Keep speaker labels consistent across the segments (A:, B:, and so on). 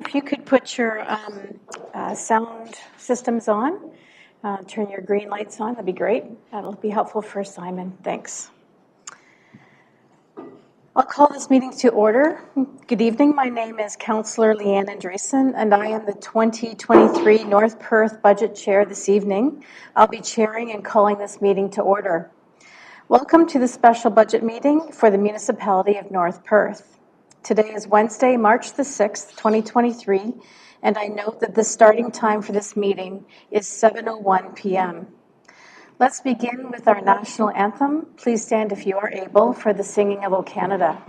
A: if you could put your sound systems on, turn your green lights on, that'd be great. That'll be helpful for Simon. Thanks. I'll call this meeting to order. Good evening. My name is Councillor Leanne Andreessen, and I am the 2023 North Perth Budget Chair this evening. I'll be chairing and calling this meeting to order. Welcome to the special budget meeting for the Municipality of North Perth. Today is Wednesday, March the 6th, 2023, and I note that the starting time for this meeting is 7:01 p.m. Let's begin with our national anthem. Please stand if you are able for the singing of O Canada.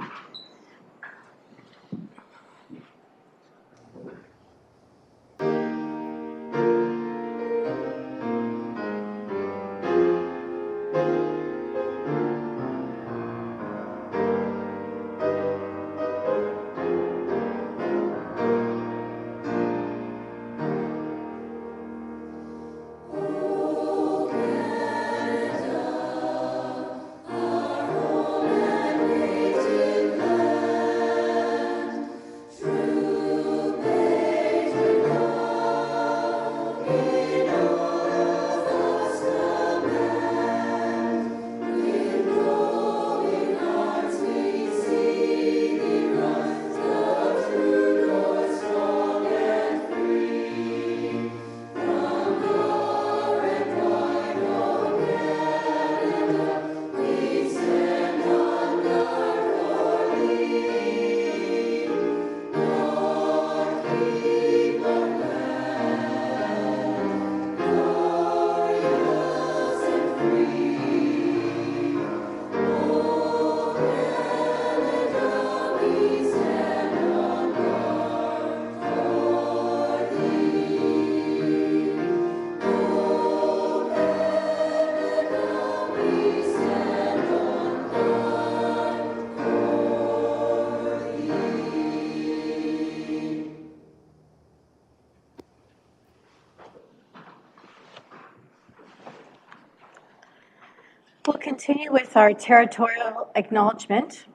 A: We'll continue with our territorial acknowledgement.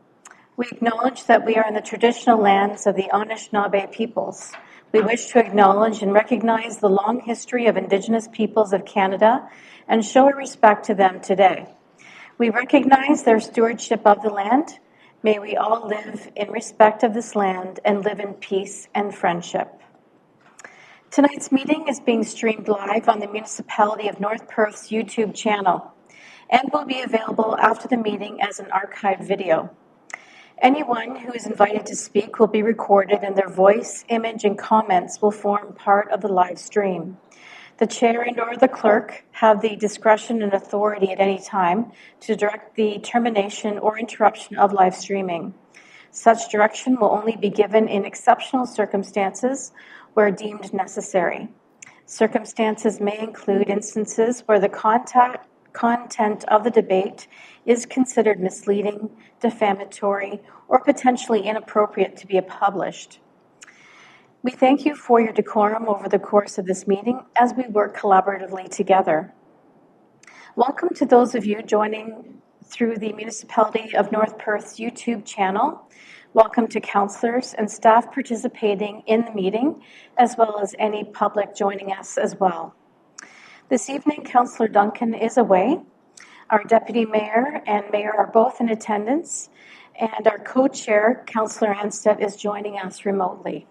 A: We acknowledge that we are in the traditional lands of the Anishinaabe peoples. We wish to acknowledge and recognize the long history of Indigenous peoples of Canada and show our respect to them today. We recognize their stewardship of the land. May we all live in respect of this land and live in peace and friendship. Tonight's meeting is being streamed live on the Municipality of North Perth's YouTube channel and will be available after the meeting as an archived video. Anyone who is invited to speak will be recorded, and their voice, image, and comments will form part of the live stream. The chair and/or the clerk have the discretion and authority at any time to direct the termination or interruption of live streaming. Such direction will only be given in exceptional circumstances where deemed necessary. Circumstances may include instances where the content of the debate is considered misleading, defamatory, or potentially inappropriate to be published. We thank you for your decorum over the course of this meeting as we work collaboratively together. Welcome to those of you joining through the Municipality of North Perth's YouTube channel. Welcome to councillors and staff participating in the meeting, as well as any public joining us as well. This evening, Councillor Duncan is away. Our Deputy Mayor and Mayor are both in attendance, and our co-chair, Councillor Anstead, is joining us remotely.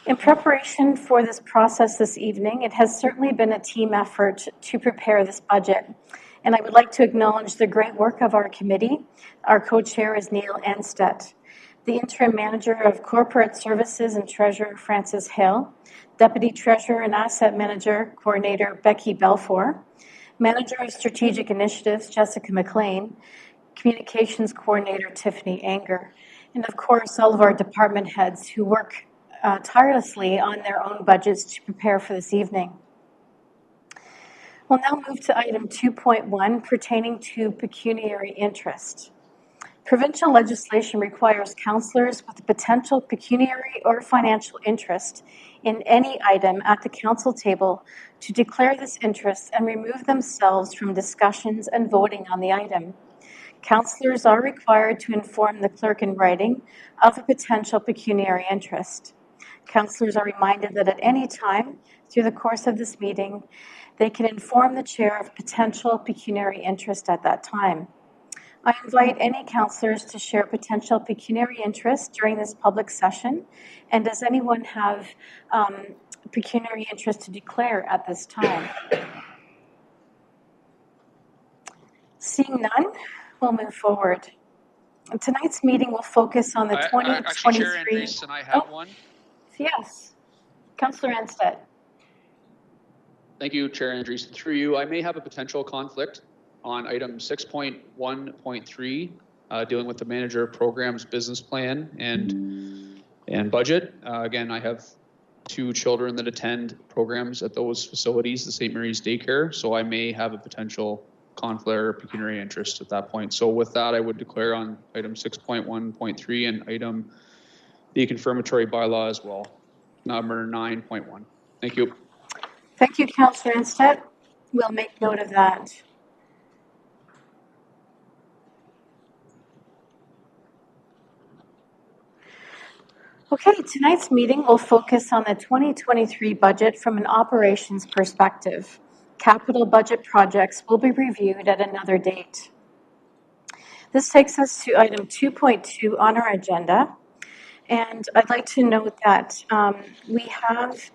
A: In preparation for this process this evening, it has certainly been a team effort to prepare this budget, and I would like to acknowledge the great work of our committee. Our co-chair is Neil Anstead. The Interim Manager of Corporate Services and Treasurer, Francis Hill, Deputy Treasurer and Asset Manager Coordinator, Becky Belfour, Manager of Strategic Initiatives, Jessica McLean, Communications Coordinator, Tiffany Anger, and of course, all of our department heads who work tirelessly on their own budgets to prepare for this evening. We'll now move to item 2.1 pertaining to pecuniary interest. Provincial legislation requires councillors with a potential pecuniary or financial interest in any item at the council table to declare this interest and remove themselves from discussions and voting on the item. Councillors are required to inform the clerk in writing of a potential pecuniary interest. Councillors are reminded that at any time through the course of this meeting, they can inform the chair of potential pecuniary interest at that time. I invite any councillors to share potential pecuniary interest during this public session. And does anyone have pecuniary interest to declare at this time? Seeing none, we'll move forward. Tonight's meeting will focus on the 2023...
B: Actually, Chair Andrees and I have one.
A: Yes. Councillor Anstead.
B: Thank you, Chair Andrees. Through you, I may have a potential conflict on item 6.1.3, dealing with the manager of programs business plan and budget. Again, I have 2 children that attend programs at those facilities, the St. Mary's Daycare, so I may have a potential conflict or pecuniary interest at that point. So with that, I would declare on item 6.1.3 and the confirmatory bylaw as well, number 9.1. Thank you.
A: Thank you, Councillor Anstead. We'll make note of that. Okay, tonight's meeting will focus on the 2023 budget from an operations perspective. Capital budget projects will be reviewed at another date. This takes us to item 2.2 on our agenda. And I'd like to note that we have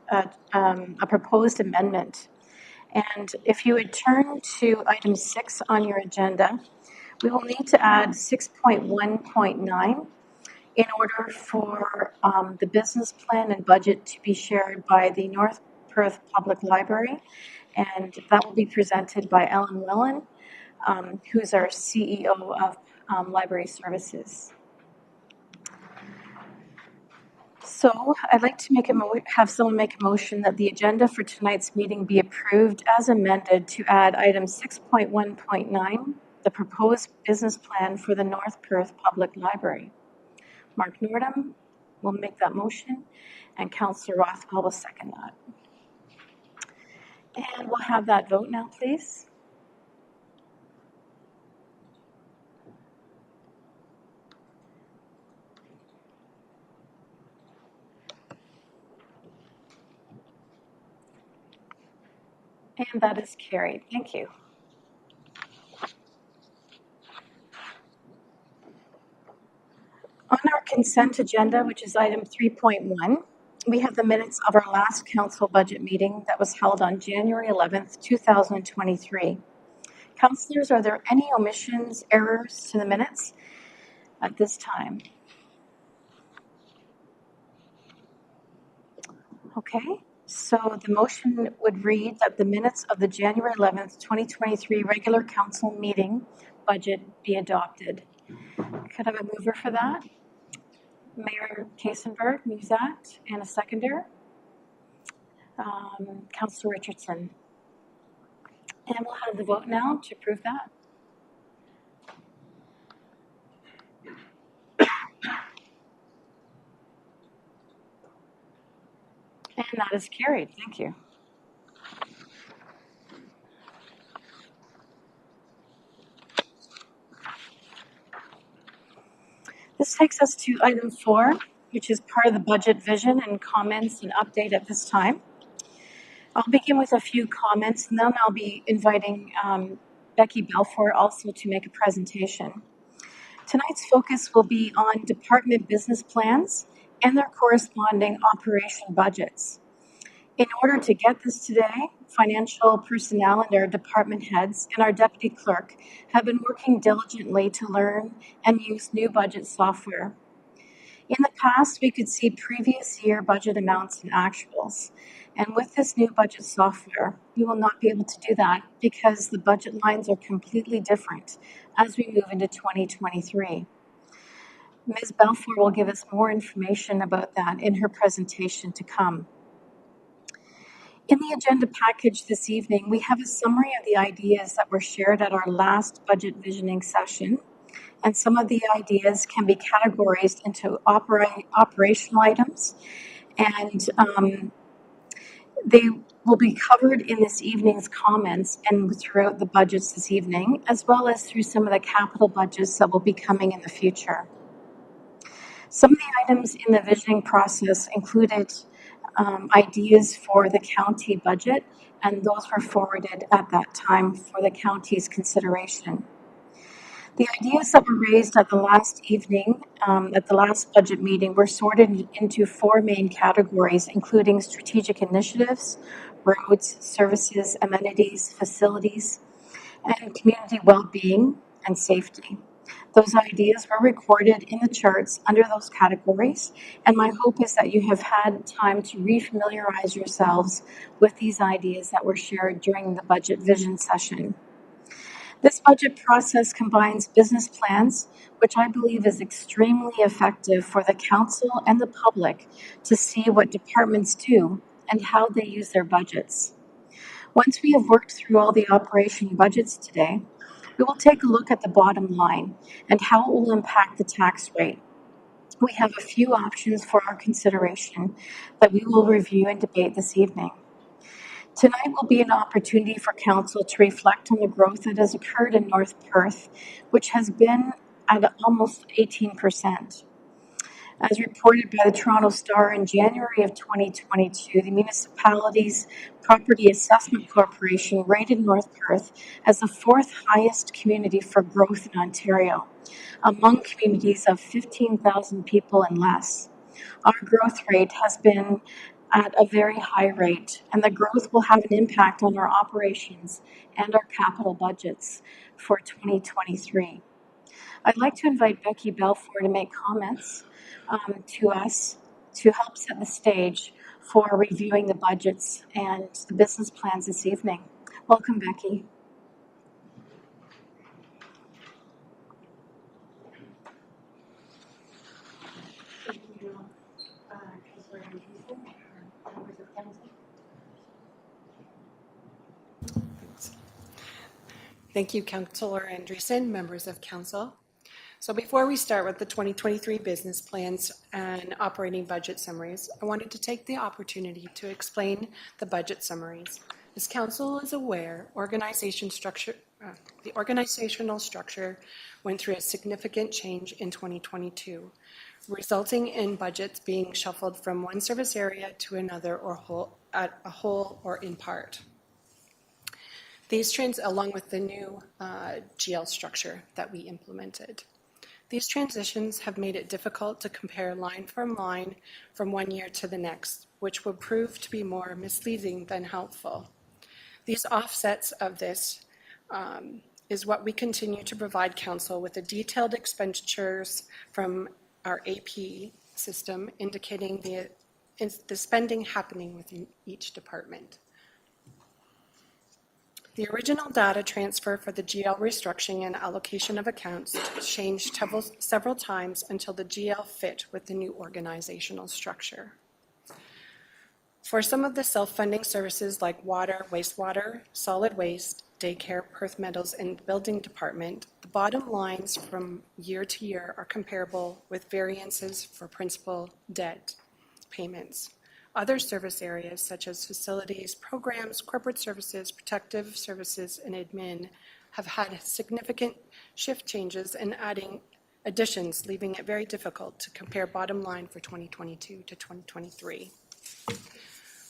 A: a proposed amendment. And if you would turn to item 6 on your agenda, we will need to add 6.1.9 in order for the business plan and budget to be shared by the North Perth Public Library. And that will be presented by Ellen Wellen, who's our CEO of Library Services. So I'd like to have someone make a motion that the agenda for tonight's meeting be approved as amended to add item 6.1.9, the proposed business plan for the North Perth Public Library. Mark Nordham will make that motion, and Councillor Rothwell will second that. And we'll have that vote now, please. And that is carried. Thank you. On our consent agenda, which is item 3.1, we have the minutes of our last council budget meeting that was held on January 11th, 2023. Councillors, are there any omissions, errors to the minutes at this time? Okay, so the motion would read that the minutes of the January 11th, 2023 regular council meeting budget be adopted. Could I have a mover for that? Mayor Kaysenberg moves that, and a seconder. Councillor Richardson. And we'll have the vote now to approve that. And that is carried. Thank you. This takes us to item 4, which is part of the budget vision and comments and update at this time. I'll begin with a few comments, and then I'll be inviting Becky Balfour also to make a presentation. Tonight's focus will be on department business plans and their corresponding operation budgets. In order to get this today, financial personnel and our department heads and our deputy clerk have been working diligently to learn and use new budget software. In the past, we could see previous year budget amounts and actuals. And with this new budget software, we will not be able to do that because the budget lines are completely different as we move into 2023. Ms. Balfour will give us more information about that in her presentation to come. In the agenda package this evening, we have a summary of the ideas that were shared at our last budget visioning session. And some of the ideas can be categorized into operational items, and they will be covered in this evening's comments and throughout the budgets this evening, as well as through some of the capital budgets that will be coming in the future. Some of the items in the visioning process included ideas for the county budget, and those were forwarded at that time for the county's consideration. The ideas that were raised at the last evening, at the last budget meeting, were sorted into four main categories, including strategic initiatives, roads, services, amenities, facilities, and community well-being and safety. Those ideas were recorded in the charts under those categories, and my hope is that you have had time to refamiliarize yourselves with these ideas that were shared during the budget vision session. This budget process combines business plans, which I believe is extremely effective for the council and the public to see what departments do and how they use their budgets. Once we have worked through all the operation budgets today, we will take a look at the bottom line and how it will impact the tax rate. We have a few options for our consideration that we will review and debate this evening. Tonight will be an opportunity for council to reflect on the growth that has occurred in North Perth, which has been at almost 18%. As reported by the Toronto Star in January of 2022, the municipality's Property Assessment Corporation rated North Perth as the fourth highest community for growth in Ontario, among communities of 15,000 people and less. Our growth rate has been at a very high rate, and the growth will have an impact on our operations and our capital budgets for 2023. I'd like to invite Becky Balfour to make comments to us to help set the stage for reviewing the budgets and the business plans this evening. Welcome, Becky.
C: Thank you, Councillor Andreessen, members of council. So before we start with the 2023 business plans and operating budget summaries, I wanted to take the opportunity to explain the budget summaries. As council is aware, the organizational structure went through a significant change in 2022, resulting in budgets being shuffled from one service area to another or a whole or in part. These trends, along with the new GL structure that we implemented. These transitions have made it difficult to compare line from one year to the next, which will prove to be more misleading than helpful. These offsets of this is what we continue to provide council with the detailed expenditures from our AP system indicating the spending happening within each department. The original data transfer for the GL restructuring and allocation of accounts changed several times until the GL fit with the new organizational structure. For some of the self-funding services like water, wastewater, solid waste, daycare, Perth Metals, and building department, the bottom lines from year to year are comparable with variances for principal debt payments. Other service areas such as facilities, programs, corporate services, protective services, and admin have had significant shift changes and additions, leaving it very difficult to compare bottom line for 2022 to 2023.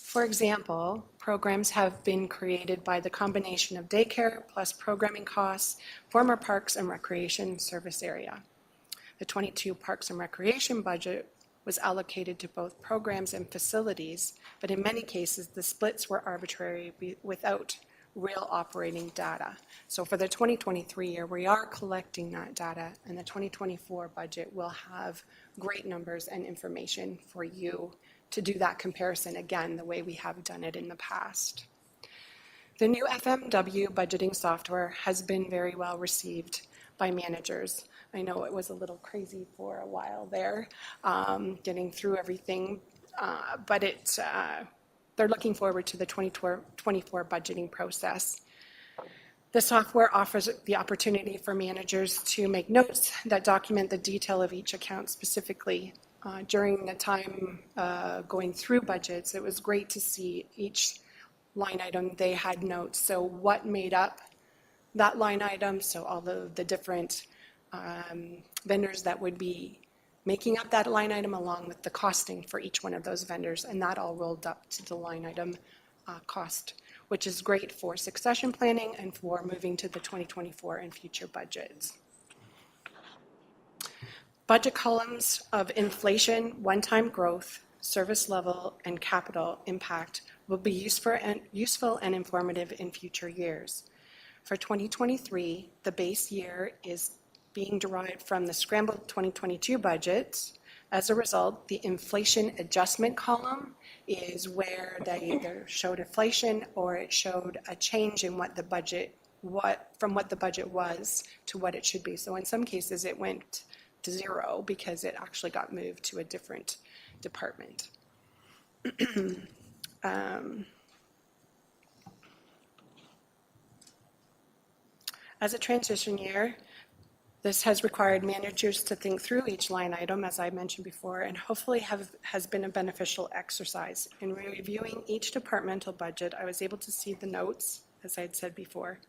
C: For example, programs have been created by the combination of daycare plus programming costs, former Parks and Recreation service area. The 22 Parks and Recreation budget was allocated to both programs and facilities, but in many cases, the splits were arbitrary without real operating data. So for the 2023 year, we are collecting that data, and the 2024 budget will have great numbers and information for you to do that comparison again, the way we have done it in the past. The new FMW budgeting software has been very well received by managers. I know it was a little crazy for a while there, getting through everything, but they're looking forward to the 2024 budgeting process. The software offers the opportunity for managers to make notes that document the detail of each account specifically. During the time going through budgets, it was great to see each line item, they had notes. So what made up that line item? So all the different vendors that would be making up that line item along with the costing for each one of those vendors. And that all rolled up to the line item cost, which is great for succession planning and for moving to the 2024 and future budgets. Budget columns of inflation, one-time growth, service level, and capital impact will be useful and informative in future years. For 2023, the base year is being derived from the scrambled 2022 budget. As a result, the inflation adjustment column is where they either showed inflation or it showed a change in what the budget, from what the budget was to what it should be. So in some cases, it went to zero because it actually got moved to a different department. As a transition year, this has required managers to think through each line item, as I mentioned before, and hopefully has been a beneficial exercise. In reviewing each departmental budget, I was able to see the notes, as I had said before.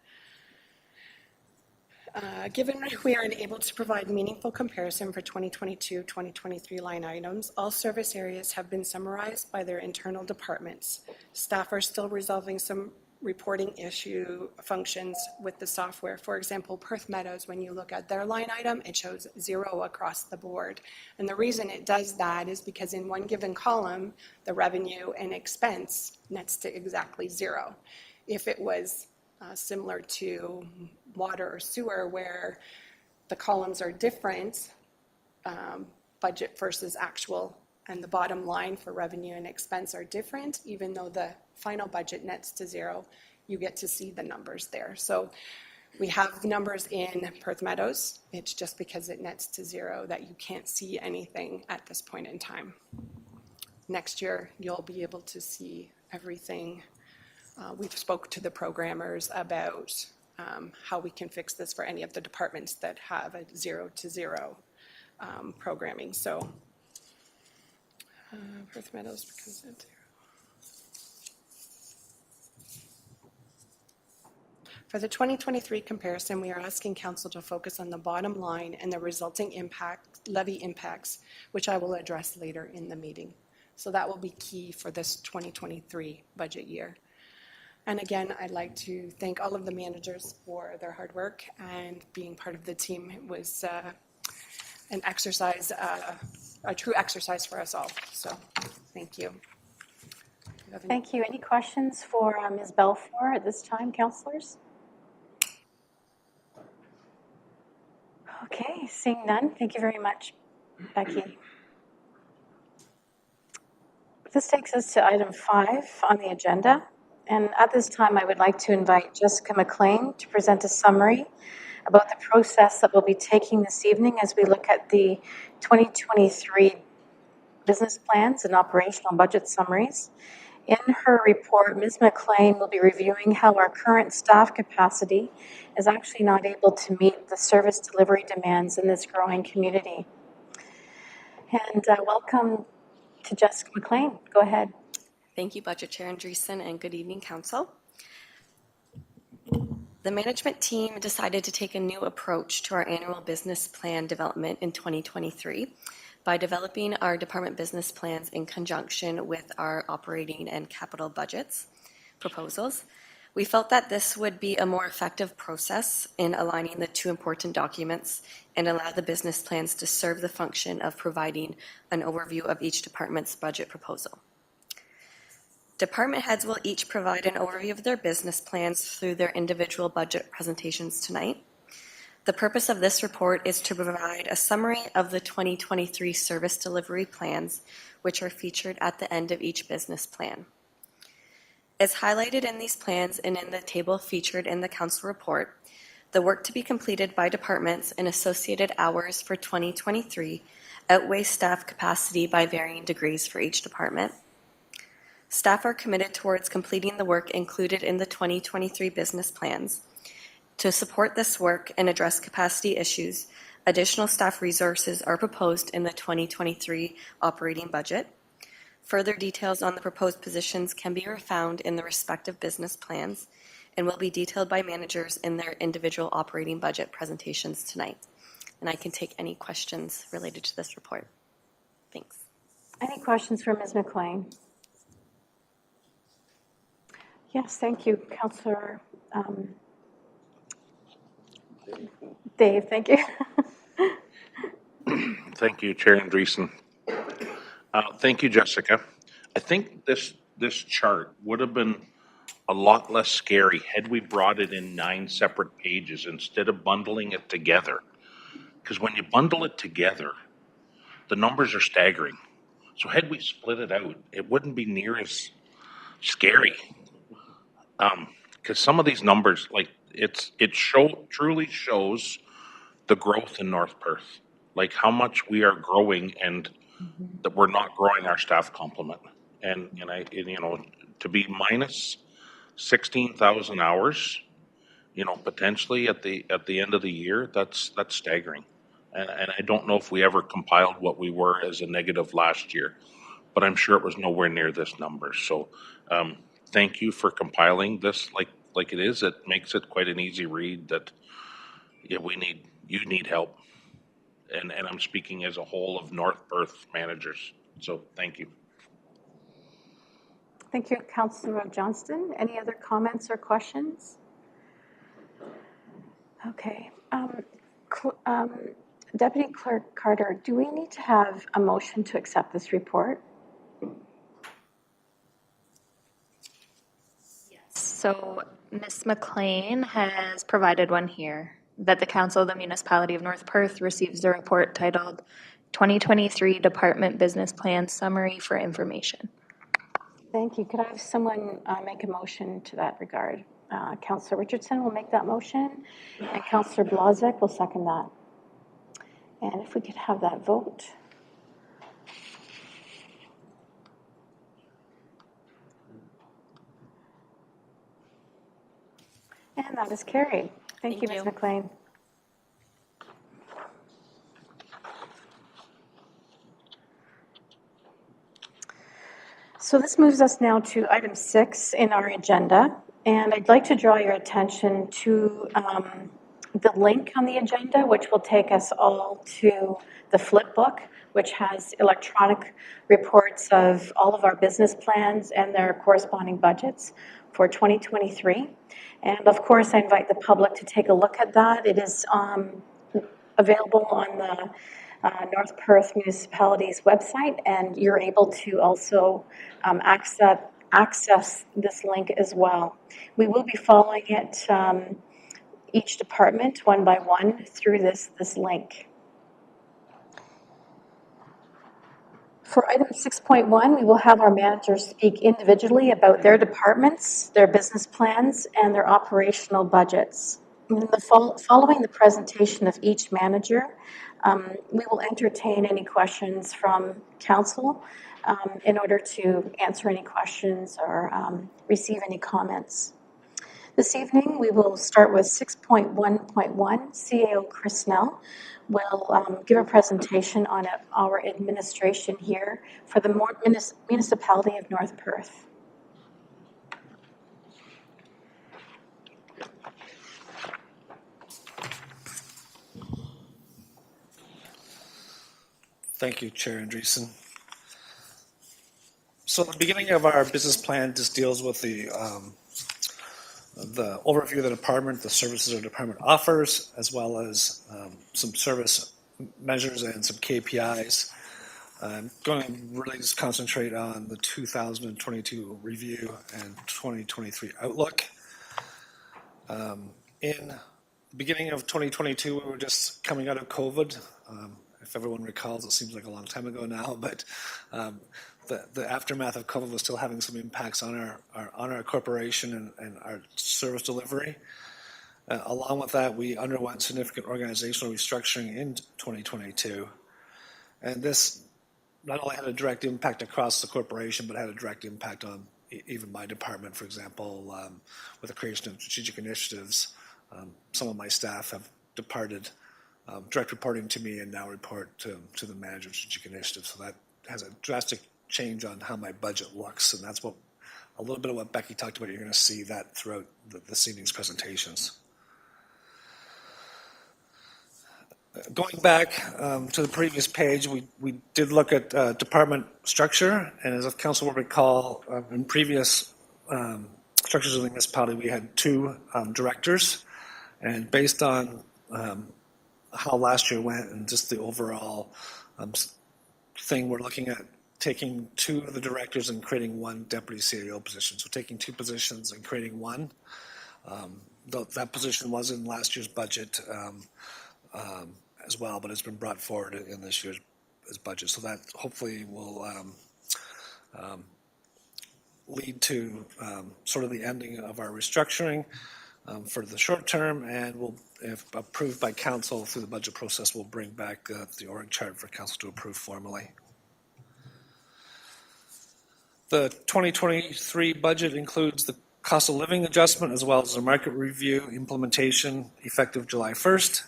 C: Given we are unable to provide meaningful comparison for 2022-2023 line items, all service areas have been summarized by their internal departments. Staff are still resolving some reporting issue functions with the software. For example, Perth Meadows, when you look at their line item, it shows 0 across the board. And the reason it does that is because in one given column, the revenue and expense nets to exactly 0. If it was similar to water or sewer, where the columns are different, budget versus actual, and the bottom line for revenue and expense are different, even though the final budget nets to 0, you get to see the numbers there. So we have numbers in Perth Meadows. It's just because it nets to 0 that you can't see anything at this point in time. Next year, you'll be able to see everything. We've spoke to the programmers about how we can fix this for any of the departments that have a 0 to 0 programming. So Perth Meadows becomes a 0. For the 2023 comparison, we are asking Council to focus on the bottom line and the resulting levy impacts, which I will address later in the meeting. So that will be key for this 2023 budget year. And again, I'd like to thank all of the managers for their hard work and being part of the team. It was an exercise, a true exercise for us all. So thank you.
A: Thank you. Any questions for Ms. Belfour at this time, councillors? Okay, seeing none. Thank you very much, Becky. This takes us to item 5 on the agenda. And at this time, I would like to invite Jessica McLean to present a summary about the process that we'll be taking this evening as we look at the 2023 business plans and operational budget summaries. In her report, Ms. McLean will be reviewing how our current staff capacity is actually not able to meet the service delivery demands in this growing community. And welcome to Jessica McLean. Go ahead.
D: Thank you, Budget Chair Andreessen, and good evening, Council. The management team decided to take a new approach to our annual business plan development in 2023 by developing our department business plans in conjunction with our operating and capital budgets proposals. We felt that this would be a more effective process in aligning the two important documents and allow the business plans to serve the function of providing an overview of each department's budget proposal. Department heads will each provide an overview of their business plans through their individual budget presentations tonight. The purpose of this report is to provide a summary of the 2023 service delivery plans, which are featured at the end of each business plan. As highlighted in these plans and in the table featured in the Council report, the work to be completed by departments and associated hours for 2023 outweighs staff capacity by varying degrees for each department. Staff are committed towards completing the work included in the 2023 business plans. To support this work and address capacity issues, additional staff resources are proposed in the 2023 operating budget. Further details on the proposed positions can be found in the respective business plans and will be detailed by managers in their individual operating budget presentations tonight. And I can take any questions related to this report. Thanks.
A: Any questions for Ms. McLean? Yes, thank you, Councillor Dave, thank you.
E: Thank you, Chair Andreessen. Thank you, Jessica. I think this chart would have been a lot less scary had we brought it in 9 separate pages instead of bundling it together. Because when you bundle it together, the numbers are staggering. So had we split it out, it wouldn't be near as scary. Because some of these numbers, like truly shows the growth in North Perth, like how much we are growing and that we're not growing our staff complement. And to be minus 16,000 hours, potentially at the end of the year, that's staggering. And I don't know if we ever compiled what we were as a negative last year, but I'm sure it was nowhere near this number. So thank you for compiling this like it is. It makes it quite an easy read that you need help. And I'm speaking as a whole of North Perth managers. So thank you.
A: Thank you, Councillor Johnston. Any other comments or questions? Okay. Deputy Clerk Carter, do we need to have a motion to accept this report?
F: So Ms. McLean has provided one here, that the Council of the Municipality of North Perth receives the report titled 2023 Department Business Plan Summary for Information.
A: Thank you. Could I have someone make a motion to that regard? Councillor Richardson will make that motion, and Councillor Blazek will second that. And if we could have that vote. And that is carried. Thank you, Ms. McLean. So this moves us now to item 6 in our agenda, and I'd like to draw your attention to the link on the agenda, which will take us all to the flip book, which has electronic reports of all of our business plans and their corresponding budgets for 2023. And of course, I invite the public to take a look at that. It is available on the North Perth Municipality's website, and you're able to also access this link as well. We will be following it, each department one by one through this link. For item 6.1, we will have our managers speak individually about their departments, their business plans, and their operational budgets. Following the presentation of each manager, we will entertain any questions from council in order to answer any questions or receive any comments. This evening, we will start with 6.1.1. CAO Chris Snell will give a presentation on our administration here for the municipality of North Perth.
G: Thank you, Chair Andreessen. So the beginning of our business plan just deals with the overview of the department, the services our department offers, as well as some service measures and some KPIs. I'm going to really just concentrate on the 2022 review and 2023 outlook. In the beginning of 2022, we were just coming out of COVID. If everyone recalls, it seems like a long time ago now, but the aftermath of COVID was still having some impacts on our corporation and our service delivery. Along with that, we underwent significant organizational restructuring in 2022. And this not only had a direct impact across the corporation, but had a direct impact on even my department, for example, with the creation of strategic initiatives. Some of my staff have departed, direct reporting to me, and now report to the manager of strategic initiatives. So that has a drastic change on how my budget looks, and that's what a little bit of what Becky talked about. You're going to see that throughout this evening's presentations. Going back to the previous page, we did look at department structure, and as council will recall, in previous structures of the municipality, we had 2 directors, and based on how last year went and just the overall thing, we're looking at taking 2 of the directors and creating 1 deputy CEO position. So taking 2 positions and creating 1. That position was in last year's budget as well, but it's been brought forward in this year's budget. So that hopefully will lead to sort of the ending of our restructuring for the short term, and will, if approved by council through the budget process, we'll bring back the org chart for council to approve formally. The 2023 budget includes the cost of living adjustment as well as the market review implementation effective July 1st.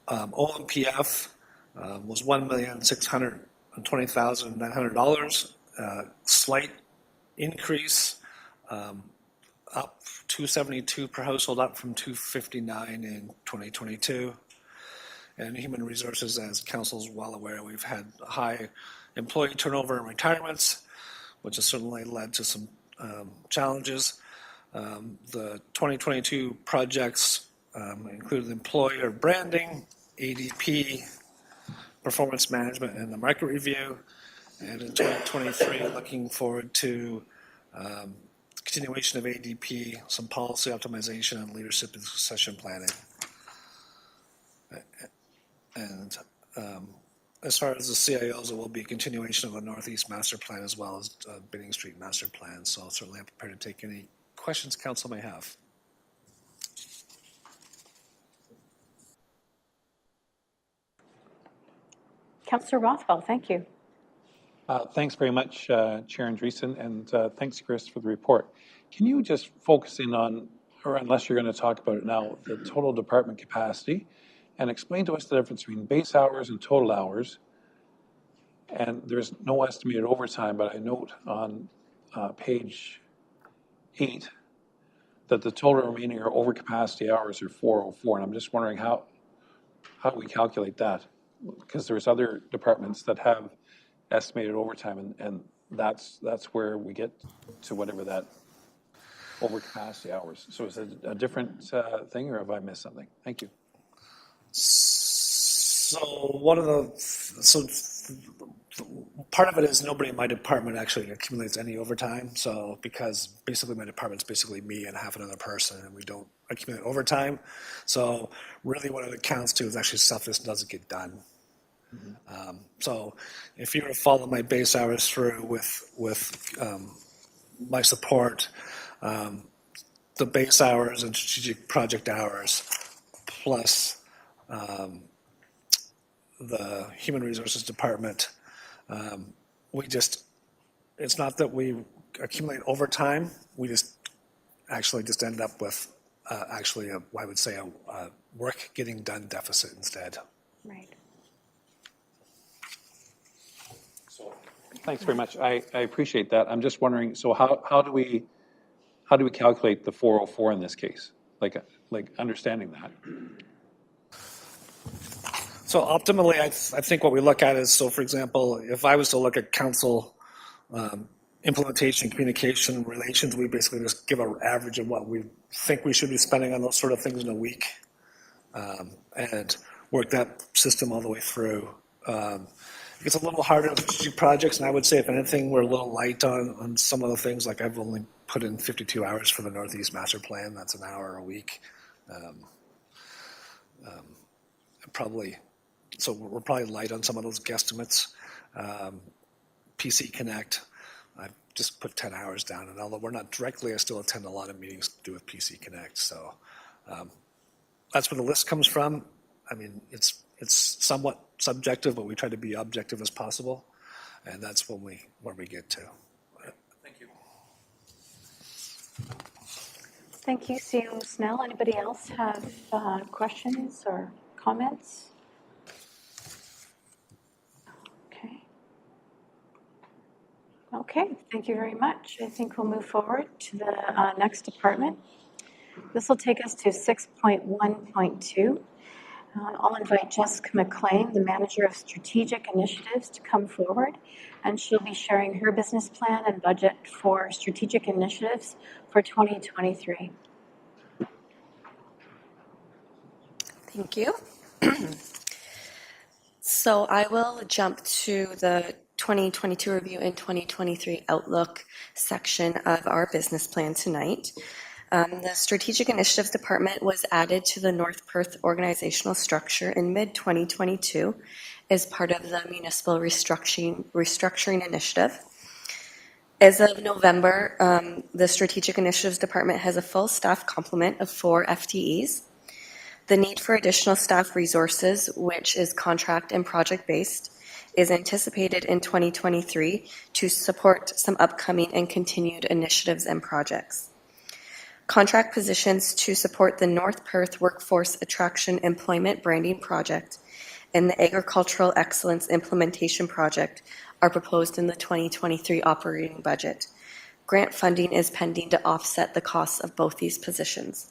G: OMPF was $1,620,900, slight increase, up $272 per household, up from $259 in 2022. And human resources, as council's well aware, we've had high employee turnover and retirements, which has certainly led to some challenges. The 2022 projects included employer branding, ADP, performance management, and the market review. And in 2023, looking forward to continuation of ADP, some policy optimization, and leadership and succession planning. And as far as the CIOs, it will be a continuation of the Northeast Master Plan as well as Bidding Street Master Plan. So certainly I'm prepared to take any questions council may have.
A: Councillor Rothwell, thank you.
H: Thanks very much, Chair Andreessen, and thanks, Chris, for the report. Can you just focus in on, or unless you're going to talk about it now, the total department capacity, and explain to us the difference between base hours and total hours? And there's no estimated overtime, but I note on page 8 that the total remaining or overcapacity hours are 404, and I'm just wondering how do we calculate that? Because there's other departments that have estimated overtime, and that's where we get to whatever that overcapacity hours. So is it a different thing, or have I missed something? Thank you.
G: So part of it is nobody in my department actually accumulates any overtime. So because basically my department's basically me and half another person, and we don't accumulate overtime. So really what it accounts to is actually stuff that doesn't get done. Mm-hmm. So if you were to follow my base hours through with my support, the base hours and strategic project hours plus the human resources department, it's not that we accumulate overtime, we just ended up with I would say a work getting done deficit instead.
A: Right.
H: So thanks very much. I appreciate that. I'm just wondering, so how do we calculate the 404 in this case? Like understanding that.
G: So optimally, I think what we look at is, so for example, if I was to look at council implementation, communication, relations, we basically just give an average of what we think we should be spending on those sort of things in a week, and work that system all the way through. It gets a little harder with strategic projects, and I would say, if anything, we're a little light on some of the things. Like I've only put in 52 hours for the Northeast Master Plan. That's an hour a week. So we're probably light on some of those guesstimates. PC Connect, I just put 10 hours down, and although we're not directly, I still attend a lot of meetings to do with PC Connect. So that's where the list comes from. I mean, it's somewhat subjective, but we try to be objective as possible, and that's where we get to. Thank you.
A: Thank you, CEO Snell. Anybody else have questions or comments? Okay. Okay, thank you very much. I think we'll move forward to the next department. This will take us to 6.1.2. I'll invite Jessica McLean, the Manager of Strategic Initiatives, to come forward, and she'll be sharing her business plan and budget for strategic initiatives for 2023.
D: Thank you. So I will jump to the 2022 review and 2023 outlook section of our business plan tonight. The Strategic Initiatives Department was added to the North Perth organizational structure in mid-2022 as part of the Municipal Restructuring Initiative. As of November, the Strategic Initiatives Department has a full staff complement of 4 FTEs. The need for additional staff resources, which is contract and project-based, is anticipated in 2023 to support some upcoming and continued initiatives and projects. Contract positions to support the North Perth Workforce Attraction Employment Branding Project and the Agricultural Excellence Implementation Project are proposed in the 2023 operating budget. Grant funding is pending to offset the costs of both these positions.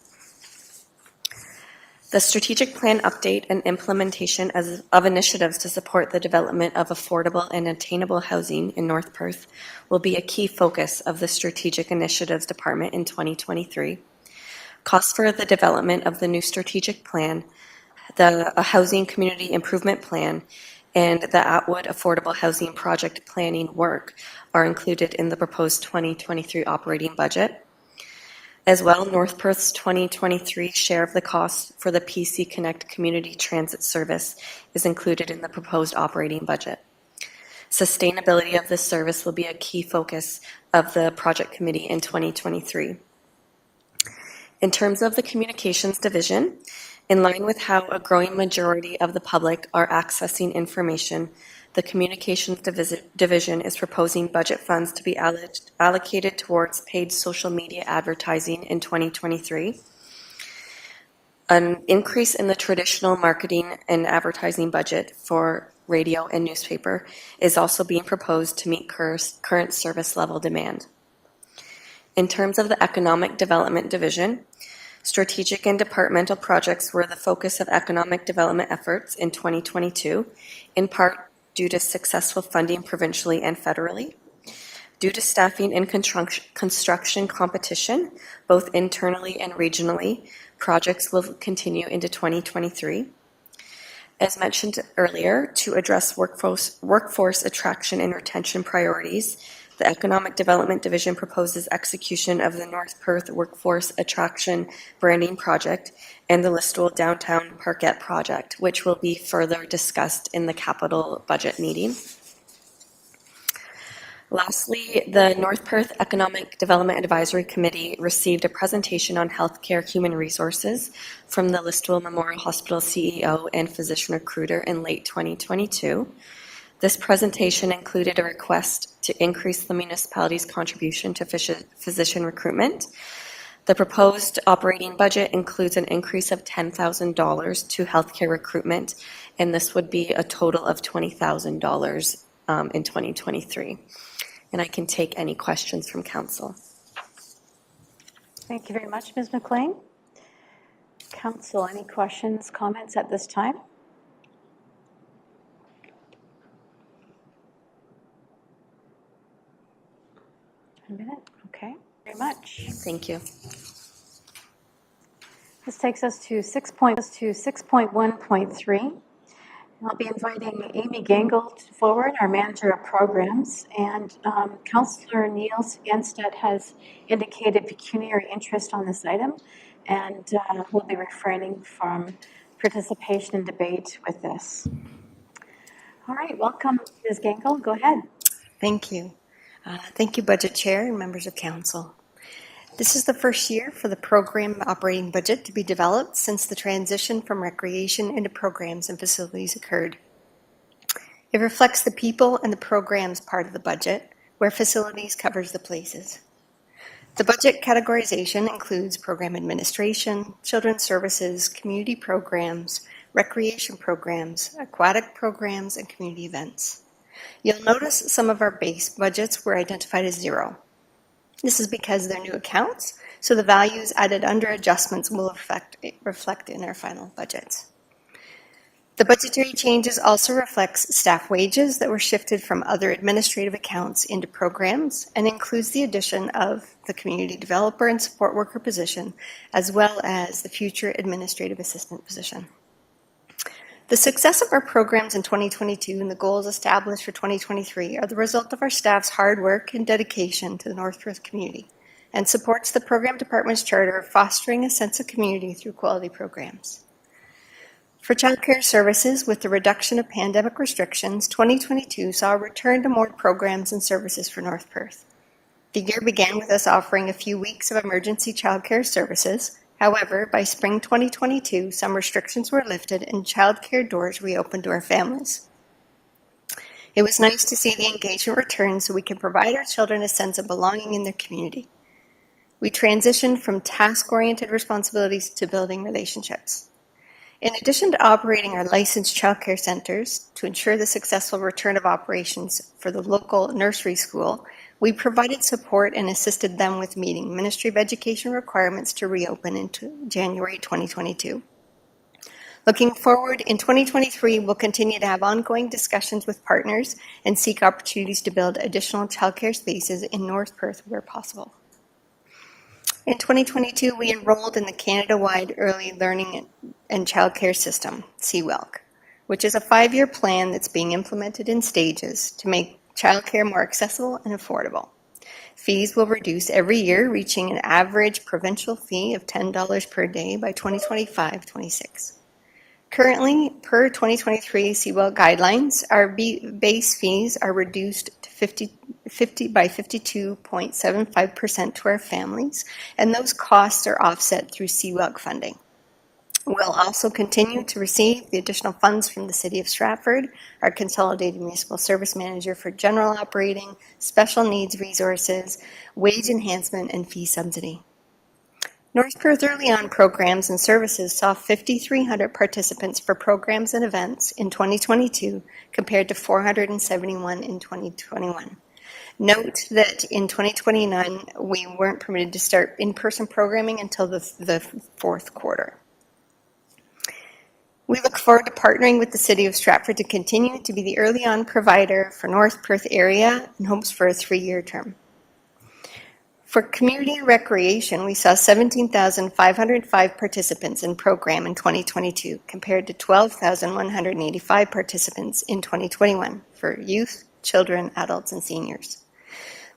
D: The strategic plan update and implementation of initiatives to support the development of affordable and attainable housing in North Perth will be a key focus of the Strategic Initiatives Department in 2023. Costs for the development of the new strategic plan, the Housing Community Improvement Plan, and the Atwood Affordable Housing Project planning work are included in the proposed 2023 operating budget. As well, North Perth's 2023 share of the costs for the PC Connect community transit service is included in the proposed operating budget. Sustainability of this service will be a key focus of the project committee in 2023. In terms of the communications division, in line with how a growing majority of the public are accessing information, the Communications Division is proposing budget funds to be allocated towards paid social media advertising in 2023. An increase in the traditional marketing and advertising budget for radio and newspaper is also being proposed to meet current service level demand. In terms of the Economic Development Division, strategic and departmental projects were the focus of economic development efforts in 2022, in part due to successful funding provincially and federally. Due to staffing and construction competition, both internally and regionally, projects will continue into 2023. As mentioned earlier, to address workforce attraction and retention priorities, the Economic Development Division proposes execution of the North Perth Workforce Attraction Branding Project and the Listowel Downtown Parkette Project, which will be further discussed in the capital budget meeting. Lastly, the North Perth Economic Development Advisory Committee received a presentation on healthcare human resources from the Listowel Memorial Hospital CEO and physician recruiter in late 2022. This presentation included a request to increase the municipality's contribution to physician recruitment. The proposed operating budget includes an increase of $10,000 to healthcare recruitment, and this would be a total of $20,000 in 2023. And I can take any questions from council.
A: Thank you very much, Ms. McLean. Council, any questions, comments at this time? A minute, okay, very much.
D: Thank you.
A: This takes us to 6.1.3. I'll be inviting Amy Gangle forward, our Manager of Programs, and Councillor Niels Enstedt has indicated pecuniary interest on this item, and will be refraining from participation in debate with this. All right, welcome, Ms. Gangle. Go ahead.
I: Thank you. Thank you, Budget Chair and members of Council. This is the first year for the program operating budget to be developed since the transition from recreation into programs and facilities occurred. It reflects the people and the programs part of the budget, where facilities covers the places. The budget categorization includes program administration, children's services, community programs, recreation programs, aquatic programs, and community events. You'll notice some of our base budgets were identified as zero. This is because they're new accounts, so the values added under adjustments will reflect in our final budgets. The budgetary changes also reflects staff wages that were shifted from other administrative accounts into programs and includes the addition of the community developer and support worker position, as well as the future administrative assistant position. The success of our programs in 2022 and the goals established for 2023 are the result of our staff's hard work and dedication to the North Perth community and supports the program department's charter of fostering a sense of community through quality programs. For childcare services, with the reduction of pandemic restrictions, 2022 saw a return to more programs and services for North Perth. The year began with us offering a few weeks of emergency childcare services. However, by spring 2022, some restrictions were lifted and childcare doors reopened to our families. It was nice to see the engagement return so we can provide our children a sense of belonging in their community. We transitioned from task-oriented responsibilities to building relationships. In addition to operating our licensed childcare centers to ensure the successful return of operations for the local nursery school, we provided support and assisted them with meeting Ministry of Education requirements to reopen in January 2022. Looking forward, in 2023, we'll continue to have ongoing discussions with partners and seek opportunities to build additional childcare spaces in North Perth where possible. In 2022, we enrolled in the Canada-wide Early Learning and Childcare System, CWELC, which is a 5-year plan that's being implemented in stages to make childcare more accessible and affordable. Fees will reduce every year, reaching an average provincial fee of $10 per day by 2025-26. Currently, per 2023 CWELC guidelines, our base fees are reduced to 52.75% to our families, and those costs are offset through CWELC funding. We'll also continue to receive the additional funds from the City of Stratford, our Consolidated Municipal Service Manager for general operating, special needs resources, wage enhancement, and fee subsidy. North Perth Early On programs and services saw 5,300 participants for programs and events in 2022 compared to 471 in 2021. Note that in 2029, we weren't permitted to start in-person programming until the fourth quarter. We look forward to partnering with the City of Stratford to continue to be the early on provider for North Perth area and hopes for a 3-year term. For community recreation, we saw 17,505 participants in program in 2022 compared to 12,185 participants in 2021 for youth, children, adults, and seniors.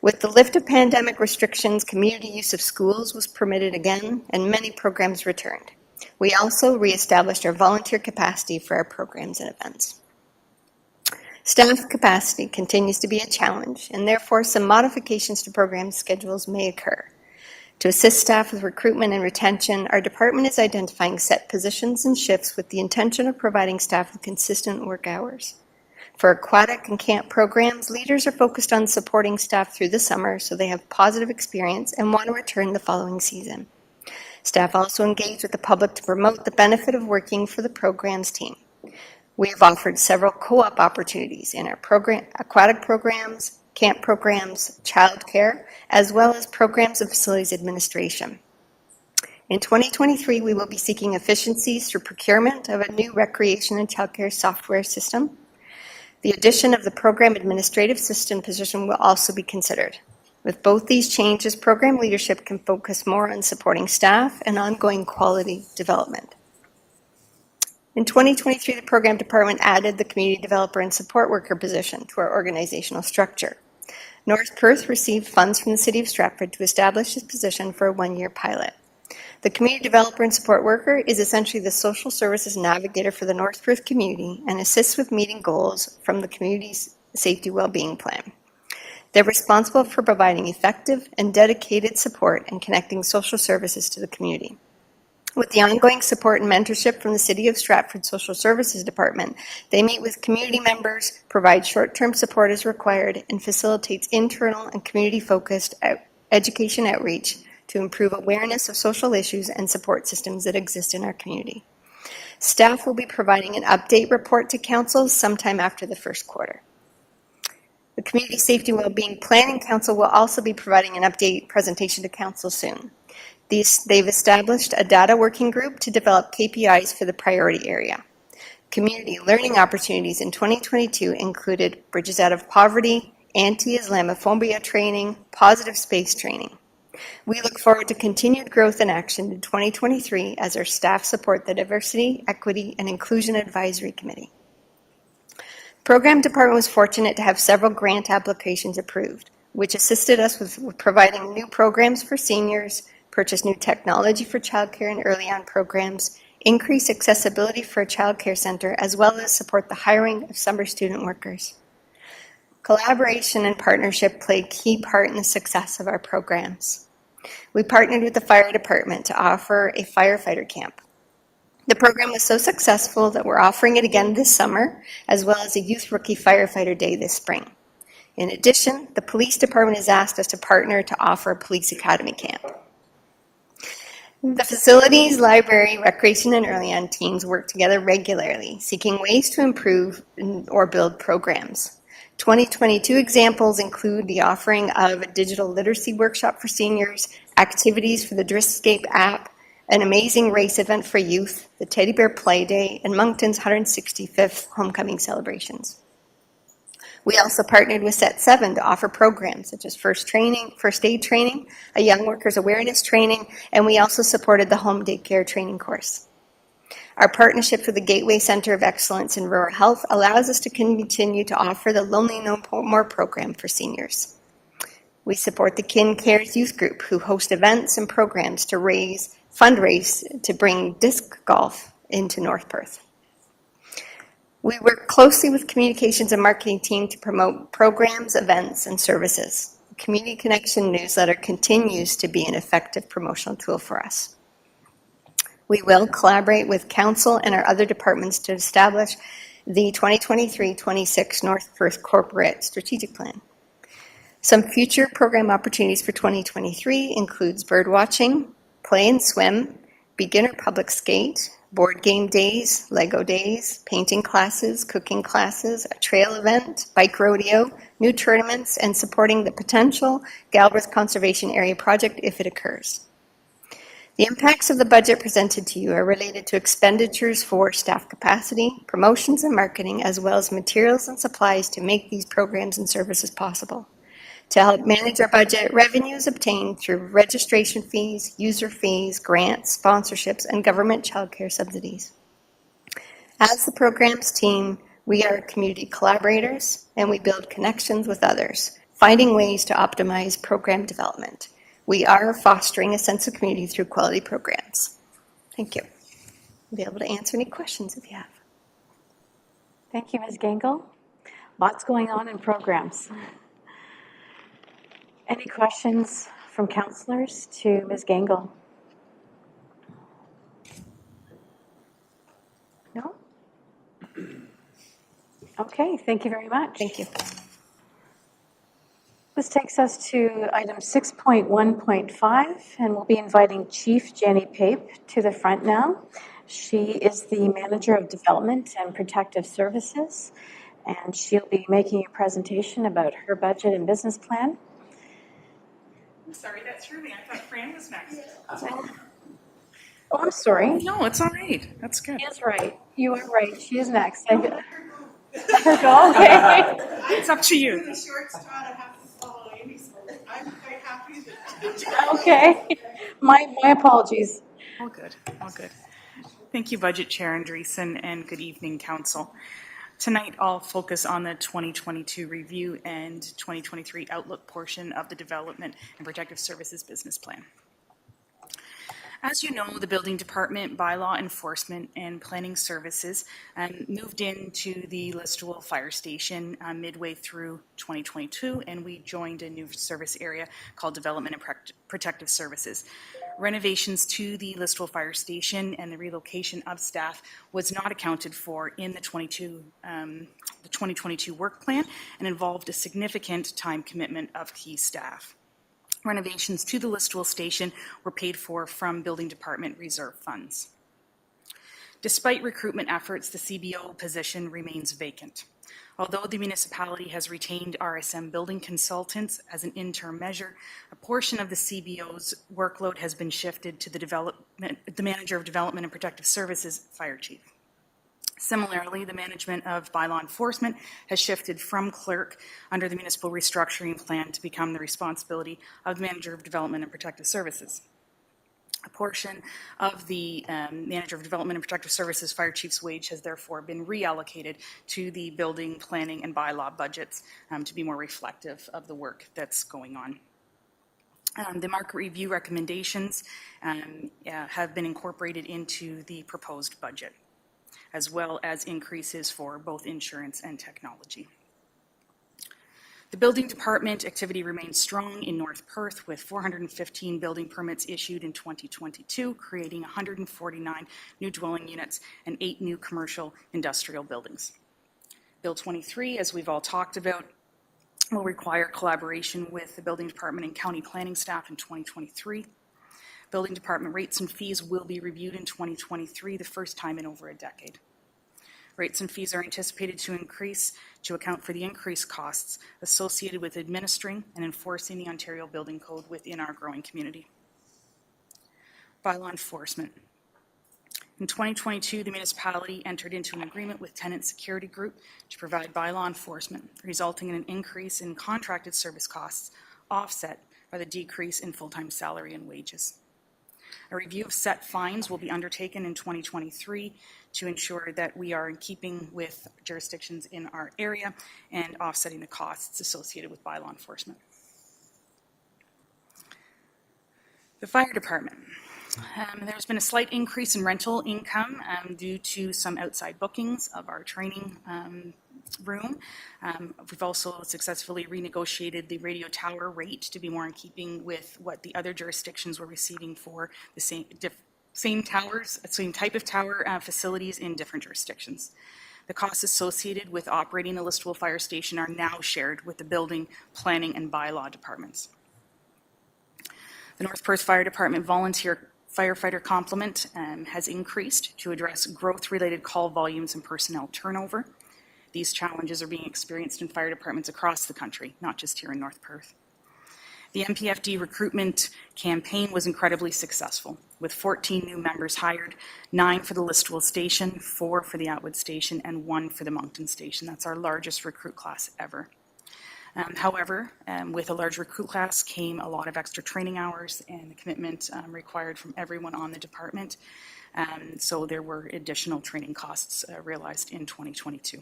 I: With the lift of pandemic restrictions, community use of schools was permitted again, and many programs returned. We also reestablished our volunteer capacity for our programs and events. Staff capacity continues to be a challenge, and therefore some modifications to program schedules may occur. To assist staff with recruitment and retention, our department is identifying set positions and shifts with the intention of providing staff with consistent work hours. For aquatic and camp programs, leaders are focused on supporting staff through the summer so they have positive experience and want to return the following season. Staff also engage with the public to promote the benefit of working for the programs team. We have offered several co-op opportunities in our aquatic programs, camp programs, childcare, as well as programs and facilities administration. In 2023, we will be seeking efficiencies through procurement of a new recreation and childcare software system. The addition of the program administrative system position will also be considered. With both these changes, program leadership can focus more on supporting staff and ongoing quality development. In 2023, the program department added the community developer and support worker position to our organizational structure. North Perth received funds from the City of Stratford to establish this position for a 1-year pilot. The community developer and support worker is essentially the social services navigator for the North Perth community and assists with meeting goals from the community's safety well-being plan. They're responsible for providing effective and dedicated support and connecting social services to the community. With the ongoing support and mentorship from the City of Stratford Social Services Department, they meet with community members, provide short-term support as required, and facilitates internal and community-focused education outreach to improve awareness of social issues and support systems that exist in our community. Staff will be providing an update report to Council sometime after the first quarter. The Community Safety and Wellbeing Planning Council will also be providing an update presentation to Council soon. They've established a data working group to develop KPIs for the priority area. Community learning opportunities in 2022 included Bridges Out of Poverty, anti-Islamophobia training, positive space training. We look forward to continued growth and action in 2023 as our staff support the Diversity, Equity, and Inclusion Advisory Committee. Program Department was fortunate to have several grant applications approved, which assisted us with providing new programs for seniors, purchase new technology for childcare and early on programs, increase accessibility for a childcare center, as well as support the hiring of summer student workers. Collaboration and partnership play a key part in the success of our programs. We partnered with the fire department to offer a firefighter camp. The program was so successful that we're offering it again this summer, as well as a Youth Rookie Firefighter Day this spring. In addition, the police department has asked us to partner to offer a police academy camp. The facilities, library, recreation, and early on teams work together regularly, seeking ways to improve or build programs. 2022 examples include the offering of a digital literacy workshop for seniors, activities for the Driscape app, an amazing race event for youth, the Teddy Bear Play Day, and Moncton's 165th homecoming celebrations. We also partnered with Set 7 to offer programs such as first aid training, a young workers awareness training, and we also supported the home daycare training course. Our partnership with the Gateway Center of Excellence in Rural Health allows us to continue to offer the Lonely No More program for seniors. We support the Kin Cares Youth Group, who host events and programs to fundraise to bring disc golf into North Perth. We work closely with communications and marketing team to promote programs, events, and services. The Community Connection newsletter continues to be an effective promotional tool for us. We will collaborate with Council and our other departments to establish the 2023-26 North Perth Corporate Strategic Plan. Some future program opportunities for 2023 includes bird watching, play and swim, beginner public skate, board game days, Lego days, painting classes, cooking classes, a trail event, bike rodeo, new tournaments, and supporting the potential Galbraith Conservation Area project if it occurs. The impacts of the budget presented to you are related to expenditures for staff capacity, promotions and marketing, as well as materials and supplies to make these programs and services possible. To help manage our budget, revenues obtained through registration fees, user fees, grants, sponsorships, and government childcare subsidies. As the programs team, we are community collaborators, and we build connections with others, finding ways to optimize program development. We are fostering a sense of community through quality programs. Thank you. I'll be able to answer any questions if you have.
A: Thank you, Ms. Gangle. Lots going on in programs. Any questions from councillors to Ms. Gangle? No? Okay, thank you very much.
I: Thank you.
A: This takes us to item 6.1.5, and we'll be inviting Chief Jenny Pape to the front now. She is the Manager of Development and Protective Services, and she'll be making a presentation about her budget and business plan.
J: I'm sorry, that threw me. I thought Fran was next.
A: Oh, I'm sorry.
J: No, it's all right. That's good.
A: She is right. You are right. She is next. Okay.
J: It's up to you.
K: The short straw, I have to follow Amy, so I'm quite happy that.
A: Okay. My apologies.
J: All good. All good. Thank you, Budget Chair Andreessen, and good evening, Council. Tonight, I'll focus on the 2022 review and 2023 outlook portion of the Development and Protective Services Business Plan. As you know, the Building Department, Bylaw Enforcement and Planning Services moved into the Listowel Fire Station midway through 2022, and we joined a new service area called Development and Protective Services. Renovations to the Listowel Fire Station and the relocation of staff was not accounted for in the 2022 work plan and involved a significant time commitment of key staff. Renovations to the Listowel station were paid for from Building Department reserve funds. Despite recruitment efforts, the CBO position remains vacant. Although the municipality has retained RSM building consultants as an interim measure, a portion of the CBO's workload has been shifted to the Manager of Development and Protective Services Fire Chief. Similarly, the management of bylaw enforcement has shifted from clerk under the municipal restructuring plan to become the responsibility of the Manager of Development and Protective Services. A portion of the Manager of Development and Protective Services Fire Chief's wage has therefore been reallocated to the building, planning, and bylaw budgets to be more reflective of the work that's going on. The market review recommendations have been incorporated into the proposed budget, as well as increases for both insurance and technology. The building department activity remains strong in North Perth, with 415 building permits issued in 2022, creating 149 new dwelling units and 8 new commercial industrial buildings. Bill 23, as we've all talked about, will require collaboration with the building department and county planning staff in 2023. Building department rates and fees will be reviewed in 2023, the first time in over a decade. Rates and fees are anticipated to increase to account for the increased costs associated with administering and enforcing the Ontario Building Code within our growing community. Bylaw enforcement. In 2022, the municipality entered into an agreement with Tenant Security Group to provide bylaw enforcement, resulting in an increase in contracted service costs offset by the decrease in full-time salary and wages. A review of set fines will be undertaken in 2023 to ensure that we are in keeping with jurisdictions in our area and offsetting the costs associated with bylaw enforcement. The fire department. There's been a slight increase in rental income due to some outside bookings of our training room. We've also successfully renegotiated the radio tower rate to be more in keeping with what the other jurisdictions were receiving for the same towers, same type of tower facilities in different jurisdictions. The costs associated with operating the Listowel Fire Station are now shared with the building, planning, and bylaw departments. The North Perth Fire Department volunteer firefighter complement has increased to address growth-related call volumes and personnel turnover. These challenges are being experienced in fire departments across the country, not just here in North Perth. The MPFD recruitment campaign was incredibly successful, with 14 new members hired, 9 for the Listowel Station, 4 for the Atwood Station, and 1 for the Moncton Station. That's our largest recruit class ever. However, with a large recruit class came a lot of extra training hours and the commitment required from everyone on the department. So there were additional training costs realized in 2022.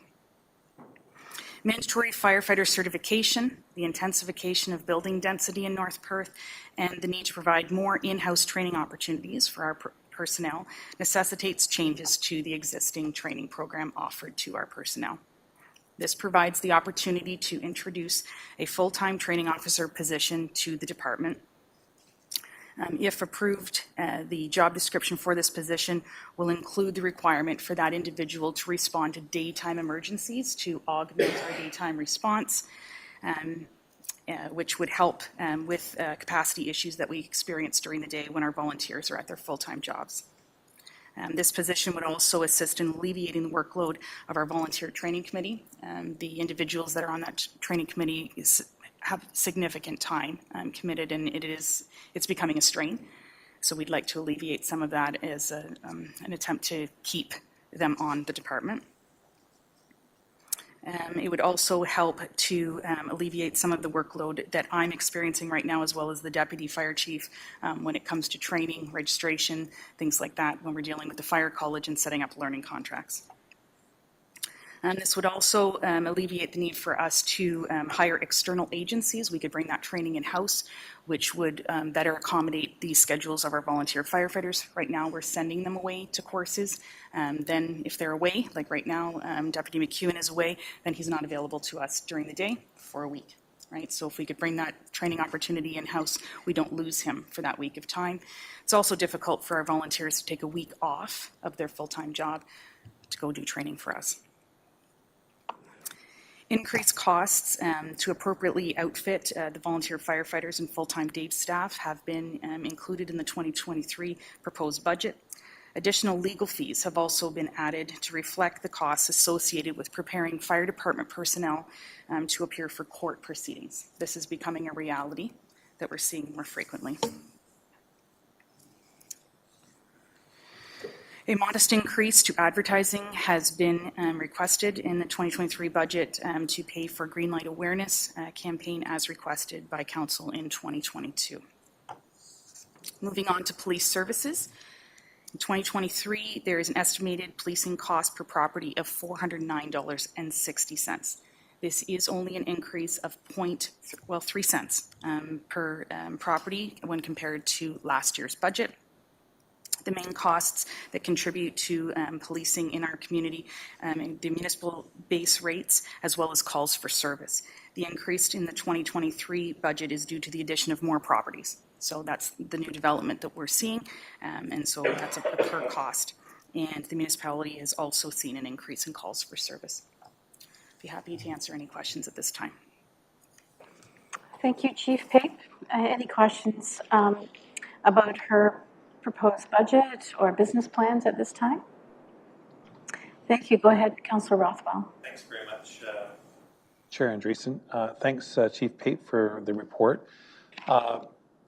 J: Mandatory firefighter certification, the intensification of building density in North Perth, and the need to provide more in-house training opportunities for our personnel necessitates changes to the existing training program offered to our personnel. This provides the opportunity to introduce a full-time training officer position to the department. If approved, the job description for this position will include the requirement for that individual to respond to daytime emergencies to augment our daytime response, which would help with capacity issues that we experience during the day when our volunteers are at their full-time jobs. This position would also assist in alleviating the workload of our volunteer training committee. The individuals that are on that training committee have significant time committed, and it's becoming a strain. So we'd like to alleviate some of that as an attempt to keep them on the department. It would also help to alleviate some of the workload that I'm experiencing right now, as well as the deputy fire chief, when it comes to training, registration, things like that, when we're dealing with the fire college and setting up learning contracts. This would also alleviate the need for us to hire external agencies. We could bring that training in-house, which would better accommodate the schedules of our volunteer firefighters. Right now, we're sending them away to courses. Then if they're away, like right now, Deputy McEwen is away, then he's not available to us during the day for a week. Right? So if we could bring that training opportunity in-house, we don't lose him for that week of time. It's also difficult for our volunteers to take a week off of their full-time job to go do training for us. Increased costs to appropriately outfit the volunteer firefighters and full-time day staff have been included in the 2023 proposed budget. Additional legal fees have also been added to reflect the costs associated with preparing fire department personnel to appear for court proceedings. This is becoming a reality that we're seeing more frequently. A modest increase to advertising has been requested in the 2023 budget to pay for Greenlight Awareness campaign as requested by Council in 2022. Moving on to police services. In 2023, there is an estimated policing cost per property of $409.60. This is only an increase of 3 cents per property when compared to last year's budget. The main costs that contribute to policing in our community, the municipal base rates, as well as calls for service. The increase in the 2023 budget is due to the addition of more properties. So that's the new development that we're seeing, and so that's a per cost. And the municipality has also seen an increase in calls for service. Be happy to answer any questions at this time.
A: Thank you, Chief Pape. Any questions about her proposed budget or business plans at this time? Thank you. Go ahead, Councillor Rothwell.
H: Thanks very much, Chair Andreessen. Thanks, Chief Pape, for the report.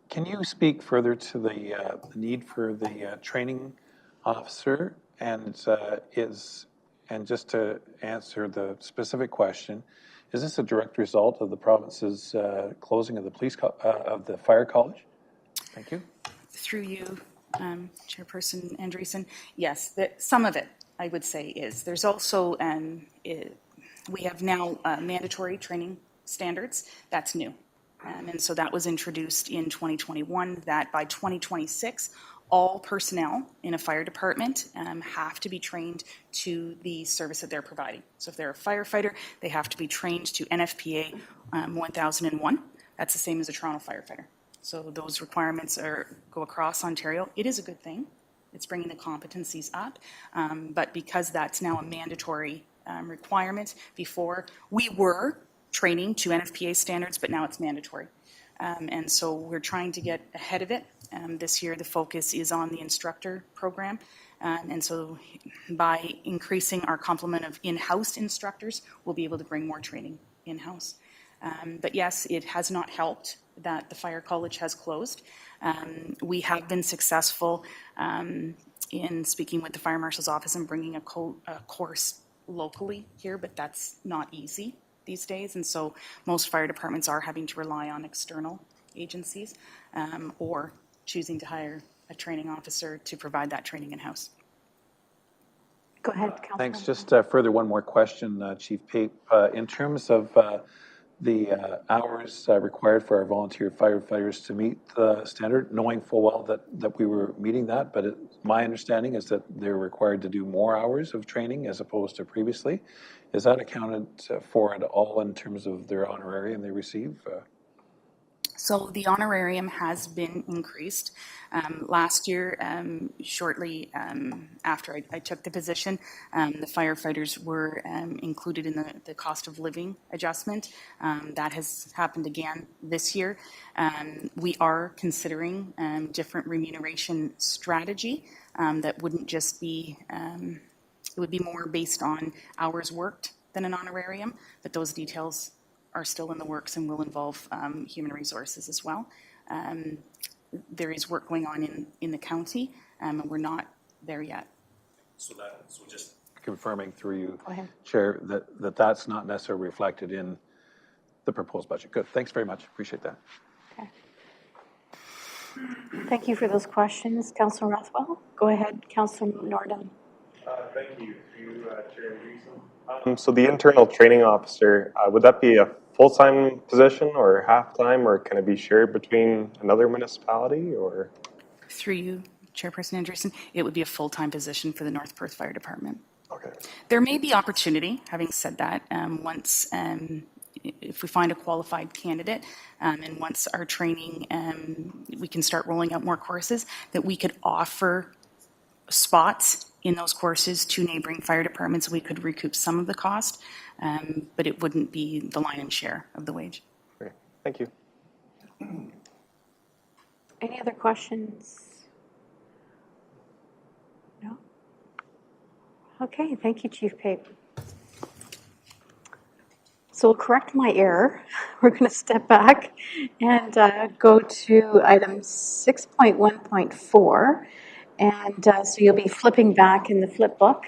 H: Can you speak further to the need for the training officer, and just to answer the specific question, is this a direct result of the province's closing of the of the fire college? Thank you.
J: Through you, Chairperson Andreessen, yes, some of it, I would say, is. There's also, we have now mandatory training standards. That's new. And so that was introduced in 2021, that by 2026, all personnel in a fire department have to be trained to the service that they're providing. So if they're a firefighter, they have to be trained to NFPA 1001. That's the same as a Toronto firefighter. So those requirements go across Ontario. It is a good thing. It's bringing the competencies up. But because that's now a mandatory requirement, before we were training to NFPA standards, but now it's mandatory. And so we're trying to get ahead of it. This year, the focus is on the instructor program. And so by increasing our complement of in-house instructors, we'll be able to bring more training in-house. But yes, it has not helped that the fire college has closed. We have been successful in speaking with the fire marshal's office and bringing a course locally here, but that's not easy these days. And so most fire departments are having to rely on external agencies or choosing to hire a training officer to provide that training in-house.
A: Go ahead, Councillor.
H: Thanks. Just further, one more question, Chief Pape. In terms of the hours required for our volunteer firefighters to meet the standard, knowing full well that we were meeting that, but my understanding is that they're required to do more hours of training as opposed to previously. Is that accounted for at all in terms of their honorarium they receive?
J: So the honorarium has been increased. Last year, shortly after I took the position, the firefighters were included in the cost of living adjustment. That has happened again this year. We are considering different remuneration strategy that wouldn't just be, it would be more based on hours worked than an honorarium, but those details are still in the works and will involve human resources as well. There is work going on in the county, and we're not there yet.
H: So just confirming through you, Chair, that's not necessarily reflected in the proposed budget. Good. Thanks very much. Appreciate that.
A: Okay. Thank you for those questions, Councillor Rothwell. Go ahead, Councillor Nordum.
L: Thank you, Chair Andreessen. So the internal training officer, would that be a full-time position or half-time, or can it be shared between another municipality, or? Through you, Chairperson Andreessen, it would be a full-time position for the North Perth Fire Department. Okay. There may be opportunity, having said that, once if we find a qualified candidate, and once our training, we can start rolling out more courses, that we could offer spots in those courses to neighboring fire departments. We could recoup some of the cost, but it wouldn't be the lion's share of the wage. Great. Thank you.
A: Any other questions? Okay, thank you, Chief Pape. So we'll correct my error. We're going to step back and go to item 6.1.4. And so you'll be flipping back in the flip book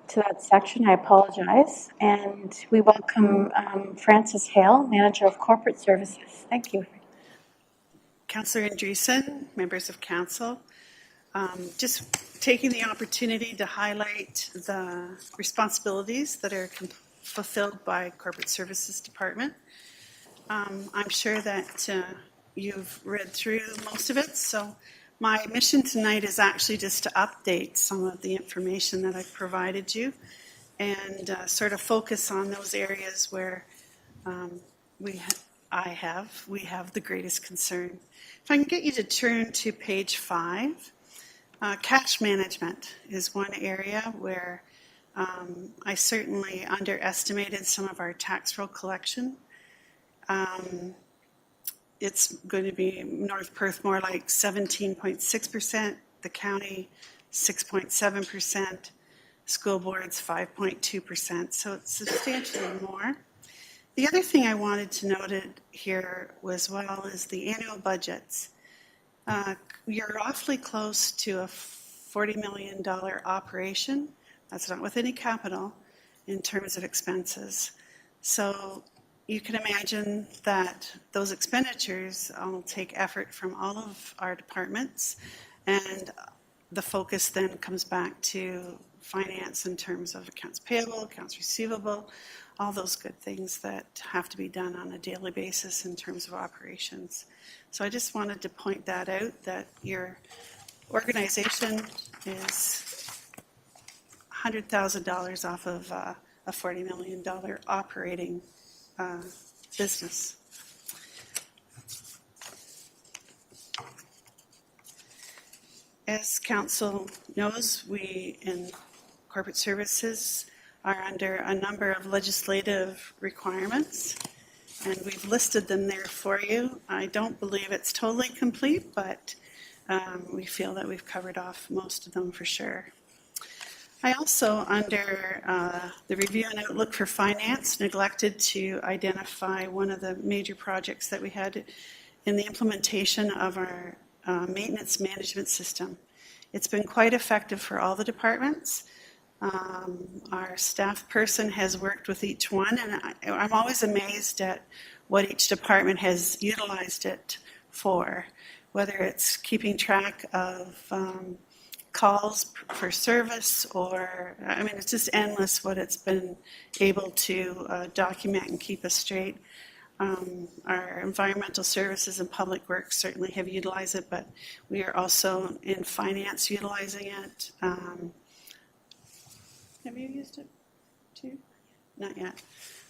A: to that section. I apologize. And we welcome Frances Hale, Manager of Corporate Services. Thank you.
K: Councillor Andreessen, members of council, just taking the opportunity to highlight the responsibilities that are fulfilled by Corporate Services Department. I'm sure that you've read through most of it, so my mission tonight is actually just to update some of the information that I've provided you and sort of focus on those areas where we have the greatest concern. If I can get you to turn to page 5, cash management is one area where I certainly underestimated some of our tax roll collection. It's going to be North Perth more like 17.6%, the county 6.7%, school boards 5.2%, so it's substantially more. The other thing I wanted to note here as well is the annual budgets. You're awfully close to a $40 million operation. That's not with any capital in terms of expenses. So you can imagine that those expenditures will take effort from all of our departments, and the focus then comes back to finance in terms of accounts payable, accounts receivable, all those good things that have to be done on a daily basis in terms of operations. So I just wanted to point that out, that your organization is $100,000 off of a $40 million operating business. As council knows, we in corporate services are under a number of legislative requirements, and we've listed them there for you. I don't believe it's totally complete, but we feel that we've covered off most of them for sure. I also, under the review and outlook for finance, neglected to identify one of the major projects that we had in the implementation of our maintenance management system. It's been quite effective for all the departments. Our staff person has worked with each one, and I'm always amazed at what each department has utilized it for, whether it's keeping track of calls for service, or, I mean, it's just endless what it's been able to document and keep us straight. Our environmental services and public works certainly have utilized it, but we are also in finance utilizing it. Have you used it too? Not yet.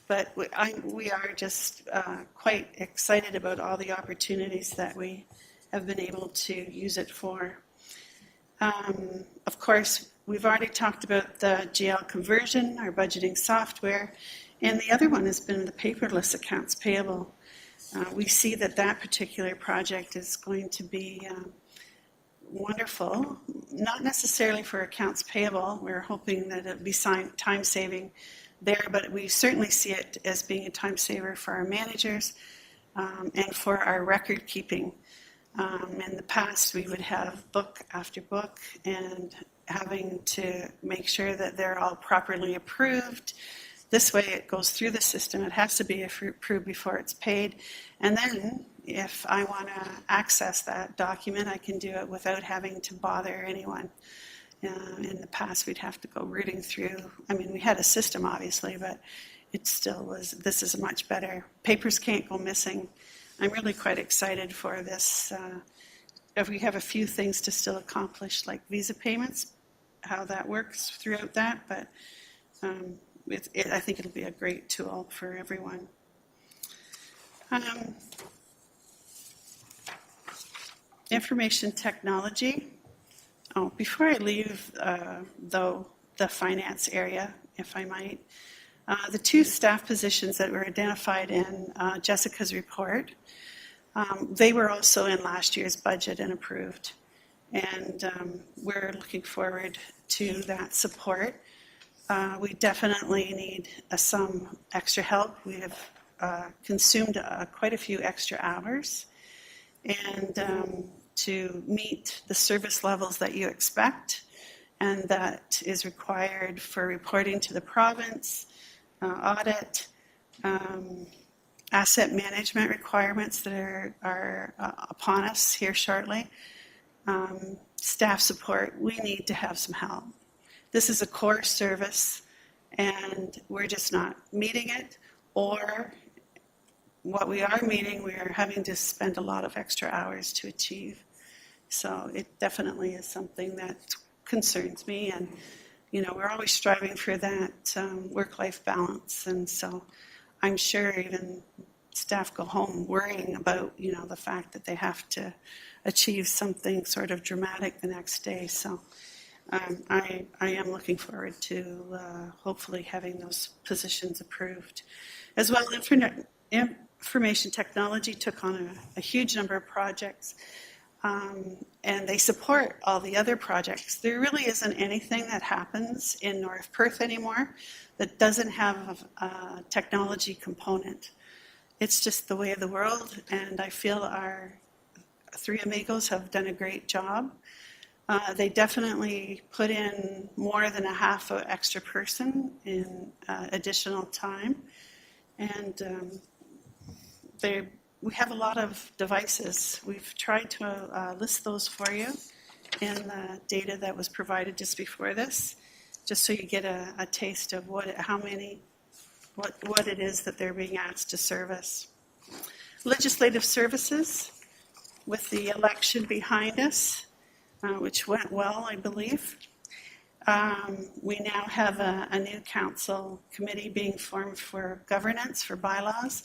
K: But we are just quite excited about all the opportunities that we have been able to use it for. Of course, we've already talked about the GL conversion, our budgeting software, and the other one has been the paperless accounts payable. We see that that particular project is going to be wonderful, not necessarily for accounts payable. We're hoping that it'll be time saving there, but we certainly see it as being a time saver for our managers and for our record keeping. In the past, we would have book after book and having to make sure that they're all properly approved. This way it goes through the system. It has to be approved before it's paid. And then if I want to access that document, I can do it without having to bother anyone. In the past, we'd have to go rooting through. I mean, we had a system, obviously, but it still was, this is much better. Papers can't go missing. I'm really quite excited for this. We have a few things to still accomplish, like visa payments, how that works throughout that, but I think it'll be a great tool for everyone. Information technology. Oh, before I leave, though, the finance area, if I might, the 2 staff positions that were identified in Jessica's report, they were also in last year's budget and approved. And we're looking forward to that support. We definitely need some extra help. We have consumed quite a few extra hours, and to meet the service levels that you expect and that is required for reporting to the province, audit, asset management requirements that are upon us here shortly, staff support, we need to have some help. This is a core service and we're just not meeting it, or what we are meeting, we are having to spend a lot of extra hours to achieve. So it definitely is something that concerns me, and you know, we're always striving for that work-life balance, and so I'm sure even staff go home worrying about, you know, the fact that they have to achieve something sort of dramatic the next day. So I am looking forward to hopefully having those positions approved. As well, information technology took on a huge number of projects, and they support all the other projects. There really isn't anything that happens in North Perth anymore that doesn't have a technology component. It's just the way of the world, and I feel our three amigos have done a great job. They definitely put in more than a half an extra person in additional time, and we have a lot of devices. We've tried to list those for you in the data that was provided just before this, just so you get a taste of what it is that they're being asked to service. Legislative services, with the election behind us, which went well, I believe. We now have a new council committee being formed for governance, for bylaws,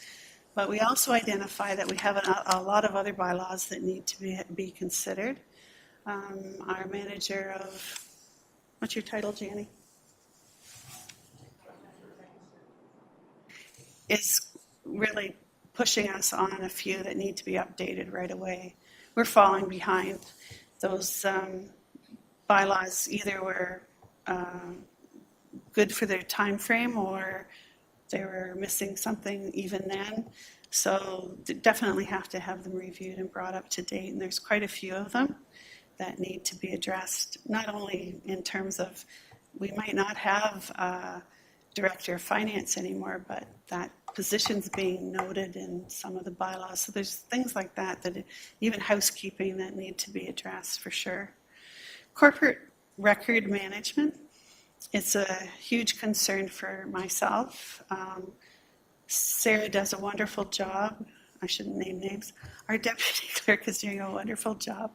K: but we also identify that we have a lot of other bylaws that need to be considered. Our manager of, what's your title, Janie? Is really pushing us on a few that need to be updated right away. We're falling behind. Those bylaws either were good for their time frame or they were missing something even then. So definitely have to have them reviewed and brought up to date. And there's quite a few of them that need to be addressed, not only in terms of we might not have a director of finance anymore, but that position's being noted in some of the bylaws. So there's things like that, even housekeeping that need to be addressed for sure. Corporate record management, it's a huge concern for myself. Sarah does a wonderful job. I shouldn't name names. Our deputy clerk is doing a wonderful job.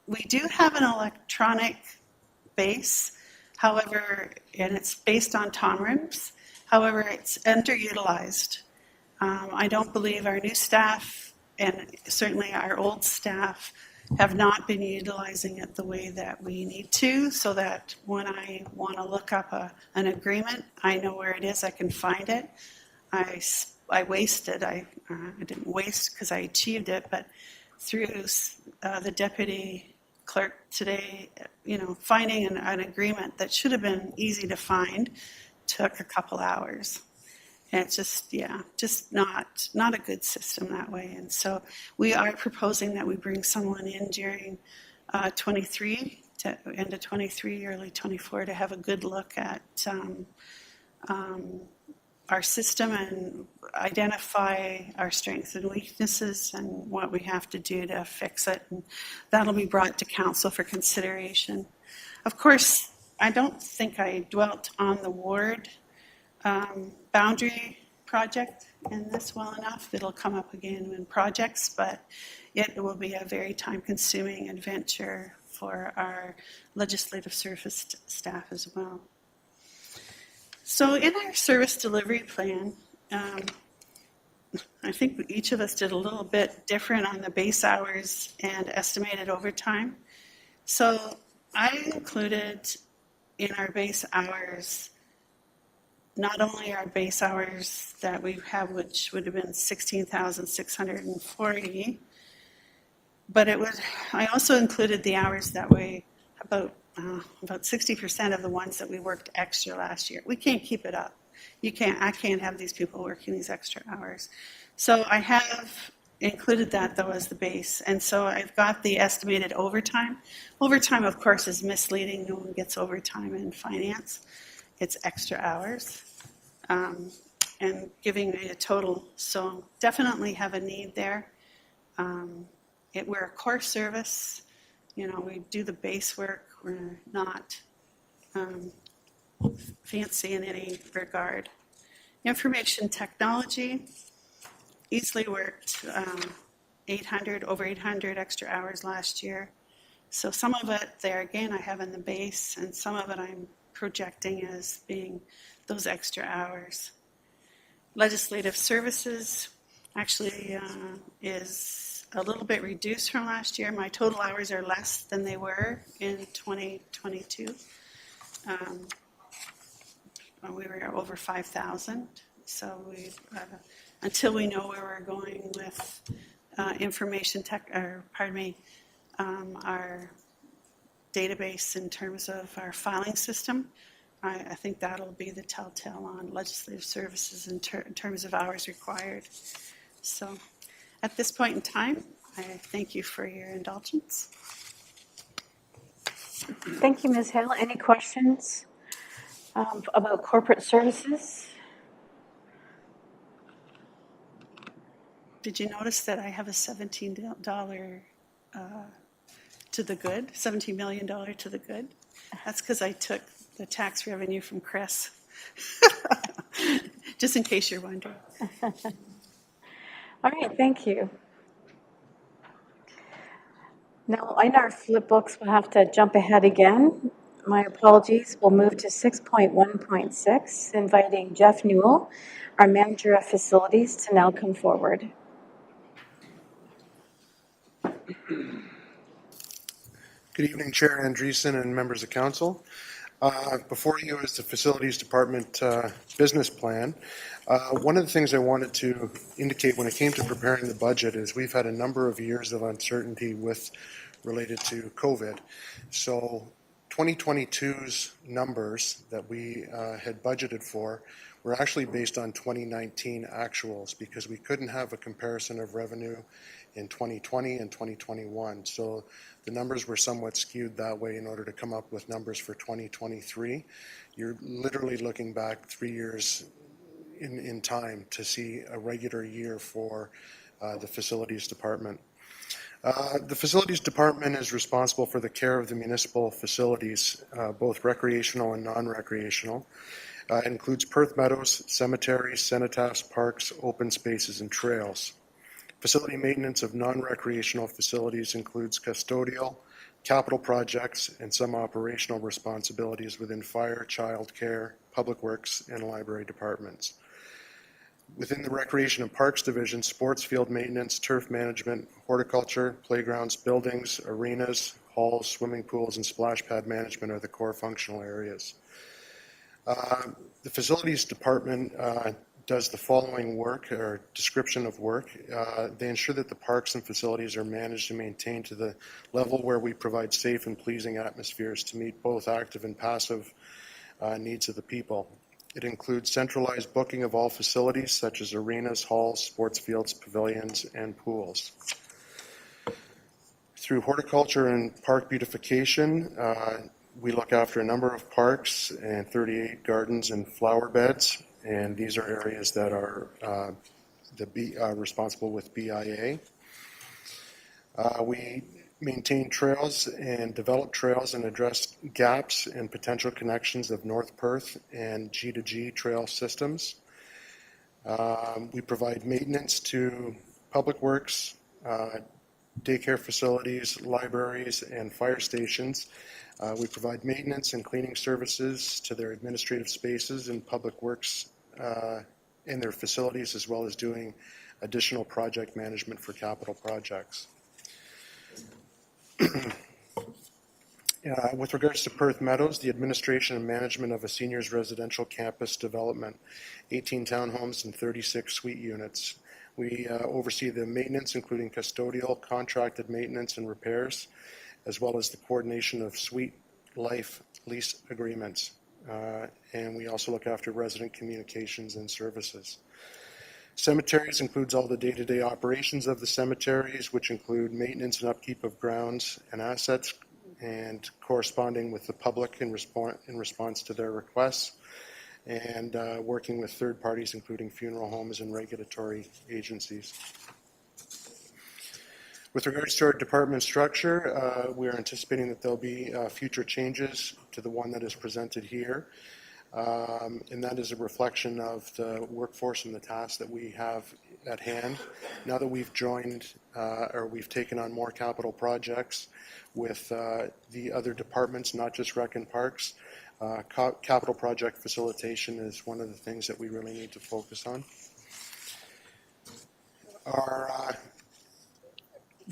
K: We do have an electronic base, however, and it's based on tom rims. However, it's underutilized. I don't believe our new staff and certainly our old staff have not been utilizing it the way that we need to, so that when I want to look up an agreement, I know where it is, I can find it. I wasted, I didn't waste because I achieved it, but through the deputy clerk today, you know, finding an agreement that should have been easy to find took a couple hours. And it's just, yeah, just not a good system that way. And so we are proposing that we bring someone in during 23, to end of 23, early 24, to have a good look at our system and identify our strengths and weaknesses and what we have to do to fix it. And that'll be brought to council for consideration. Of course, I don't think I dwelt on the ward boundary project in this well enough. It'll come up again in projects, but it will be a very time-consuming adventure for our legislative service staff as well. So in our service delivery plan, I think each of us did a little bit different on the base hours and estimated overtime. So I included in our base hours not only our base hours that we have, which would have been 16,640, but I also included the hours that we, about about 60% of the ones that we worked extra last year. We can't keep it up. I can't have these people working these extra hours. So I have included that though as the base. And so I've got the estimated overtime. Overtime, of course, is misleading. No one gets overtime in finance. It's extra hours. And giving me a total. So definitely have a need there. We're a core service. You know, we do the base work. We're not fancy in any regard. Information technology easily worked over 800 extra hours last year. So some of it there again I have in the base, and some of it I'm projecting as being those extra hours. Legislative services actually is a little bit reduced from last year. My total hours are less than they were in 2022. We were over 5,000. So until we know where we're going with information tech, or pardon me, our database in terms of our filing system, I think that'll be the telltale on legislative services in terms of hours required. So at this point in time, I thank you for your indulgence.
A: Thank you, Ms. Hale. Any questions about corporate services?
K: Did you notice that I have a $17 to the good, $17 million to the good? That's because I took the tax revenue from Chris. Just in case you're wondering.
A: All right, thank you. Now, in our flip books, we'll have to jump ahead again. My apologies. We'll move to 6.1.6, inviting Jeff Newell, our Manager of Facilities, to now come forward.
M: Good evening, Chair Andreessen and members of council. Before you is the Facilities Department business plan. One of the things I wanted to indicate when it came to preparing the budget is we've had a number of years of uncertainty related to COVID. So 2022's numbers that we had budgeted for were actually based on 2019 actuals because we couldn't have a comparison of revenue in 2020 and 2021. So the numbers were somewhat skewed that way in order to come up with numbers for 2023. You're literally looking back 3 years in time to see a regular year for the Facilities Department. The Facilities Department is responsible for the care of the municipal facilities, both recreational and non-recreational. It includes Perth Meadows, cemeteries, cenotaphs, parks, open spaces, and trails. Facility maintenance of non-recreational facilities includes custodial, capital projects, and some operational responsibilities within fire, child care, public works, and library departments. Within the Recreation and Parks Division, sports field maintenance, turf management, horticulture, playgrounds, buildings, arenas, halls, swimming pools, and splash pad management are the core functional areas. The Facilities Department does the following work, or description of work. They ensure that the parks and facilities are managed and maintained to the level where we provide safe and pleasing atmospheres to meet both active and passive needs of the people. It includes centralized booking of all facilities such as arenas, halls, sports fields, pavilions, and pools. Through horticulture and park beautification, we look after a number of parks and 38 gardens and flower beds, and these are areas that are responsible with BIA. We maintain trails and develop trails and address gaps and potential connections of North Perth and G2G trail systems. We provide maintenance to public works, daycare facilities, libraries, and fire stations. We provide maintenance and cleaning services to their administrative spaces and public works in their facilities, as well as doing additional project management for capital projects. With regards to Perth Meadows, the administration and management of a seniors residential campus development, 18 townhomes and 36 suite units. We oversee the maintenance, including custodial, contracted maintenance and repairs, as well as the coordination of suite life lease agreements. And we also look after resident communications and services. Cemeteries includes all the day-to-day operations of the cemeteries, which include maintenance and upkeep of grounds and assets, and corresponding with the public in response to their requests, and working with third parties, including funeral homes and regulatory agencies. With regards to our department structure, we are anticipating that there'll be future changes to the one that is presented here. And that is a reflection of the workforce and the tasks that we have at hand. Now that we've joined or we've taken on more capital projects with the other departments, not just Rec and Parks, capital project facilitation is one of the things that we really need to focus on.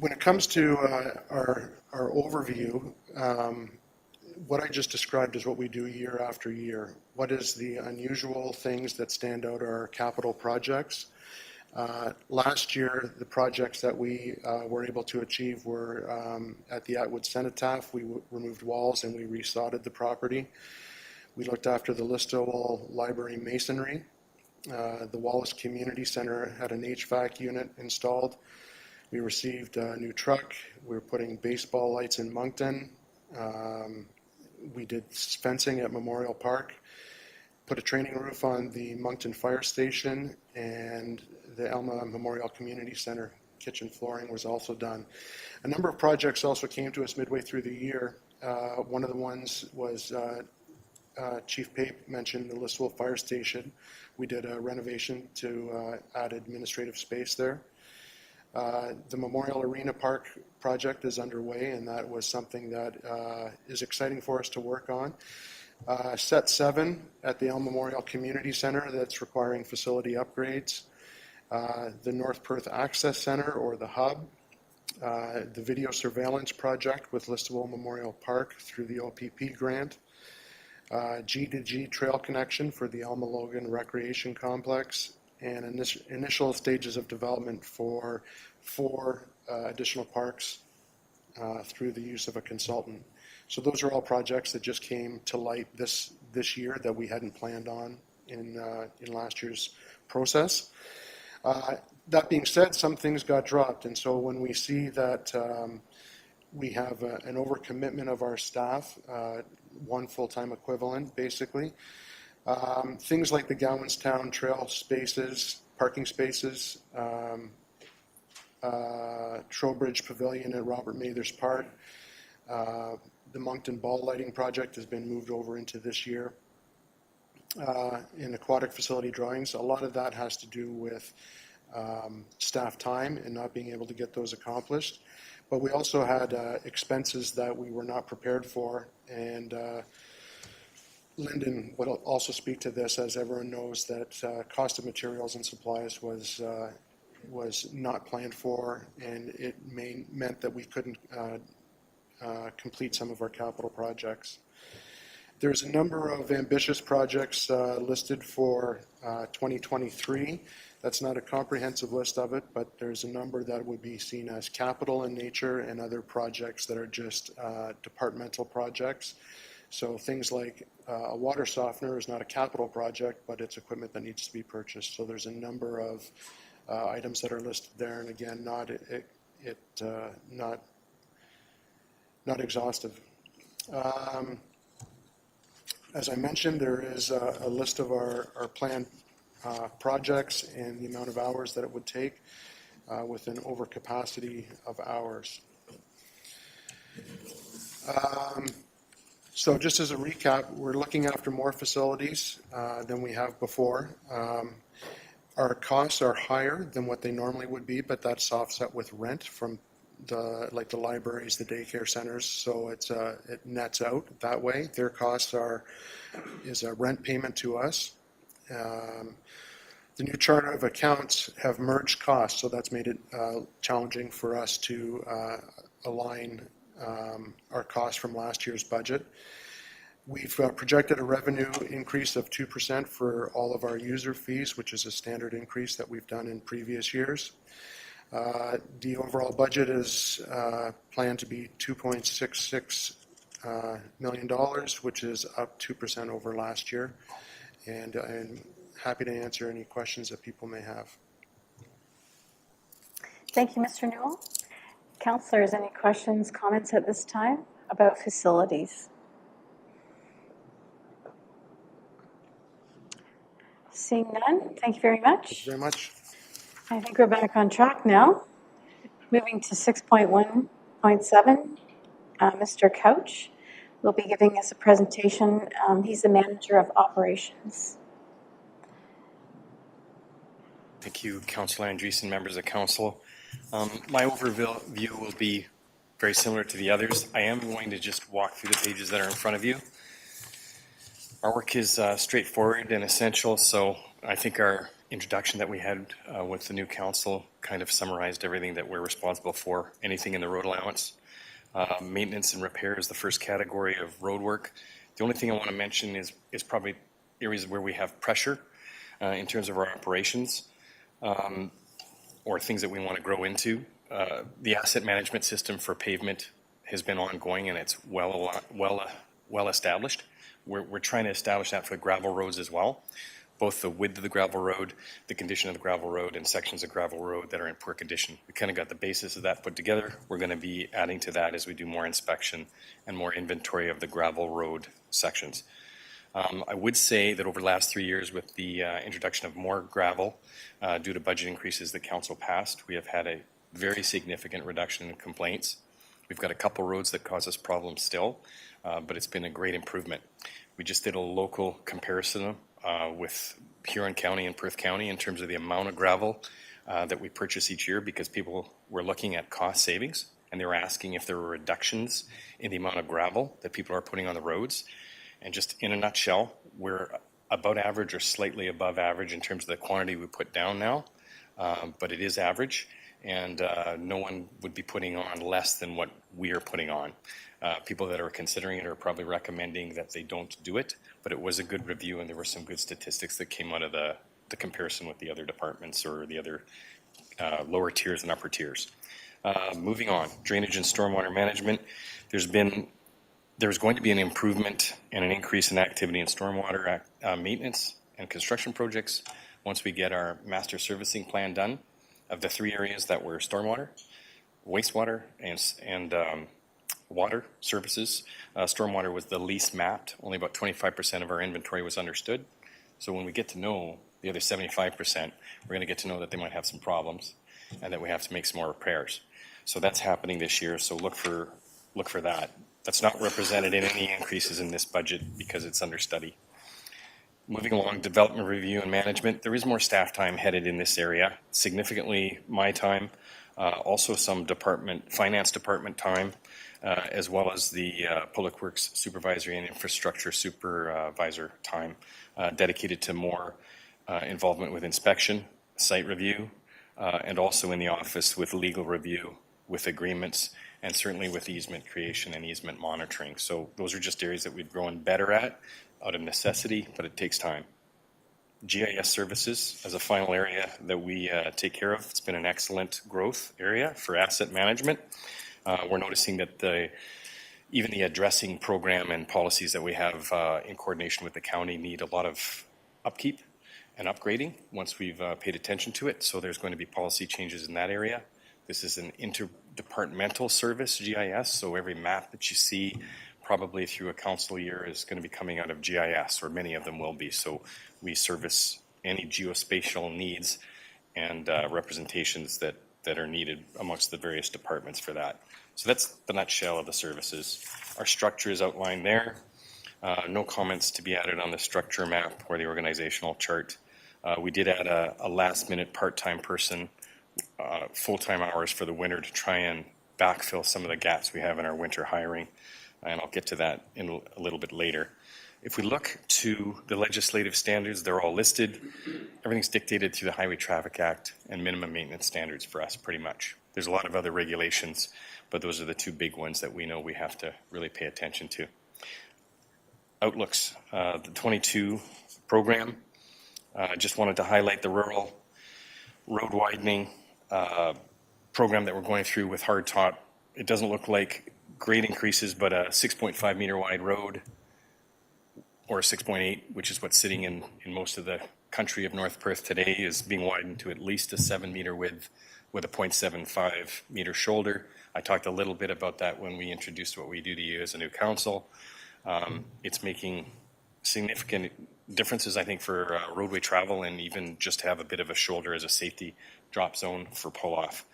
M: When it comes to our overview, what I just described is what we do year after year. What is the unusual things that stand out are our capital projects. Last year, the projects that we were able to achieve were at the Atwood Cenotaph. We removed walls and we resodded the property. We looked after the Listowel Library masonry. The Wallace Community Center had an HVAC unit installed. We received a new truck. We were putting baseball lights in Moncton. We did fencing at Memorial Park, put a training roof on the Moncton Fire Station, and the Alma Memorial Community Center kitchen flooring was also done. A number of projects also came to us midway through the year. One of the ones was Chief Pape mentioned the Listowel Fire Station. We did a renovation to add administrative space there. The Memorial Arena Park project is underway, and that was something that is exciting for us to work on. Set 7 at the Elm Memorial Community Center, that's requiring facility upgrades. The North Perth Access Center, or the Hub. The video surveillance project with Listowel Memorial Park through the OPP grant. G2G trail connection for the Alma Logan Recreation Complex, and initial stages of development for 4 additional parks through the use of a consultant. So those are all projects that just came to light this year that we hadn't planned on in last year's process. That being said, some things got dropped, and so when we see that we have an overcommitment of our staff, 1 full-time equivalent basically, things like the Gowanstown Trail spaces, parking spaces, Trowbridge Pavilion at Robert Mathers Park, the Moncton Ball Lighting Project has been moved over into this year. In aquatic facility drawings, a lot of that has to do with staff time and not being able to get those accomplished. But we also had expenses that we were not prepared for, and Lyndon will also speak to this, as everyone knows that cost of materials and supplies was not planned for, and it meant that we couldn't complete some of our capital projects. There's a number of ambitious projects listed for 2023. That's not a comprehensive list of it, but there's a number that would be seen as capital in nature and other projects that are just departmental projects. So things like a water softener is not a capital project, but it's equipment that needs to be purchased. So there's a number of items that are listed there, and again, not exhaustive. As I mentioned, there is a list of our planned projects and the amount of hours that it would take with an overcapacity of hours. So just as a recap, we're looking after more facilities than we have before. Our costs are higher than what they normally would be, but that's offset with rent from the libraries, the daycare centers, so it nets out that way. Their costs is a rent payment to us. The new charter of accounts have merged costs, so that's made it challenging for us to align our costs from last year's budget. We've projected a revenue increase of 2% for all of our user fees, which is a standard increase that we've done in previous years. The overall budget is planned to be $2.66 million, which is up 2% over last year. And I'm happy to answer any questions that people may have.
A: Thank you, Mr. Newell. Councillors, any questions, comments at this time about facilities? Seeing none, thank you very much.
M: Thank you very much.
A: I think we're back on track now. Moving to 6.1.7, Mr. Couch will be giving us a presentation. He's the manager of operations.
N: Thank you, Councillor Andreessen, members of council. My overview will be very similar to the others. I am going to just walk through the pages that are in front of you. Our work is straightforward and essential, so I think our introduction that we had with the new council kind of summarized everything that we're responsible for, anything in the road allowance. Maintenance and repair is the first category of road work. The only thing I want to mention is probably areas where we have pressure in terms of our operations. Or things that we want to grow into. The asset management system for pavement has been ongoing and it's well established. We're trying to establish that for gravel roads as well, both the width of the gravel road, the condition of the gravel road, and sections of gravel road that are in poor condition. We kind of got the basis of that put together. We're going to be adding to that as we do more inspection and more inventory of the gravel road sections. I would say that over the last 3 years with the introduction of more gravel due to budget increases the council passed, we have had a very significant reduction in complaints. We've got a couple roads that cause us problems still, but it's been a great improvement. We just did a local comparison with Huron County and Perth County in terms of the amount of gravel that we purchase each year because people were looking at cost savings and they were asking if there were reductions in the amount of gravel that people are putting on the roads. And just in a nutshell, we're about average or slightly above average in terms of the quantity we put down now, but it is average, and no one would be putting on less than what we are putting on. People that are considering it are probably recommending that they don't do it, but it was a good review, and there were some good statistics that came out of the comparison with the other departments or the other lower tiers and upper tiers. Moving on, drainage and stormwater management. There's going to be an improvement and an increase in activity in stormwater maintenance and construction projects once we get our master servicing plan done. Of the 3 areas that were stormwater, wastewater, and water services, stormwater was the least mapped. Only about 25% of our inventory was understood. So when we get to know the other 75%, we're going to get to know that they might have some problems and that we have to make some more repairs. So that's happening this year, so look for that. That's not represented in any increases in this budget because it's under study. Moving along, development review and management. There is more staff time headed in this area, significantly my time, also some finance department time, as well as the public works supervisory and infrastructure supervisor time, dedicated to more involvement with inspection, site review, and also in the office with legal review, with agreements, and certainly with easement creation and easement monitoring. So those are just areas that we've grown better at out of necessity, but it takes time. GIS services as a final area that we take care of. It's been an excellent growth area for asset management. We're noticing that even the addressing program and policies that we have in coordination with the county need a lot of upkeep and upgrading once we've paid attention to it. So there's going to be policy changes in that area. This is an interdepartmental service, GIS, so every map that you see probably through a council year is going to be coming out of GIS, or many of them will be. So we service any geospatial needs and representations that are needed amongst the various departments for that. So that's the nutshell of the services. Our structure is outlined there. No comments to be added on the structure map or the organizational chart. We did add a last-minute part-time person, full-time hours for the winter to try and backfill some of the gaps we have in our winter hiring, and I'll get to that in a little bit later. If we look to the legislative standards, they're all listed. Everything's dictated through the Highway Traffic Act and minimum maintenance standards for us, pretty much. There's a lot of other regulations, but those are the two big ones that we know we have to really pay attention to. Outlooks, the 22 program. Just wanted to highlight the rural road widening program that we're going through with hardtop. It doesn't look like grade increases, but a 6.5 meter wide road, or a 6.8, which is what's sitting in most of the country of North Perth today, is being widened to at least a 7 meter width with a 0.75 meter shoulder. I talked a little bit about that when we introduced what we do to you as a new council. It's making significant differences, I think, for roadway travel, and even just to have a bit of a shoulder as a safety drop zone for pull-off.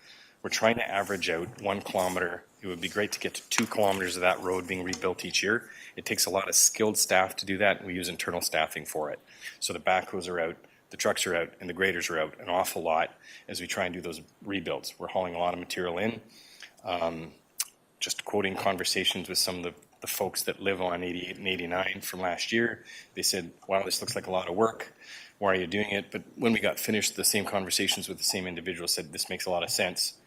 N: We're trying to average out 1 kilometer. It would be great to get to 2 kilometers of that road being rebuilt each year. It takes a lot of skilled staff to do that, and we use internal staffing for it. So the backhoes are out, the trucks are out, and the graders are out an awful lot as we try and do those rebuilds. We're hauling a lot of material in. Just quoting conversations with some of the folks that live on 88 and 89 from last year, they said, wow, this looks like a lot of work. Why are you doing it? But when we got finished, the same conversations with the same individual said, this makes a lot of sense.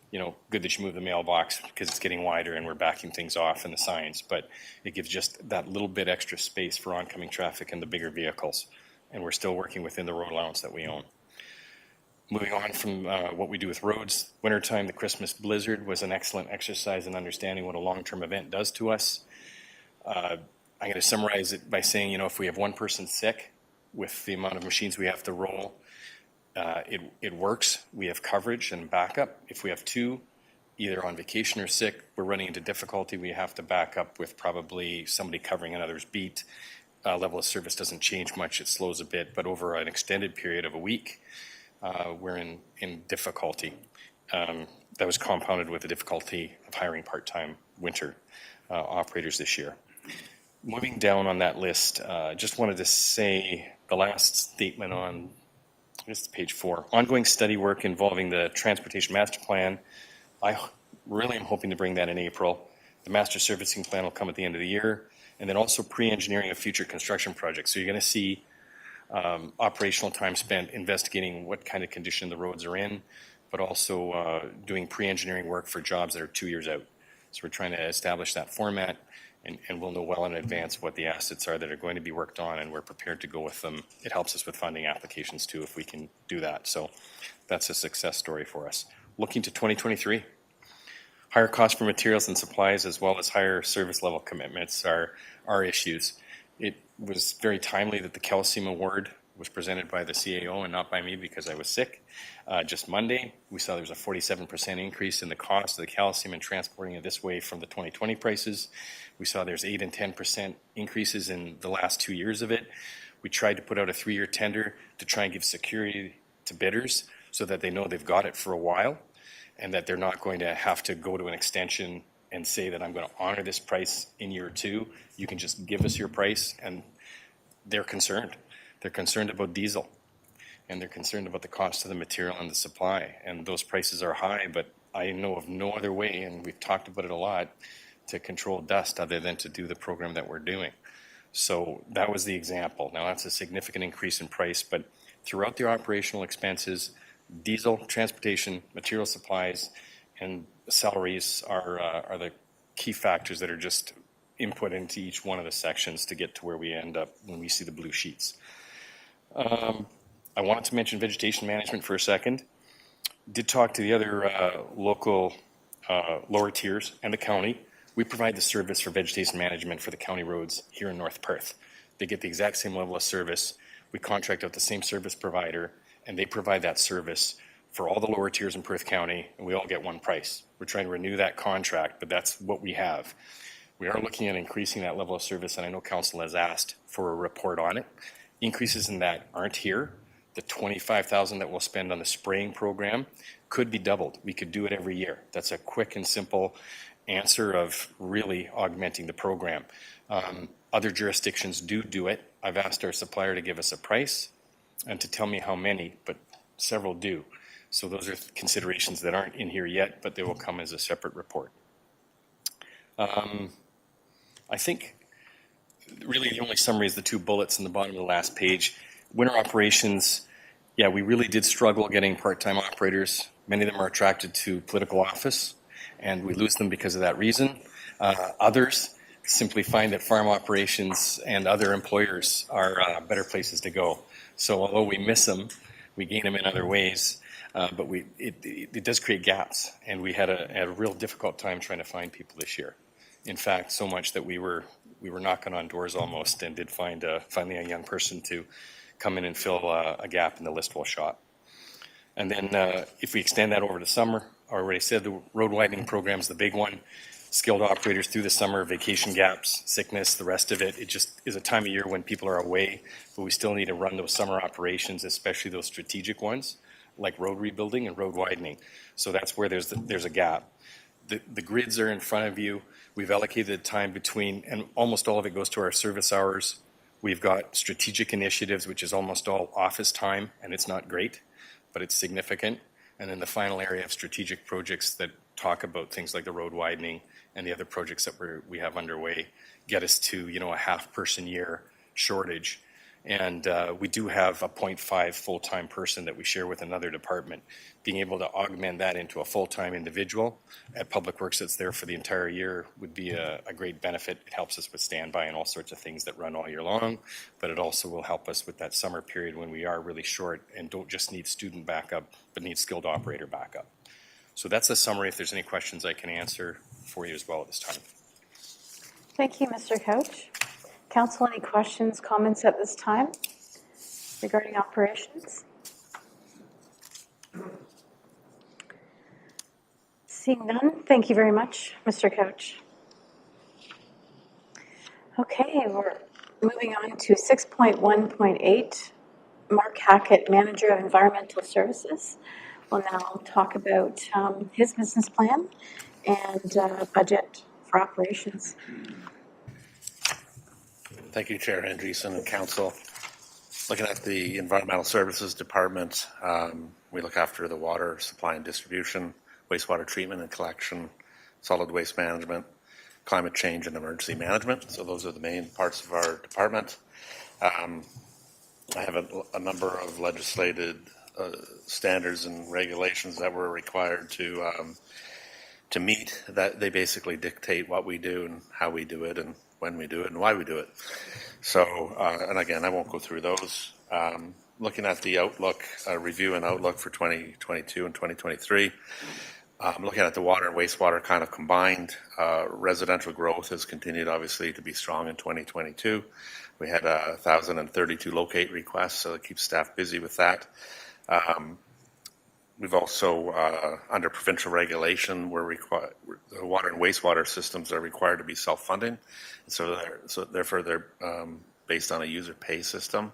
N: You know, good that you move the mailbox because it's getting wider and we're backing things off in the signs, but it gives just that little bit extra space for oncoming traffic and the bigger vehicles. And we're still working within the road allowance that we own. Moving on from what we do with roads, wintertime, the Christmas blizzard was an excellent exercise in understanding what a long-term event does to us. I'm going to summarize it by saying, you know, if we have one person sick with the amount of machines we have to roll, it works. We have coverage and backup. If we have 2, either on vacation or sick, we're running into difficulty. We have to back up with probably somebody covering another's beat. Level of service doesn't change much. It slows a bit, but over an extended period of a week, we're in difficulty. That was compounded with the difficulty of hiring part-time winter operators this year. Moving down on that list, just wanted to say the last statement on this is page 4. Ongoing study work involving the Transportation Master Plan. I really am hoping to bring that in April. The Master Servicing Plan will come at the end of the year. And then also pre-engineering of future construction projects. So you're going to see operational time spent investigating what kind of condition the roads are in, but also doing pre-engineering work for jobs that are 2 years out. So we're trying to establish that format, and we'll know well in advance what the assets are that are going to be worked on, and we're prepared to go with them. It helps us with funding applications too if we can do that. So that's a success story for us. Looking to 2023, higher costs for materials and supplies as well as higher service level commitments are issues. It was very timely that the calcium award was presented by the CAO and not by me because I was sick. Just Monday, we saw there was a 47% increase in the cost of the calcium and transporting it this way from the 2020 prices. We saw there's 8 and 10% increases in the last 2 years of it. We tried to put out a 3-year tender to try and give security to bidders so that they know they've got it for a while and that they're not going to have to go to an extension and say that I'm going to honor this price in year 2. You can just give us your price, and they're concerned. They're concerned about diesel, and they're concerned about the cost of the material and the supply. And those prices are high, but I know of no other way, and we've talked about it a lot, to control dust other than to do the program that we're doing. So that was the example. Now that's a significant increase in price, but throughout the operational expenses, diesel, transportation, material supplies, and salaries are the key factors that are just input into each one of the sections to get to where we end up when we see the blue sheets. I wanted to mention vegetation management for a second. Did talk to the other local lower tiers and the county. We provide the service for vegetation management for the county roads here in North Perth. They get the exact same level of service. We contract out the same service provider, and they provide that service for all the lower tiers in Perth County, and we all get one price. We're trying to renew that contract, but that's what we have. We are looking at increasing that level of service, and I know Council has asked for a report on it. Increases in that aren't here. The $25,000 that we'll spend on the spraying program could be doubled. We could do it every year. That's a quick and simple answer of really augmenting the program. Other jurisdictions do it. I've asked our supplier to give us a price and to tell me how many, but several do. So those are considerations that aren't in here yet, but they will come as a separate report. I think really the only summary is the 2 bullets in the bottom of the last page. Winter operations, yeah, we really did struggle getting part-time operators. Many of them are attracted to political office, and we lose them because of that reason. Others simply find that farm operations and other employers are better places to go. So although we miss them, we gain them in other ways. But it does create gaps, and we had a real difficult time trying to find people this year. In fact, so much that we were knocking on doors almost, and did find finally a young person to come in and fill a gap in the Listwell shop. And then if we extend that over to summer, I already said the road widening program is the big one. Skilled operators through the summer, vacation gaps, sickness, the rest of it. It just is a time of year when people are away, but we still need to run those summer operations, especially those strategic ones, like road rebuilding and road widening. So that's where there's a gap. The grids are in front of you. We've allocated time between, and almost all of it goes to our service hours. We've got strategic initiatives, which is almost all office time, and it's not great, but it's significant. And then the final area of strategic projects that talk about things like the road widening and the other projects that we have underway get us to, a half-person year shortage. And we do have a 0.5 full-time person that we share with another department. Being able to augment that into a full-time individual at Public Works that's there for the entire year would be a great benefit. It helps us with standby and all sorts of things that run all year long, but it also will help us with that summer period when we are really short and don't just need student backup, but need skilled operator backup. So that's a summary. If there's any questions, I can answer for you as well at this time.
A: Thank you, Mr. Couch. Council, any questions, comments at this time regarding operations? Seeing none, thank you very much, Mr. Couch. Okay, we're moving on to 6.1.8. Mark Hackett, Manager of Environmental Services, will now talk about his business plan and budget for operations.
O: Thank you, Chair Andreessen and Council. Looking at the Environmental Services Department, we look after the water supply and distribution, wastewater treatment and collection, solid waste management, climate change and emergency management. So those are the main parts of our department. I have a number of legislated standards and regulations that we're required to meet, that they basically dictate what we do and how we do it and when we do it and why we do it. So, and again, I won't go through those. Looking at the outlook, review and outlook for 2022 and 2023, looking at the water and wastewater kind of combined, residential growth has continued obviously to be strong in 2022. We had 1,032 locate requests, so it keeps staff busy with that. We've also, under provincial regulation, the water and wastewater systems are required to be self-funding, so therefore they're based on a user pay system.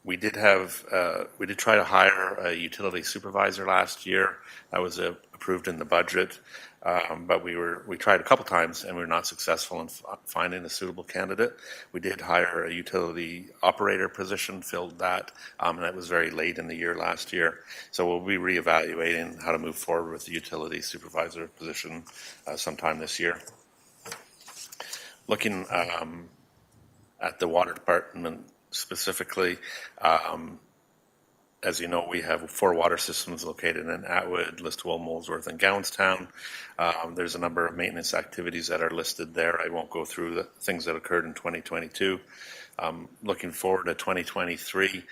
O: We did try to hire a utility supervisor last year. That was approved in the budget, but we tried a couple times and we were not successful in finding a suitable candidate. We did hire a utility operator position, filled that, and that was very late in the year last year. So we'll be reevaluating how to move forward with the utility supervisor position sometime this year. Looking at the water department specifically, as you know, we have 4 water systems located in Atwood, Listowel, Molesworth, and Gowanstown. There's a number of maintenance activities that are listed there. I won't go through the things that occurred in 2022. Looking forward to 2023,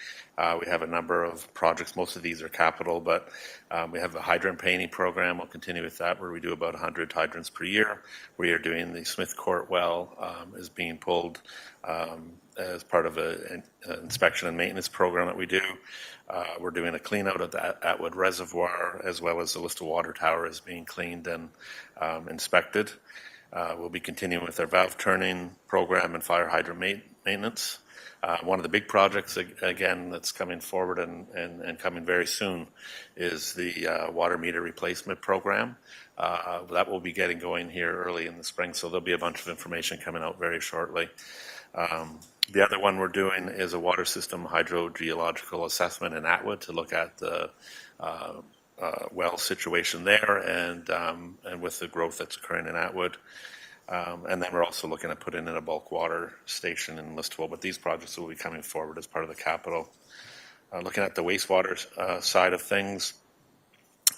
O: we have a number of projects. Most of these are capital, but we have a hydrant painting program. We'll continue with that, where we do about 100 hydrants per year. We are doing the Smith Court well, is being pulled as part of an inspection and maintenance program that we do. We're doing a clean out of the Atwood Reservoir, as well as the Listowel Water Tower is being cleaned and inspected. We'll be continuing with our valve turning program and fire hydrant maintenance. One of the big projects, again, that's coming forward and coming very soon is the water meter replacement program. That will be getting going here early in the spring, so there'll be a bunch of information coming out very shortly. The other one we're doing is a water system hydrogeological assessment in Atwood to look at the well situation there and with the growth that's occurring in Atwood. And then we're also looking at putting in a bulk water station in Listowel, but these projects will be coming forward as part of the capital. Looking at the wastewater side of things,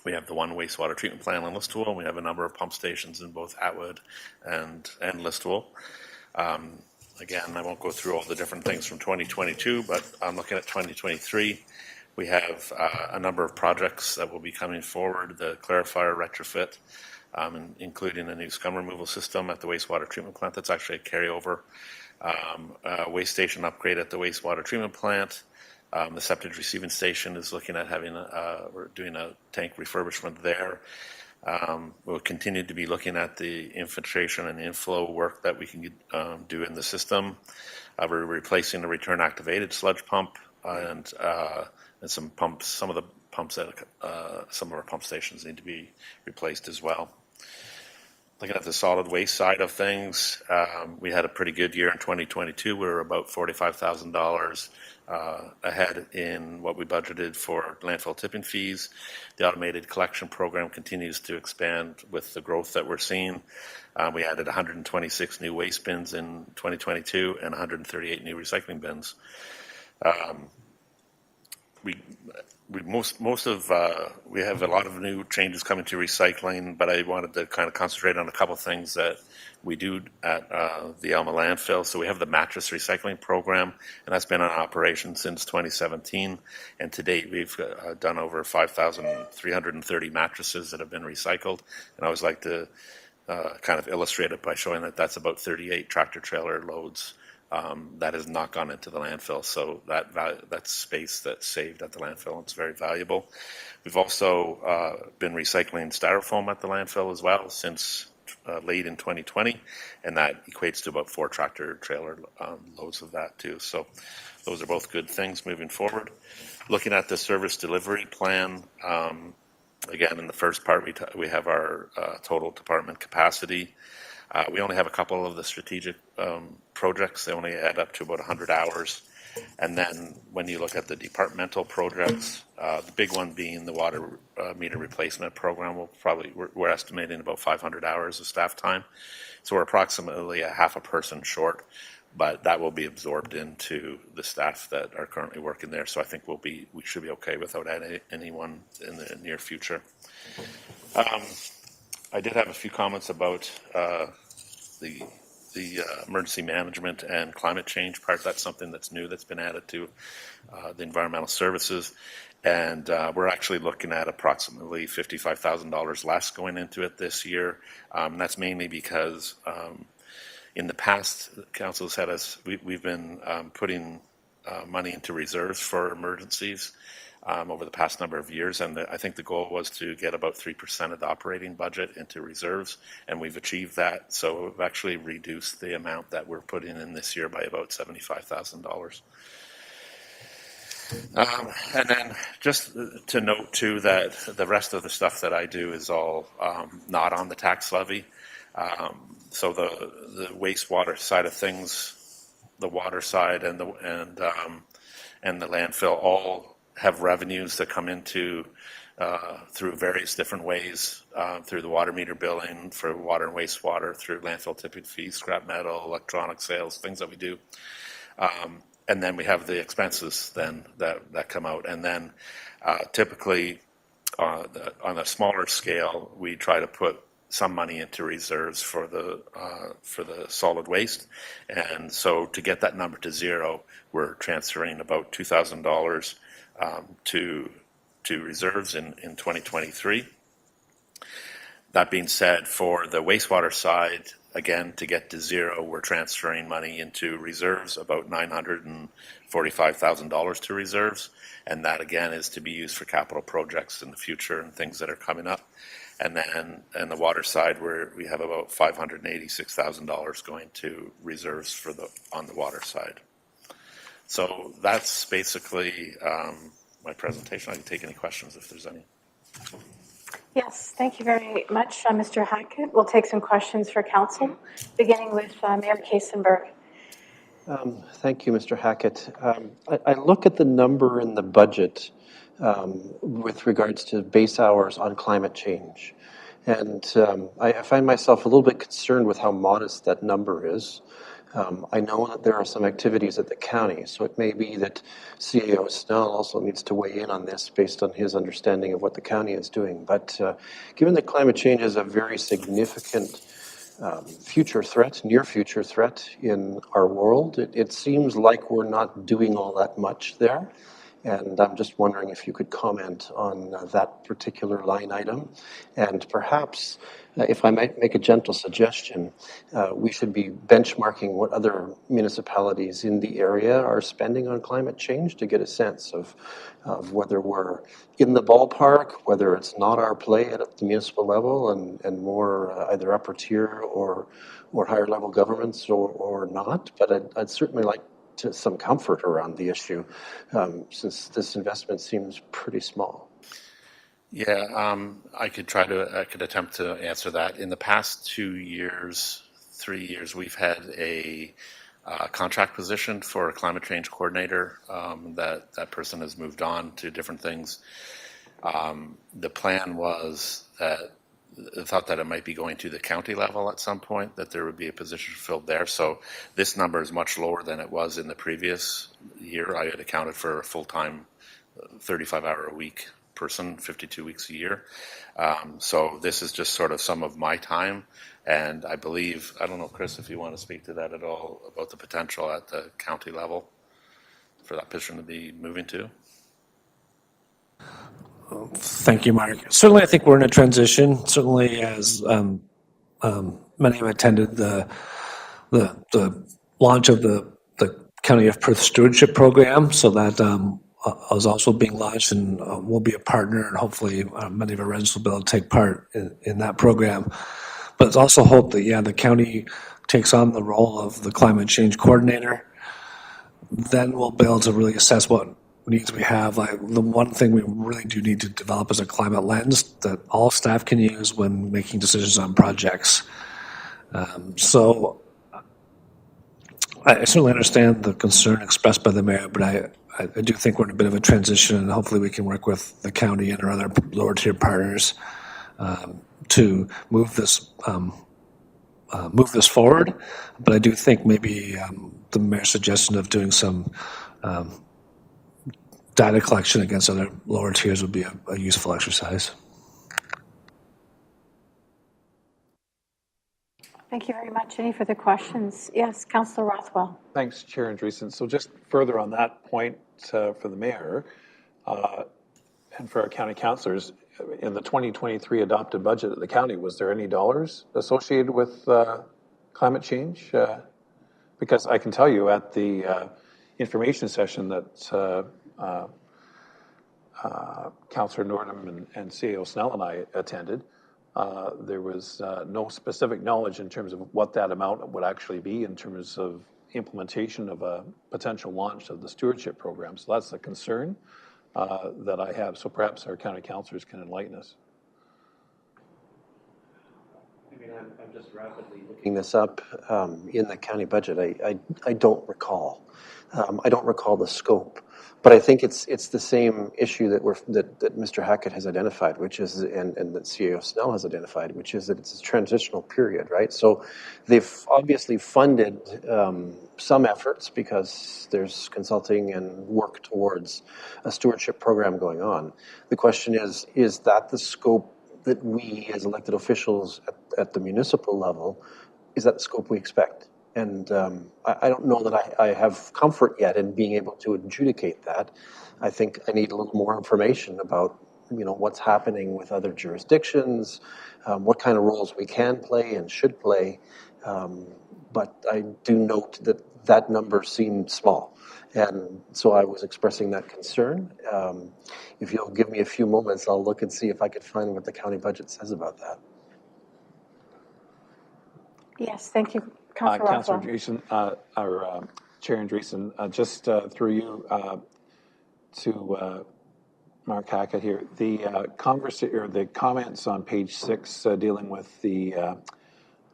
O: we have the one wastewater treatment plant in Listowel, and we have a number of pump stations in both Atwood and Listowel. Again, I won't go through all the different things from 2022, but I'm looking at 2023. We have a number of projects that will be coming forward, the clarifier retrofit, including a new scum removal system at the wastewater treatment plant. That's actually a carryover. Waste station upgrade at the wastewater treatment plant. The septic receiving station is looking at we're doing a tank refurbishment there. We'll continue to be looking at the infiltration and inflow work that we can do in the system. We're replacing the return activated sludge pump and some pumps. Some of the pumps at some of our pump stations need to be replaced as well. Looking at the solid waste side of things, we had a pretty good year in 2022. We were about $45,000 ahead in what we budgeted for landfill tipping fees. The automated collection program continues to expand with the growth that we're seeing. We added 126 new waste bins in 2022 and 138 new recycling bins. We have a lot of new changes coming to recycling, but I wanted to kind of concentrate on a couple of things that we do at the Alma landfill. So we have the mattress recycling program, and that's been in operation since 2017. And to date, we've done over 5,330 mattresses that have been recycled. And I always like to kind of illustrate it by showing that that's about 38 tractor trailer loads that has not gone into the landfill. So that's space that's saved at the landfill. It's very valuable. We've also been recycling styrofoam at the landfill as well since late in 2020, and that equates to about 4 tractor trailer loads of that too. So those are both good things moving forward. Looking at the service delivery plan, again, in the first part, we have our total department capacity. We only have a couple of the strategic projects. They only add up to about 100 hours. And then when you look at the departmental projects, the big one being the water meter replacement program, we're estimating about 500 hours of staff time. So we're approximately a half a person short, but that will be absorbed into the staff that are currently working there. So I think we should be okay without adding anyone in the near future. I did have a few comments about the emergency management and climate change part. That's something that's new that's been added to the environmental services. And we're actually looking at approximately $55,000 less going into it this year. And that's mainly because in the past, the council has had we've been putting money into reserves for emergencies over the past number of years, and I think the goal was to get about 3% of the operating budget into reserves, and we've achieved that. So we've actually reduced the amount that we're putting in this year by about $75,000. And then just to note too that the rest of the stuff that I do is all not on the tax levy. So the wastewater side of things, the water side, and the landfill all have revenues that come into through various different ways, through the water meter billing for water and wastewater, through landfill tipping fees, scrap metal, electronic sales, things that we do. And then we have the expenses then that come out. And then typically on a smaller scale, we try to put some money into reserves for the solid waste. And so to get that number to zero, we're transferring about $2,000 to reserves in 2023. That being said, for the wastewater side, again, to get to zero, we're transferring money into reserves, about $945,000 to reserves. And that, again, is to be used for capital projects in the future and things that are coming up. And then on the water side, we have about $586,000 going to reserves on the water side. So that's basically my presentation. I can take any questions if there's any.
A: Yes, thank you very much, Mr. Hackett. We'll take some questions for council, beginning with Mayor Kasenberg.
P: Thank you, Mr. Hackett. I look at the number in the budget with regards to base hours on climate change. And I find myself a little bit concerned with how modest that number is. I know that there are some activities at the county, so it may be that CAO Snell also needs to weigh in on this based on his understanding of what the county is doing. But given that climate change is a very significant near future threat in our world, it seems like we're not doing all that much there. And I'm just wondering if you could comment on that particular line item. And perhaps, if I might make a gentle suggestion, we should be benchmarking what other municipalities in the area are spending on climate change to get a sense of whether we're in the ballpark, whether it's not our play at the municipal level and more either upper tier or higher level governments or not. But I'd certainly like to some comfort around the issue, since this investment seems pretty small.
O: Yeah, I could attempt to answer that. In the past 2 years, 3 years, we've had a contract position for a climate change coordinator. That person has moved on to different things. The plan was that thought that it might be going to the county level at some point, that there would be a position filled there. So this number is much lower than it was in the previous year. I had accounted for a full-time 35-hour-a-week person, 52 weeks a year. So this is just sort of some of my time. And I believe, I don't know, Chris, if you want to speak to that at all, about the potential at the county level for that position to be moving to.
G: Thank you, Mark. Certainly, I think we're in a transition. Certainly, as many have attended the launch of the County of Perth Stewardship Program, so that is also being launched, and we'll be a partner, and hopefully many of our residents will be able to take part in that program. But it's also hope that, the county takes on the role of the climate change coordinator. Then we'll be able to really assess what needs we have. The one thing we really do need to develop is a climate lens that all staff can use when making decisions on projects. So I certainly understand the concern expressed by the mayor, but I do think we're in a bit of a transition, and hopefully we can work with the county and our other lower tier partners to move this forward. But I do think maybe the mayor's suggestion of doing some data collection against other lower tiers would be a useful exercise.
A: Thank you very much. Any further questions? Yes, Councillor Rothwell.
H: Thanks, Chair Andreessen. So just further on that point for the mayor and for our county councillors, in the 2023 adopted budget of the county, was there any dollars associated with climate change? Because I can tell you at the information session that Councillor Nordham and CAO Snell and I attended, there was no specific knowledge in terms of what that amount would actually be in terms of implementation of a potential launch of the stewardship program. So that's a concern that I have. So perhaps our county councillors can enlighten us.
P: I mean, I'm just rapidly looking this up in the county budget. I don't recall. I don't recall the scope, but I think it's the same issue that Mr. Hackett has identified, which is and that CAO Snell has identified, which is that it's a transitional period, right? So they've obviously funded some efforts because there's consulting and work towards a stewardship program going on. The question is that the scope that we as elected officials at the municipal level, is that the scope we expect? And I don't know that I have comfort yet in being able to adjudicate that. I think I need a little more information about, what's happening with other jurisdictions, what kind of roles we can play and should play. But I do note that number seemed small. And so I was expressing that concern. If you'll give me a few moments, I'll look and see if I could find what the county budget says about that.
A: Yes, thank you. Councillor
H: Andreessen, our Chair Andreessen, just through you to Mark Hackett here. The comments on page 6 dealing with the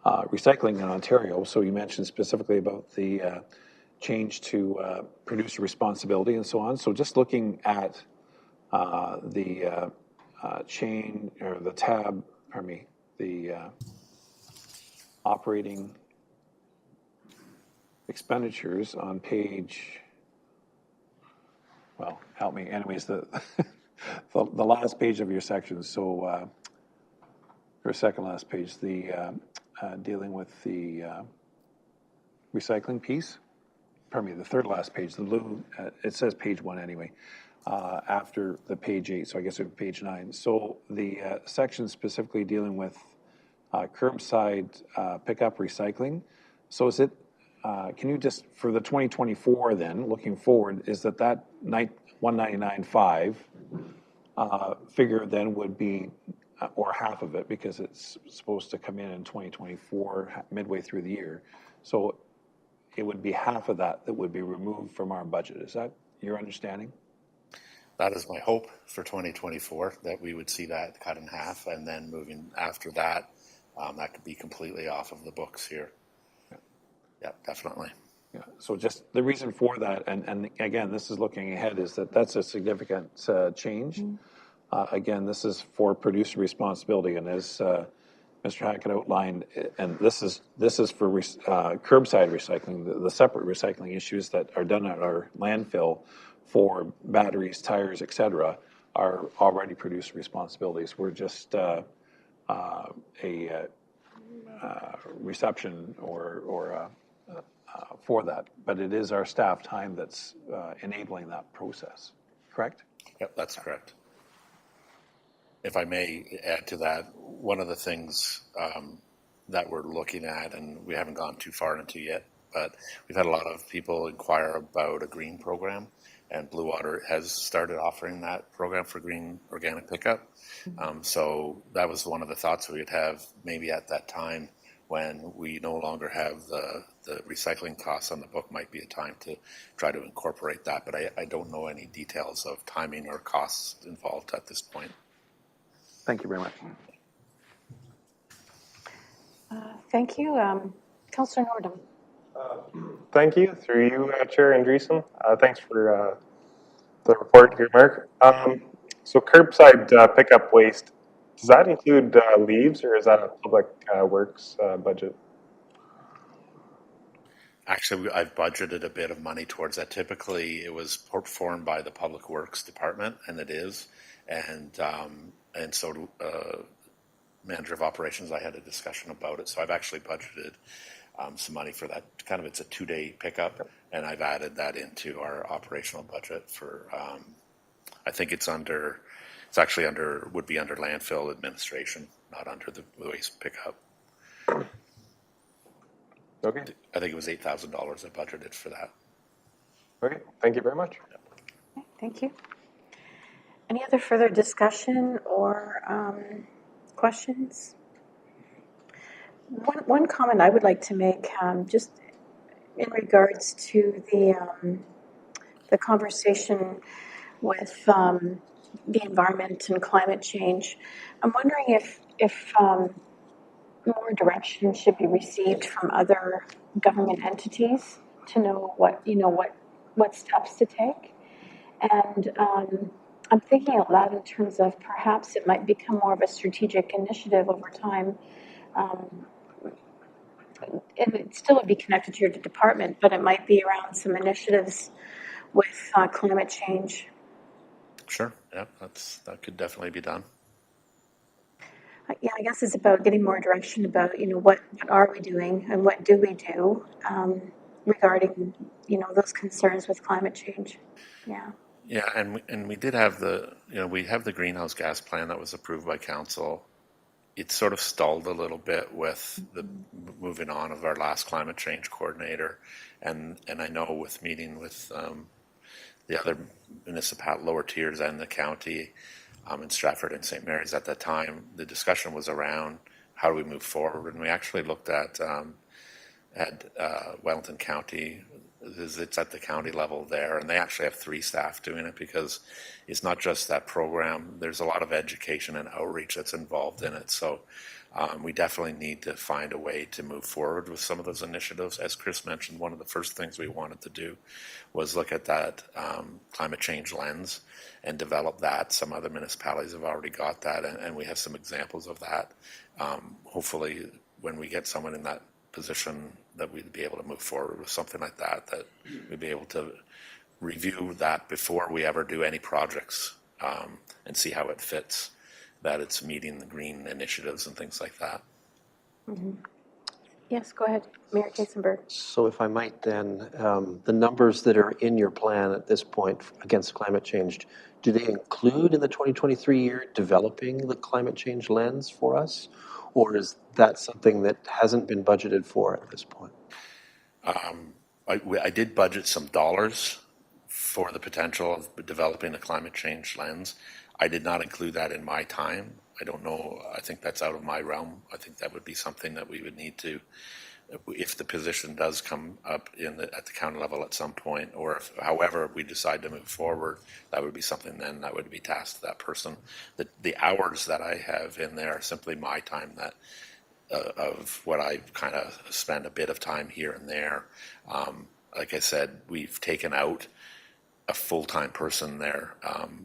H: recycling in Ontario. So you mentioned specifically about the change to producer responsibility and so on. So just looking at the chain or the tab, the operating expenditures on page, well, help me. Anyways, the last page of your section. So, or second last page, the dealing with the recycling piece. pardon me, the third last page, the blue, it says page 1 anyway, after the page 8, so I guess it would be page 9. So the section specifically dealing with curbside pickup recycling. So is it, can you just, for the 2024 then, looking forward, is that 199.5 figure then would be, or half of it, because it's supposed to come in 2024, midway through the year. So it would be half of that would be removed from our budget. Is that your understanding?
O: That is my hope for 2024, that we would see that cut in half, and then moving after that, that could be completely off of the books here. Yeah, definitely.
H: Yeah. So just the reason for that, and again, this is looking ahead, is that's a significant change. Again, this is for producer responsibility, and as Mr. Hackett outlined, and this is for curbside recycling, the separate recycling issues that are done at our landfill for batteries, tires, etc., are already producer responsibilities. We're just a reception or for that, but it is our staff time that's enabling that process, correct?
O: Yep, that's correct. If I may add to that, one of the things that we're looking at, and we haven't gone too far into yet, but we've had a lot of people inquire about a green program, and Blue Water has started offering that program for green organic pickup. So that was one of the thoughts we would have maybe at that time when we no longer have the recycling costs on the book, might be a time to try to incorporate that. But I don't know any details of timing or costs involved at this point.
H: Thank you very much.
A: Thank you. Councillor Nordum.
L: Thank you, through you, Chair Andreessen. Thanks for the report here, Mark. So curbside pickup waste, does that include leaves, or is that a public works budget?
O: Actually, I've budgeted a bit of money towards that. Typically, it was performed by the Public Works Department, and it is. And so Manager of Operations, I had a discussion about it. So I've actually budgeted some money for that. Kind of, it's a 2-day pickup, and I've added that into our operational budget for, I think it's actually would be under landfill administration, not under the waste pickup.
L: Okay.
O: I think it was $8,000 I budgeted for that.
L: Okay, thank you very much.
A: Okay, thank you. Any other further discussion or questions? One comment I would like to make, just in regards to the conversation with the environment and climate change. I'm wondering if more direction should be received from other government entities to know what steps to take. And I'm thinking out loud in terms of perhaps it might become more of a strategic initiative over time. And it still would be connected to your department, but it might be around some initiatives with climate change.
O: Sure, yeah, that could definitely be done.
A: Yeah, I guess it's about getting more direction about, what are we doing and what do we do regarding, those concerns with climate change. Yeah.
O: Yeah, and we did have we have the greenhouse gas plan that was approved by council. It sort of stalled a little bit with the moving on of our last climate change coordinator, and I know with meeting with the other lower tiers and the county in Stratford and St. Mary's at that time, the discussion was around how do we move forward, and we actually looked at Wellington County. It's at the county level there, and they actually have 3 staff doing it because it's not just that program. There's a lot of education and outreach that's involved in it. So we definitely need to find a way to move forward with some of those initiatives. As Chris mentioned, one of the first things we wanted to do was look at that climate change lens and develop that. Some other municipalities have already got that, and we have some examples of that. Hopefully, when we get someone in that position, that we'd be able to move forward with something like that we'd be able to review that before we ever do any projects and see how it fits, that it's meeting the green initiatives and things like that.
A: Mm-hmm. Yes, go ahead, Mayor Kaisenberg.
P: So if I might then, the numbers that are in your plan at this point against climate change, do they include in the 2023 year developing the climate change lens for us? Or is that something that hasn't been budgeted for at this point?
O: I did budget some dollars for the potential of developing a climate change lens. I did not include that in my time. I don't know. I think that's out of my realm. I think that would be something that we would need to, if the position does come up at the county level at some point, or if, however, we decide to move forward, that would be something then that would be tasked to that person. The hours that I have in there are simply my time that of what I kind of spend a bit of time here and there. Like I said, we've taken out a full-time person there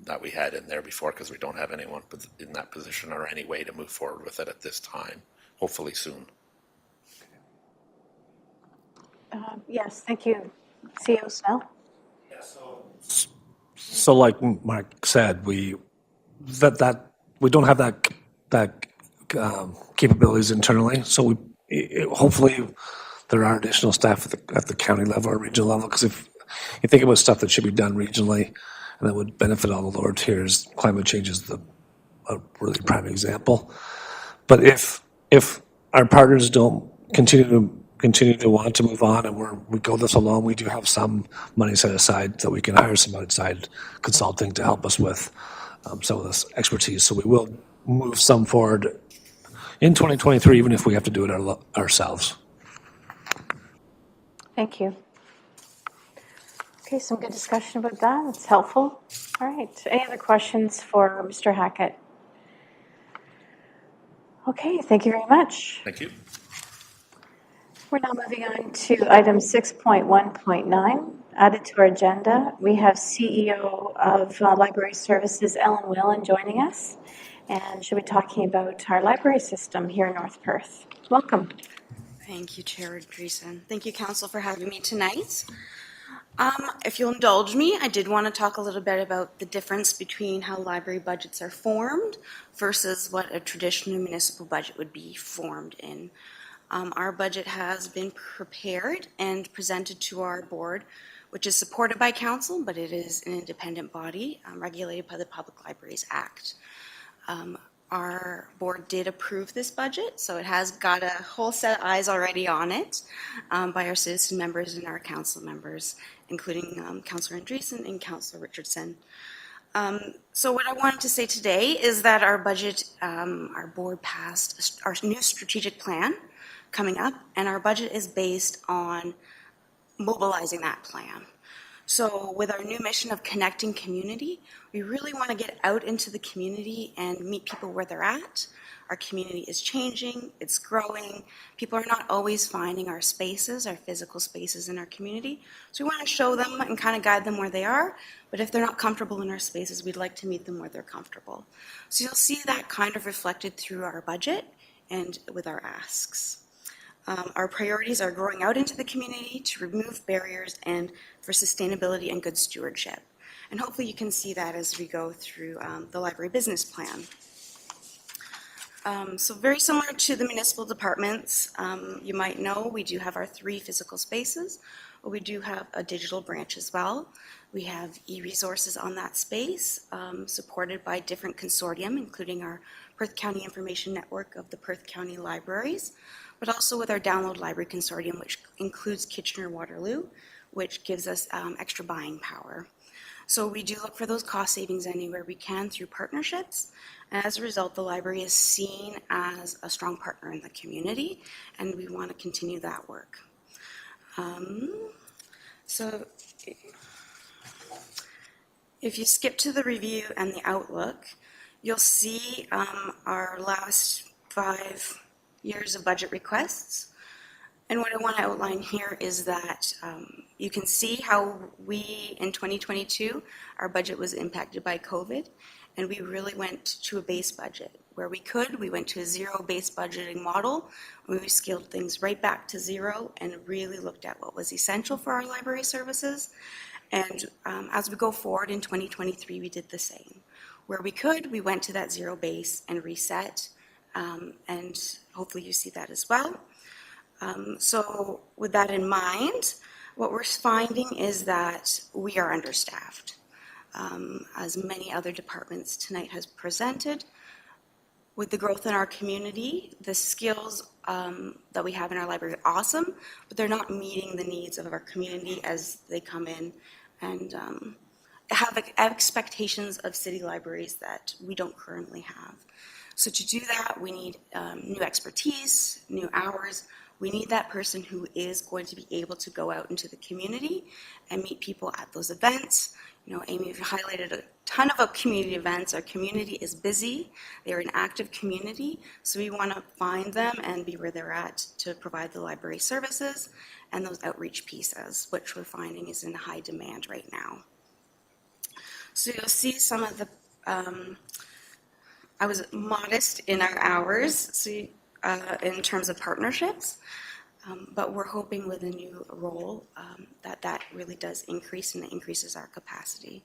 O: that we had in there before because we don't have anyone in that position or any way to move forward with it at this time. Hopefully soon.
A: Yes, thank you. CEO Snell?
G: Yeah, so like Mark said, we don't have that capabilities internally. So hopefully there are additional staff at the county level or regional level. Because if you think about stuff that should be done regionally and that would benefit all the lower tiers, climate change is a really prime example. But if our partners don't continue to want to move on and we go this alone, we do have some money set aside that we can hire some outside consulting to help us with some of this expertise. So we will move some forward in 2023, even if we have to do it ourselves.
A: Thank you. Okay, some good discussion about that. It's helpful. All right. Any other questions for Mr. Hackett? Okay, thank you very much.
O: Thank you.
A: We're now moving on to item 6.1.9. Added to our agenda, we have CEO of Library Services, Ellen Whelan, joining us. And she'll be talking about our library system here in North Perth. Welcome.
Q: Thank you, Chair Dreesen. Thank you, Council, for having me tonight. If you'll indulge me, I did want to talk a little bit about the difference between how library budgets are formed versus what a traditional municipal budget would be formed in. Our budget has been prepared and presented to our board, which is supported by Council, but it is an independent body regulated by the Public Libraries Act. Our board did approve this budget, so it has got a whole set of eyes already on it by our citizen members and our council members, including Councillor Andreessen and Councillor Richardson. So what I wanted to say today is that our budget, our board passed our new strategic plan coming up, and our budget is based on mobilizing that plan. So with our new mission of connecting community, we really want to get out into the community and meet people where they're at. Our community is changing, it's growing. People are not always finding our spaces, our physical spaces in our community. So we want to show them and kind of guide them where they are. But if they're not comfortable in our spaces, we'd like to meet them where they're comfortable. So you'll see that kind of reflected through our budget and with our asks. Our priorities are growing out into the community to remove barriers and for sustainability and good stewardship. And hopefully you can see that as we go through the library business plan. So very similar to the municipal departments, you might know we do have our 3 physical spaces, but we do have a digital branch as well. We have e-resources on that space, supported by different consortium, including our Perth County Information Network of the Perth County Libraries, but also with our Download Library Consortium, which includes Kitchener-Waterloo, which gives us extra buying power. So we do look for those cost savings anywhere we can through partnerships. And as a result, the library is seen as a strong partner in the community, and we want to continue that work. So if you skip to the review and the outlook, you'll see our last 5 years of budget requests. And what I want to outline here is that you can see how we, in 2022, our budget was impacted by COVID, and we really went to a base budget. Where we could, we went to a zero-based budgeting model, where we scaled things right back to zero and really looked at what was essential for our library services. And as we go forward in 2023, we did the same. Where we could, we went to that zero base and reset, and hopefully you see that as well. So with that in mind, what we're finding is that we are understaffed. As many other departments tonight has presented, with the growth in our community, the skills that we have in our library are awesome, but they're not meeting the needs of our community as they come in and have expectations of city libraries that we don't currently have. So to do that, we need new expertise, new hours. We need that person who is going to be able to go out into the community and meet people at those events. You know, Amy, you've highlighted a ton of community events. Our community is busy. They're an active community, so we want to find them and be where they're at to provide the library services and those outreach pieces, which we're finding is in high demand right now. So you'll see some of the, I was modest in our hours, so in terms of partnerships. But we're hoping with a new role that really does increase and it increases our capacity.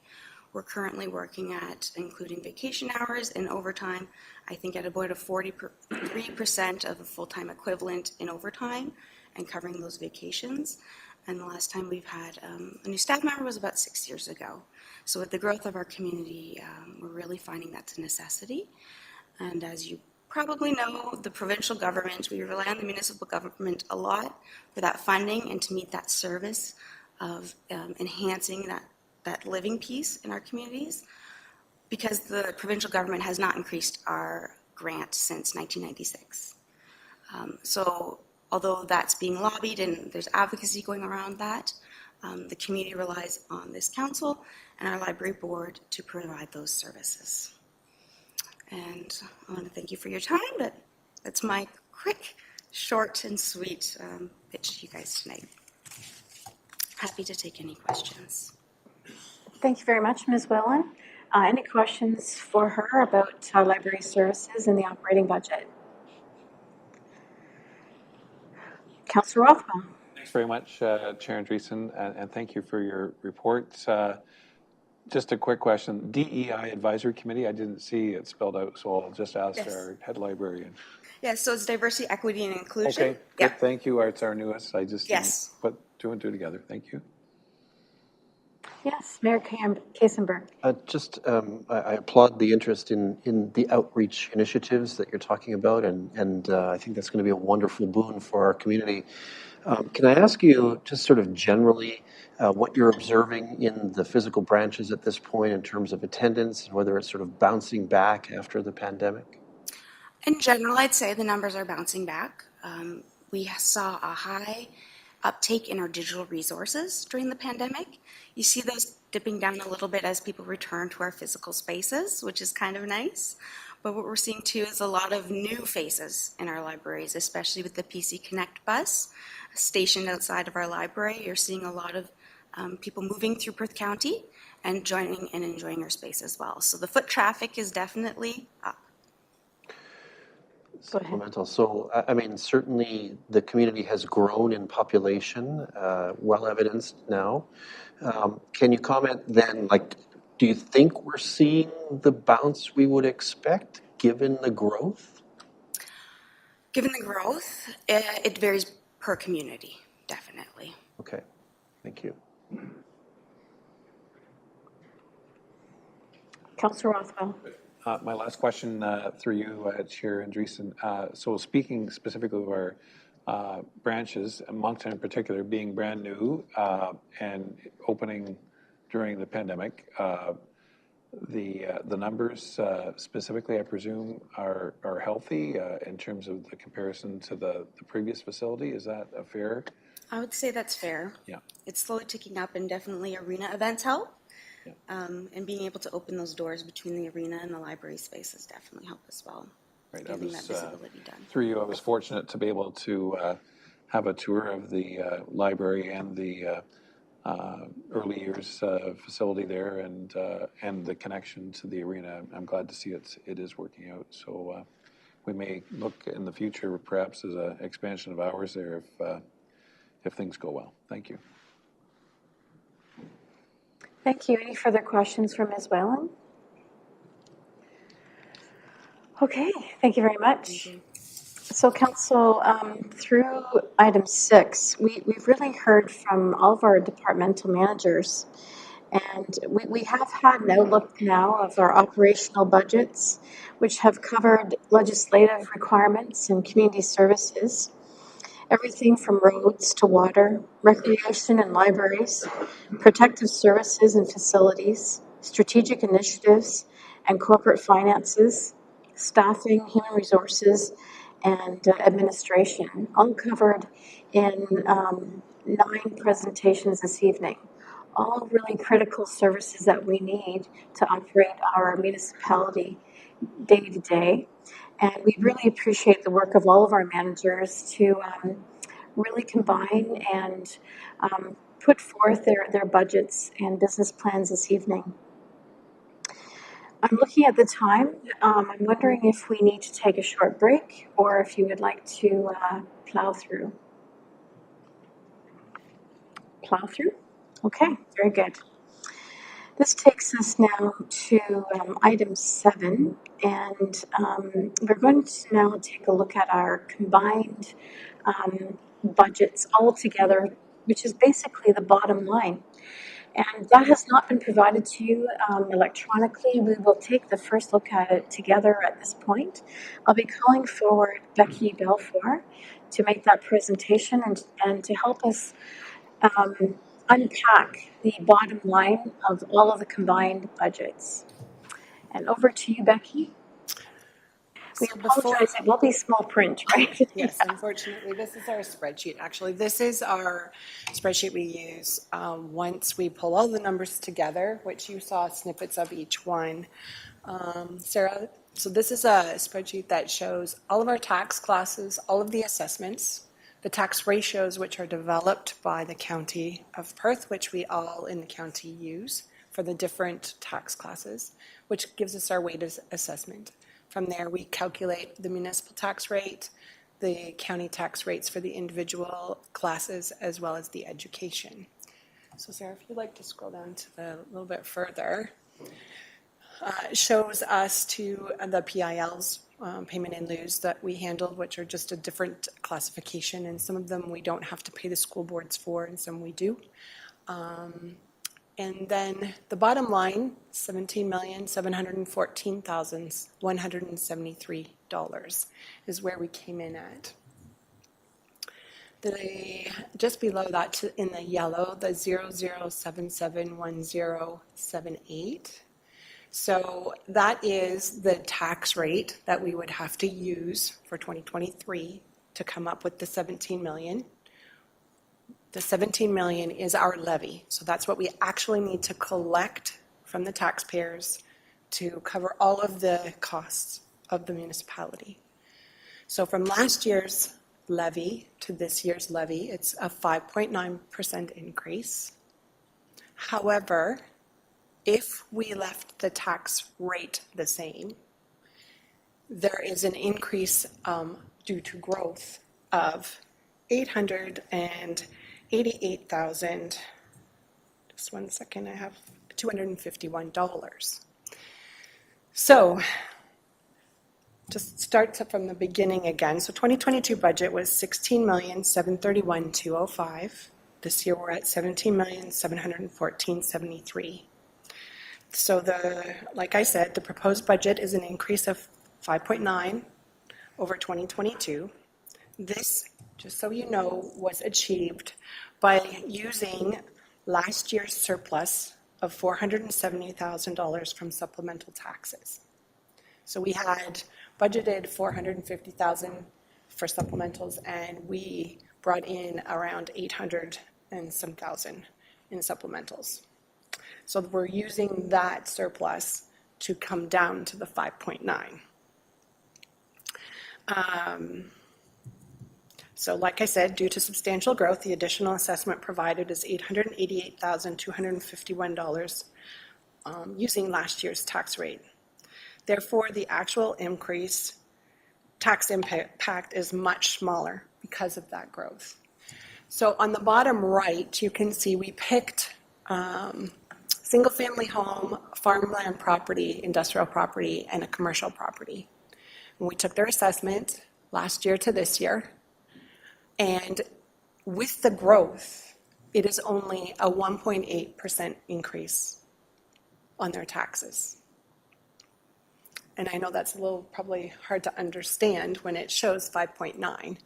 Q: We're currently working at including vacation hours and overtime, I think at about a 43% of a full-time equivalent in overtime and covering those vacations. And the last time we've had a new staff member was about 6 years ago. So with the growth of our community, we're really finding that's a necessity. And as you probably know, the provincial government, we rely on the municipal government a lot for that funding and to meet that service of enhancing that living piece in our communities, because the provincial government has not increased our grant since 1996. So although that's being lobbied and there's advocacy going around that, the community relies on this council and our library board to provide those services. And I want to thank you for your time, but that's my quick, short, and sweet pitch to you guys tonight. Happy to take any questions.
A: Thank you very much, Ms. Whelan. Any questions for her about library services and the operating budget? Councillor Rothwell.
H: Thanks very much, Chair Andreessen, and thank you for your report. Just a quick question. DEI Advisory Committee, I didn't see it spelled out, so I'll just ask our head librarian.
Q: Yes, so it's diversity, equity, and inclusion.
H: Okay, good. Thank you. It's our newest. I just didn't put two and two together. Thank you.
A: Yes, Mayor Kasenberg.
P: I applaud the interest in the outreach initiatives that you're talking about, and I think that's going to be a wonderful boon for our community. Can I ask you just sort of generally what you're observing in the physical branches at this point in terms of attendance and whether it's sort of bouncing back after the pandemic?
Q: In general, I'd say the numbers are bouncing back. We saw a high uptake in our digital resources during the pandemic. You see those dipping down a little bit as people return to our physical spaces, which is kind of nice. But what we're seeing too is a lot of new faces in our libraries, especially with the PC Connect bus stationed outside of our library. You're seeing a lot of people moving through Perth County and joining and enjoying our space as well. So the foot traffic is definitely up.
P: Supplemental. So, I mean, certainly the community has grown in population, well evidenced now. Can you comment then, like, do you think we're seeing the bounce we would expect given the growth?
Q: Given the growth, it varies per community, definitely.
P: Okay, thank you.
A: Councillor Rothwell.
H: My last question through you, Chair Andreessen. So speaking specifically of our branches, Moncton in particular, being brand new and opening during the pandemic, the numbers specifically, I presume, are healthy in terms of the comparison to the previous facility. Is that a fair?
Q: I would say that's fair.
H: Yeah.
Q: It's slowly ticking up, and definitely arena events help. Yeah. And being able to open those doors between the arena and the library spaces definitely help as well.
H: Right.
Q: Getting that visibility done.
H: Through you, I was fortunate to be able to have a tour of the library and the early years facility there, and the connection to the arena. I'm glad to see it is working out. So we may look in the future perhaps as an expansion of hours there if things go well. Thank you.
A: Thank you. Any further questions for Ms. Whelan? Okay, thank you very much. So Council, through item 6, we've really heard from all of our departmental managers, and we have had an outlook now of our operational budgets, which have covered legislative requirements and community services, everything from roads to water, recreation and libraries, protective services and facilities, strategic initiatives and corporate finances, staffing, human resources, and administration, all covered in 9 presentations this evening. All really critical services that we need to operate our municipality day to day. And we really appreciate the work of all of our managers to really combine and put forth their budgets and business plans this evening. I'm looking at the time. I'm wondering if we need to take a short break or if you would like to plow through. Plow through? Okay, very good. This takes us now to item 7, and we're going to now take a look at our combined budgets all together, which is basically the bottom line. And that has not been provided to you electronically. We will take the first look at it together at this point. I'll be calling forward Becky Belfour to make that presentation and to help us unpack the bottom line of all of the combined budgets. And over to you, Becky. We apologize, it will be small print, right?
C: Yes, unfortunately, this is our spreadsheet. Actually, this is our spreadsheet we use once we pull all the numbers together, which you saw snippets of each one. Sarah, so this is a spreadsheet that shows all of our tax classes, all of the assessments, the tax ratios which are developed by the County of Perth, which we all in the county use for the different tax classes, which gives us our weighted assessment. From there, we calculate the municipal tax rate, the county tax rates for the individual classes, as well as the education. So Sarah, if you'd like to scroll down to a little bit further, it shows us to the PILs, payment in lieu that we handled, which are just a different classification, and some of them we don't have to pay the school boards for, and some we do. And then the bottom line, $17,714,173 is where we came in at. Just below that, in the yellow, the 00771078. So that is the tax rate that we would have to use for 2023 to come up with the 17 million. The 17 million is our levy. So that's what we actually need to collect from the taxpayers to cover all of the costs of the municipality. So from last year's levy to this year's levy, it's a 5.9% increase. However, if we left the tax rate the same, there is an increase due to growth of $888,000. Just one second, I have $251. So just start from the beginning again. So 2022 budget was $16,731,205. This year we're at $17,714,73. So like I said, the proposed budget is an increase of 5.9 over 2022. This, just so you know, was achieved by using last year's surplus of $470,000 from supplemental taxes. So we had budgeted $450,000 for supplementals, and we brought in around 800 and some thousand in supplementals. So we're using that surplus to come down to the 5.9. So like I said, due to substantial growth, the additional assessment provided is $888,251 using last year's tax rate. Therefore, the actual tax impact is much smaller because of that growth. So on the bottom right, you can see we picked single-family home, farmland property, industrial property, and a commercial property. And we took their assessment, last year to this year. And with the growth, it is only a 1.8% increase on their taxes. And I know that's a little probably hard to understand when it shows 5.9,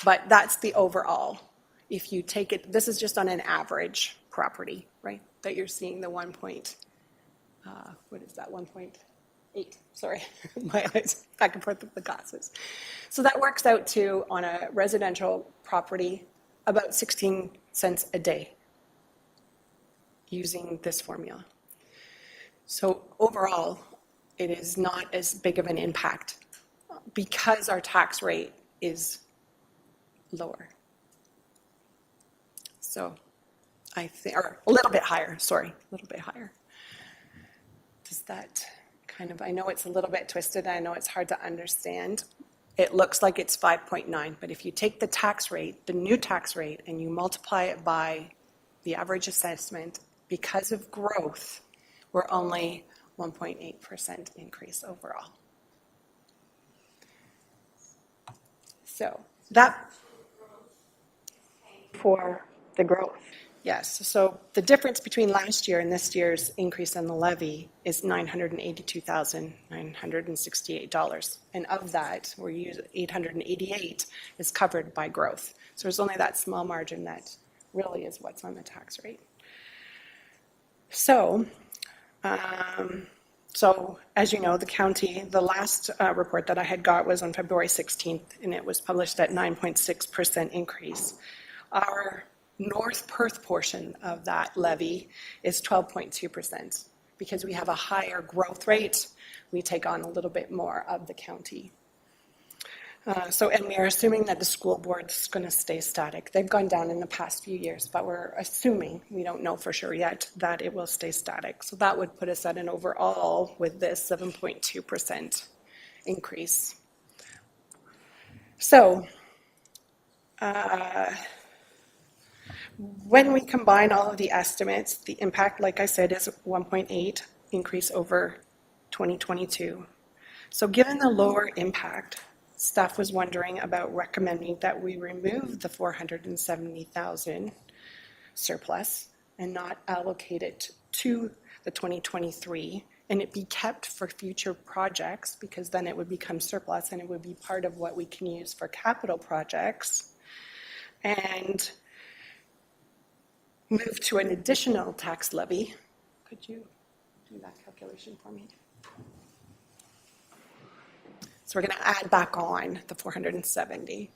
C: but that's the overall. If you take it, this is just on an average property, right? That you're seeing the 1.8, sorry, my eyes back and forth with the glasses. So that works out to, on a residential property, about 16 cents a day using this formula. So overall, it is not as big of an impact because our tax rate is lower. So I think, or a little bit higher, sorry, a little bit higher. Does that kind of, I know it's a little bit twisted, I know it's hard to understand. It looks like it's 5.9, but if you take the tax rate, the new tax rate, and you multiply it by the average assessment, because of growth, we're only 1.8% increase overall. So that
A: for the growth.
C: Yes, so the difference between last year and this year's increase in the levy is $982,968. And of that, we're using $888 is covered by growth. So there's only that small margin that really is what's on the tax rate. So, as you know, the county, the last report that I had got was on February 16th, and it was published at 9.6% increase. Our North Perth portion of that levy is 12.2%. Because we have a higher growth rate, we take on a little bit more of the county. And we are assuming that the school board's going to stay static. They've gone down in the past few years, but we're assuming, we don't know for sure yet, that it will stay static. So that would put us at an overall, with this, 7.2% increase. So, when we combine all of the estimates, the impact, like I said, is 1.8 increase over 2022. So given the lower impact, staff was wondering about recommending that we remove the $470,000 surplus and not allocate it to the 2023, and it be kept for future projects, because then it would become surplus and it would be part of what we can use for capital projects, and move to an additional tax levy. Could you do that calculation for me? So we're going to add back on the 470.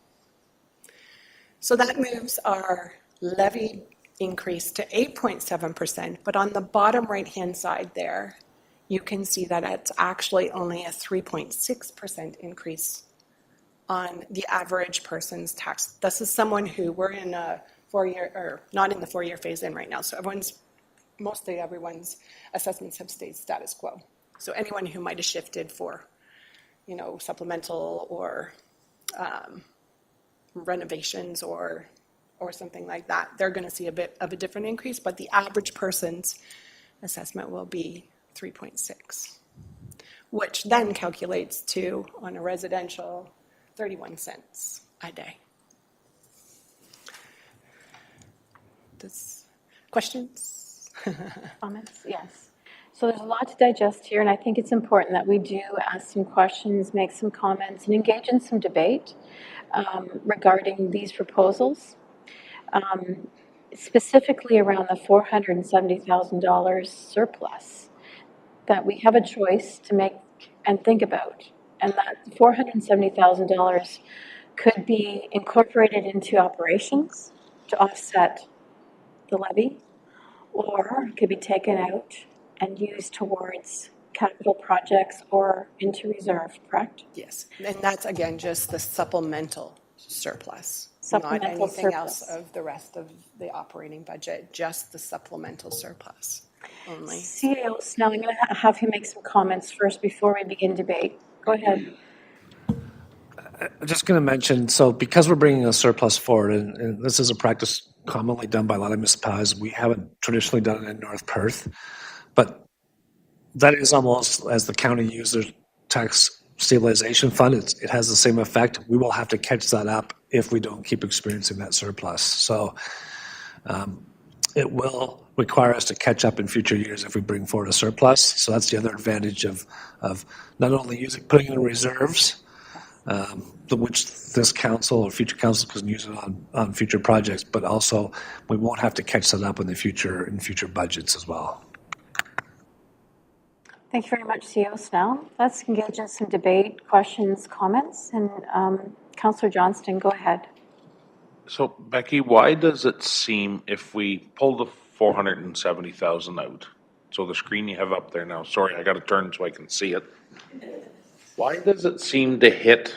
C: So that moves our levy increase to 8.7%, but on the bottom right-hand side there, you can see that it's actually only a 3.6% increase on the average person's tax. This is someone who, we're in a 4-year, or not in the 4-year phase in right now, so mostly everyone's assessments have stayed status quo. So anyone who might have shifted for supplemental or renovations or something like that, they're going to see a bit of a different increase, but the average person's assessment will be 3.6, which then calculates to, on a residential, 31 cents a day. Questions?
A: Comments? Yes. So there's a lot to digest here, and I think it's important that we do ask some questions, make some comments, and engage in some debate regarding these proposals, specifically around the $470,000 surplus that we have a choice to make and think about, and that $470,000 could be incorporated into operations to offset the levy, or could be taken out and used towards capital projects or into reserve, correct?
C: Yes, and that's again just the supplemental surplus, not
A: Supplemental
C: anything
A: surplus.
C: else of the rest of the operating budget, just the supplemental surplus only.
A: CEO Snell, I'm going to have him make some comments first before we begin debate. Go ahead.
G: I'm just going to mention, so because we're bringing a surplus forward, and this is a practice commonly done by a lot of municipalities, we haven't traditionally done it in North Perth, but that is almost as the county used their tax stabilization fund, it has the same effect. We will have to catch that up if we don't keep experiencing that surplus. So it will require us to catch up in future years if we bring forward a surplus. So that's the other advantage of not only putting in reserves, which this council or future council can use it on future projects, but also we won't have to catch that up in future budgets as well.
A: Thank you very much, CEO Snell. Let's engage in some debate, questions, comments, and Councillor Johnston, go ahead.
E: So Becky, why does it seem if we pull the 470,000 out, so the screen you have up there now, sorry, I got to turn so I can see it. Why does it seem to hit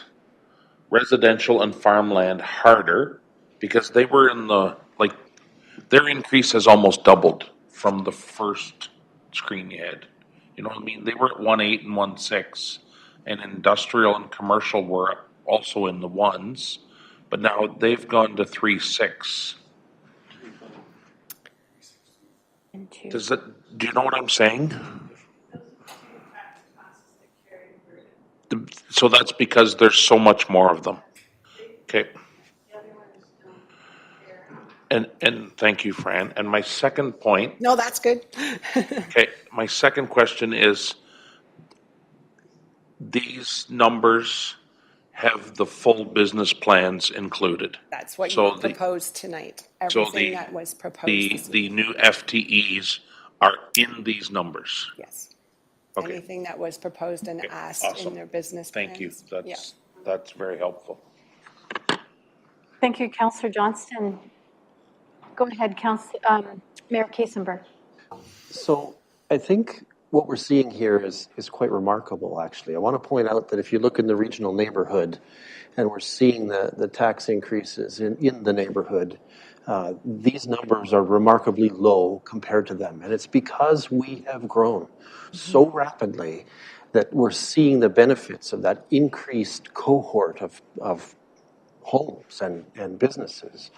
E: residential and farmland harder? Because they were in their increase has almost doubled from the first screen you had. You know what I mean? They were at 1.8 and 1.6, and industrial and commercial were also in the ones, but now they've gone to 3.6. Do you know what I'm saying? So that's because there's so much more of them. Okay. And thank you, Fran. And my second point.
C: No, that's good.
E: Okay. My second question is, these numbers have the full business plans included.
C: That's what you proposed tonight. Everything that was proposed.
E: The new FTEs are in these numbers.
C: Yes.
E: Okay.
C: Anything that was proposed and asked in their business plans.
E: Thank you. That's very helpful.
A: Thank you, Councillor Johnston. Go ahead, Mayor Kasenberg.
P: So I think what we're seeing here is quite remarkable, actually. I want to point out that if you look in the regional neighborhood, and we're seeing the tax increases in the neighborhood, these numbers are remarkably low compared to them. And it's because we have grown so rapidly that we're seeing the benefits of that increased cohort of homes and businesses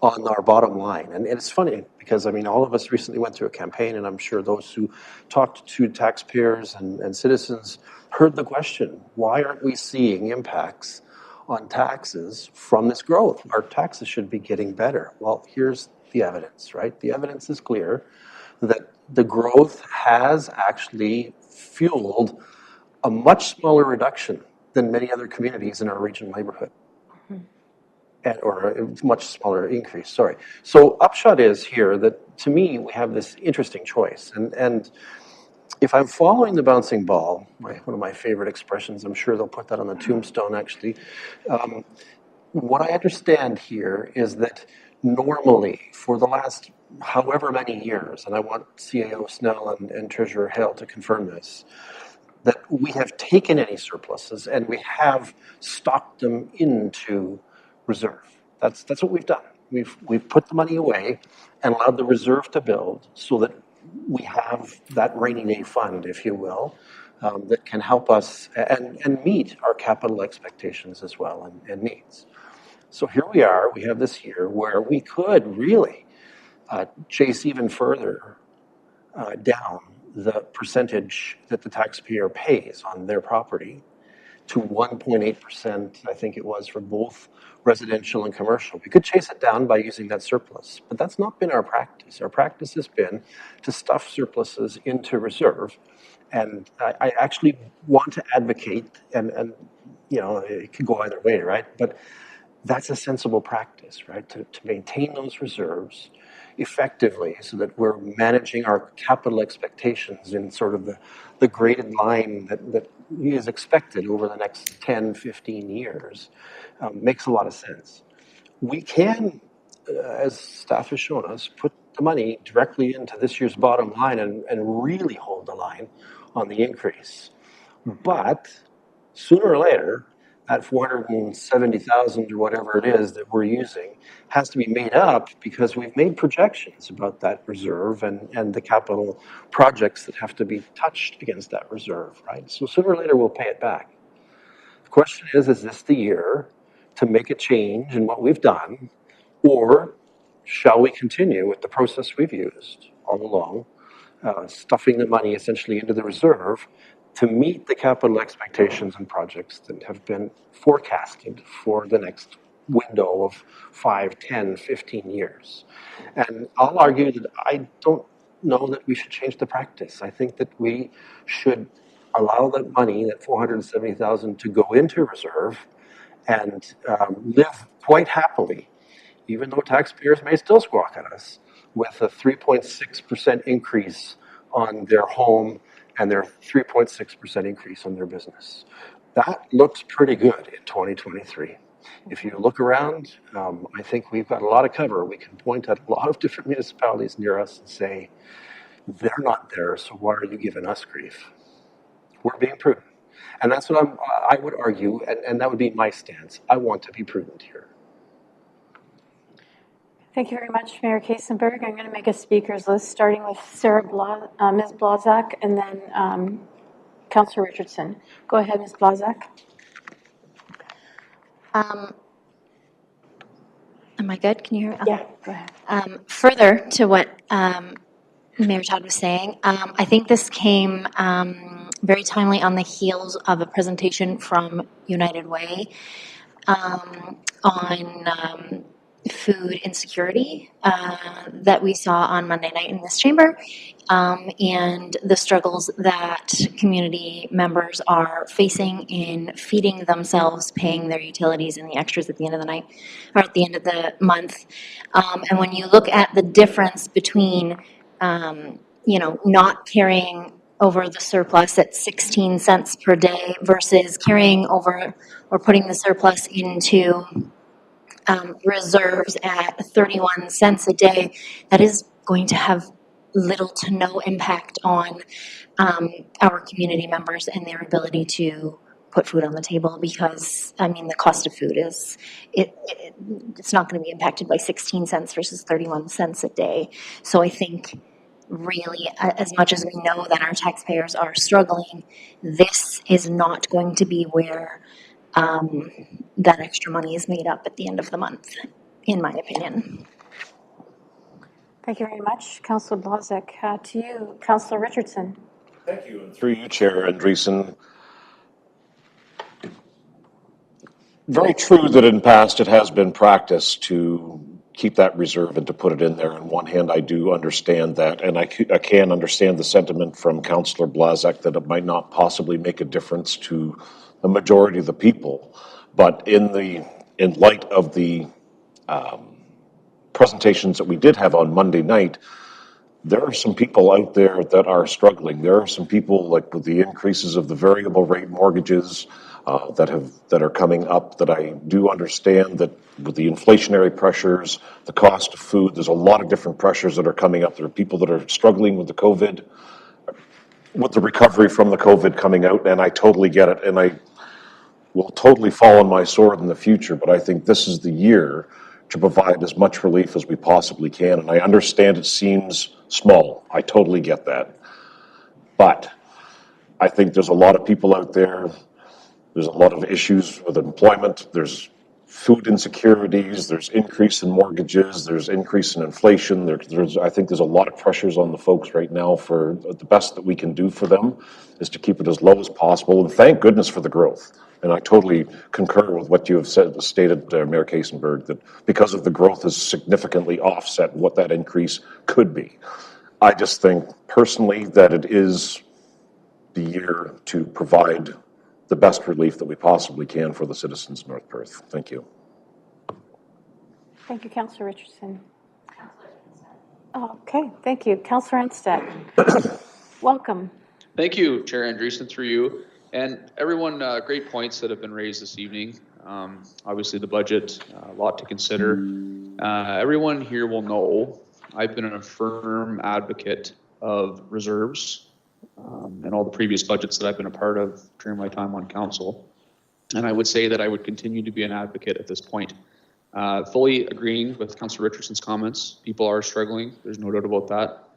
P: on our bottom line. And it's funny because, I mean, all of us recently went through a campaign, and I'm sure those who talked to taxpayers and citizens heard the question, why aren't we seeing impacts on taxes from this growth? Our taxes should be getting better. Well, here's the evidence, right? The evidence is clear that the growth has actually fueled a much smaller reduction than many other communities in our regional neighborhood. Or a much smaller increase, sorry. So upshot is here that, to me, we have this interesting choice. And if I'm following the bouncing ball, one of my favorite expressions, I'm sure they'll put that on the tombstone, actually. What I understand here is that normally, for the last however many years, and I want CAO Snell and Treasurer Hale to confirm this, that we have taken any surpluses and we have stocked them into reserve. That's what we've done. We've put the money away and allowed the reserve to build so that we have that rainy day fund, if you will, that can help us and meet our capital expectations as well and needs. So here we are. We have this year where we could really chase even further down the percentage that the taxpayer pays on their property to 1.8%, I think it was, for both residential and commercial. We could chase it down by using that surplus, but that's not been our practice. Our practice has been to stuff surpluses into reserve, and I actually want to advocate, and you know, it could go either way, right? But that's a sensible practice, right? To maintain those reserves effectively so that we're managing our capital expectations in sort of the graded line that is expected over the next 10, 15 years makes a lot of sense. We can, as staff has shown us, put the money directly into this year's bottom line and really hold the line on the increase. But sooner or later, that 470,000 or whatever it is that we're using has to be made up because we've made projections about that reserve and the capital projects that have to be touched against that reserve, right? So sooner or later, we'll pay it back. The question is this the year to make a change in what we've done, or shall we continue with the process we've used all along, stuffing the money essentially into the reserve to meet the capital expectations and projects that have been forecasted for the next window of 5, 10, 15 years. And I'll argue that I don't know that we should change the practice. I think that we should allow that money, that $470,000, to go into reserve and live quite happily, even though taxpayers may still squawk at us, with a 3.6% increase on their home and their 3.6% increase on their business. That looks pretty good in 2023. If you look around, I think we've got a lot of cover. We can point at a lot of different municipalities near us and say, they're not there, so why are you giving us grief? We're being prudent. And that's what I would argue, and that would be my stance. I want to be prudent here.
A: Thank you very much, Mayor Kasenberg. I'm going to make a speakers list, starting with Ms. Blazak, and then Councillor Richardson. Go ahead, Ms. Blazak.
R: Am I good? Can you hear me?
A: Yeah, go ahead.
R: Further to what Mayor Todd was saying, I think this came very timely on the heels of a presentation from United Way on food insecurity that we saw on Monday night in this chamber, and the struggles that community members are facing in feeding themselves, paying their utilities and the extras at the end of the night, or at the end of the month. And when you look at the difference between, not carrying over the surplus at 16 cents per day versus carrying over or putting the surplus into reserves at 31 cents a day, that is going to have little to no impact on our community members and their ability to put food on the table, because the cost of food is it's not going to be impacted by 16 cents versus 31 cents a day. So I think really, as much as we know that our taxpayers are struggling, this is not going to be where that extra money is made up at the end of the month, in my opinion.
A: Thank you very much, Councillor Blazak. To you, Councillor Richardson.
S: Thank you. And through you, Chair Andreessen. Very true that in past it has been practice to keep that reserve and to put it in there. On one hand, I do understand that, and I can understand the sentiment from Councillor Blazak that it might not possibly make a difference to the majority of the people. But in light of the presentations that we did have on Monday night, there are some people out there that are struggling. There are some people, like with the increases of the variable rate mortgages that are coming up, that I do understand that with the inflationary pressures, the cost of food, there's a lot of different pressures that are coming up. There are people that are struggling with the COVID, with the recovery from the COVID coming out, and I totally get it. And I will totally fall on my sword in the future, but I think this is the year to provide as much relief as we possibly can. And I understand it seems small. I totally get that. But I think there's a lot of people out there. There's a lot of issues with employment. There's food insecurities. There's increase in mortgages. There's increase in inflation. I think there's a lot of pressures on the folks right now. For the best that we can do for them is to keep it as low as possible. And thank goodness for the growth. And I totally concur with what you have stated, Mayor Kasenberg, that because of the growth has significantly offset what that increase could be. I just think personally that it is the year to provide the best relief that we possibly can for the citizens of North Perth. Thank you.
A: Thank you, Councillor Richardson. Okay, thank you. Councillor Enstedt. Welcome.
B: Thank you, Chair Andreessen, through you. And everyone, great points that have been raised this evening. Obviously the budget, a lot to consider. Everyone here will know I've been a firm advocate of reserves and all the previous budgets that I've been a part of during my time on council. And I would say that I would continue to be an advocate at this point. Fully agreeing with Councillor Richardson's comments. People are struggling. There's no doubt about that.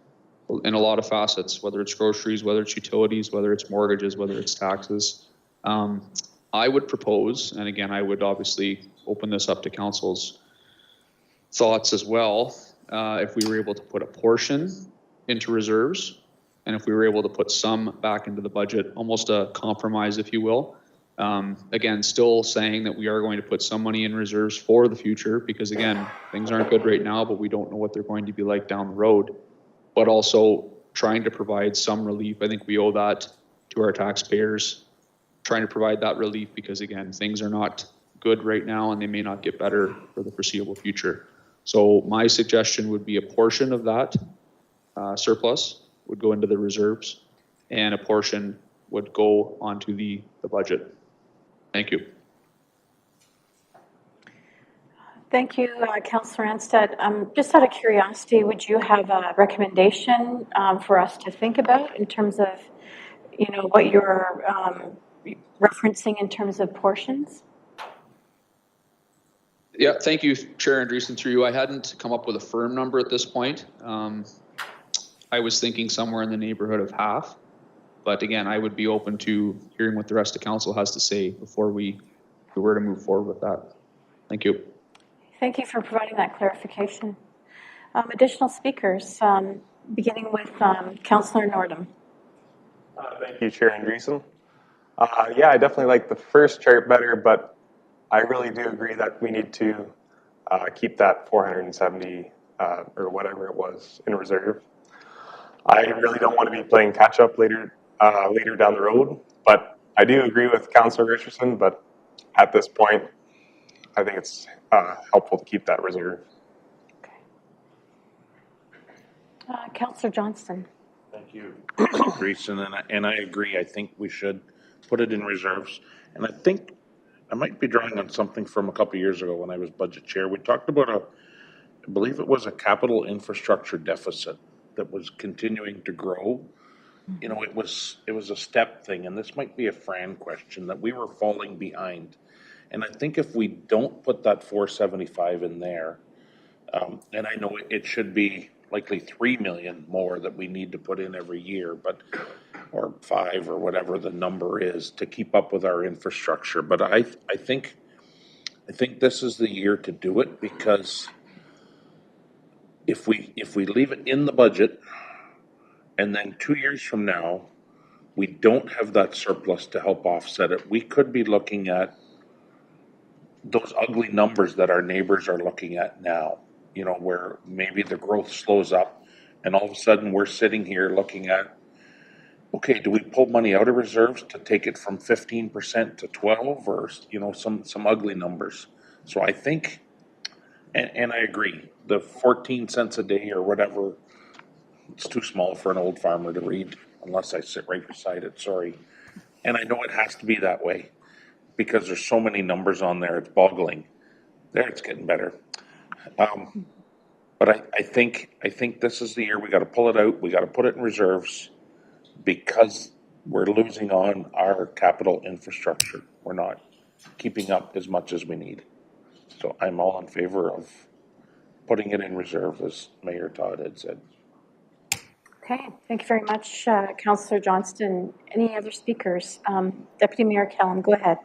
B: In a lot of facets, whether it's groceries, whether it's utilities, whether it's mortgages, whether it's taxes. I would propose, and again, I would obviously open this up to council's thoughts as well, if we were able to put a portion into reserves And if we were able to put some back into the budget, almost a compromise, if you will, again, still saying that we are going to put some money in reserves for the future, because again, things aren't good right now, but we don't know what they're going to be like down the road. But also trying to provide some relief. I think we owe that to our taxpayers, trying to provide that relief, because again, things are not good right now and they may not get better for the foreseeable future. So my suggestion would be a portion of that surplus would go into the reserves and a portion would go onto the budget. Thank you.
A: Thank you, Councillor Anstead. Just out of curiosity, would you have a recommendation for us to think about in terms of, you know, what you're referencing in terms of portions?
B: Yeah, thank you, Chair Andreessen, through you. I hadn't come up with a firm number at this point. I was thinking somewhere in the neighborhood of half, but again, I would be open to hearing what the rest of council has to say before we were to move forward with that. Thank you.
A: Thank you for providing that clarification. Additional speakers, beginning with Councillor Nordum.
L: Thank you, Chair Andreessen. Yeah, I definitely like the first chart better, but I really do agree that we need to keep that 470 or whatever it was in reserve. I really don't want to be playing catch up later down the road, but I do agree with Councillor Richardson. But at this point, I think it's helpful to keep that reserve.
A: Okay. Councillor Johnston.
E: Thank you, Andreessen, and I agree. I think we should put it in reserves, and I think I might be drawing on something from a couple of years ago when I was budget chair. We talked about I believe it was a capital infrastructure deficit that was continuing to grow. You know, it was a step thing, and this might be a Fran question, that we were falling behind. And I think if we don't put that 475 in there, and I know it should be likely 3 million more that we need to put in every year, but or 5 or whatever the number is to keep up with our infrastructure. But I think this is the year to do it, because if we leave it in the budget and then 2 years from now we don't have that surplus to help offset it, we could be looking at those ugly numbers that our neighbors are looking at now, you know, where maybe the growth slows up and all of a sudden we're sitting here looking at, okay, do we pull money out of reserves to take it from 15% to 12, or, you know, some ugly numbers. So I think, and I agree, the 14 cents a day or whatever, it's too small for an old farmer to read unless I sit right beside it, sorry. And I know it has to be that way because there's so many numbers on there, it's boggling. There, it's getting better. But I think this is the year we got to pull it out. We got to put it in reserves because we're losing on our capital infrastructure. We're not keeping up as much as we need. So I'm all in favor of putting it in reserve, as Mayor Todd had said.
A: Okay, thank you very much, Councillor Johnston. Any other speakers? Deputy Mayor Callum, go ahead.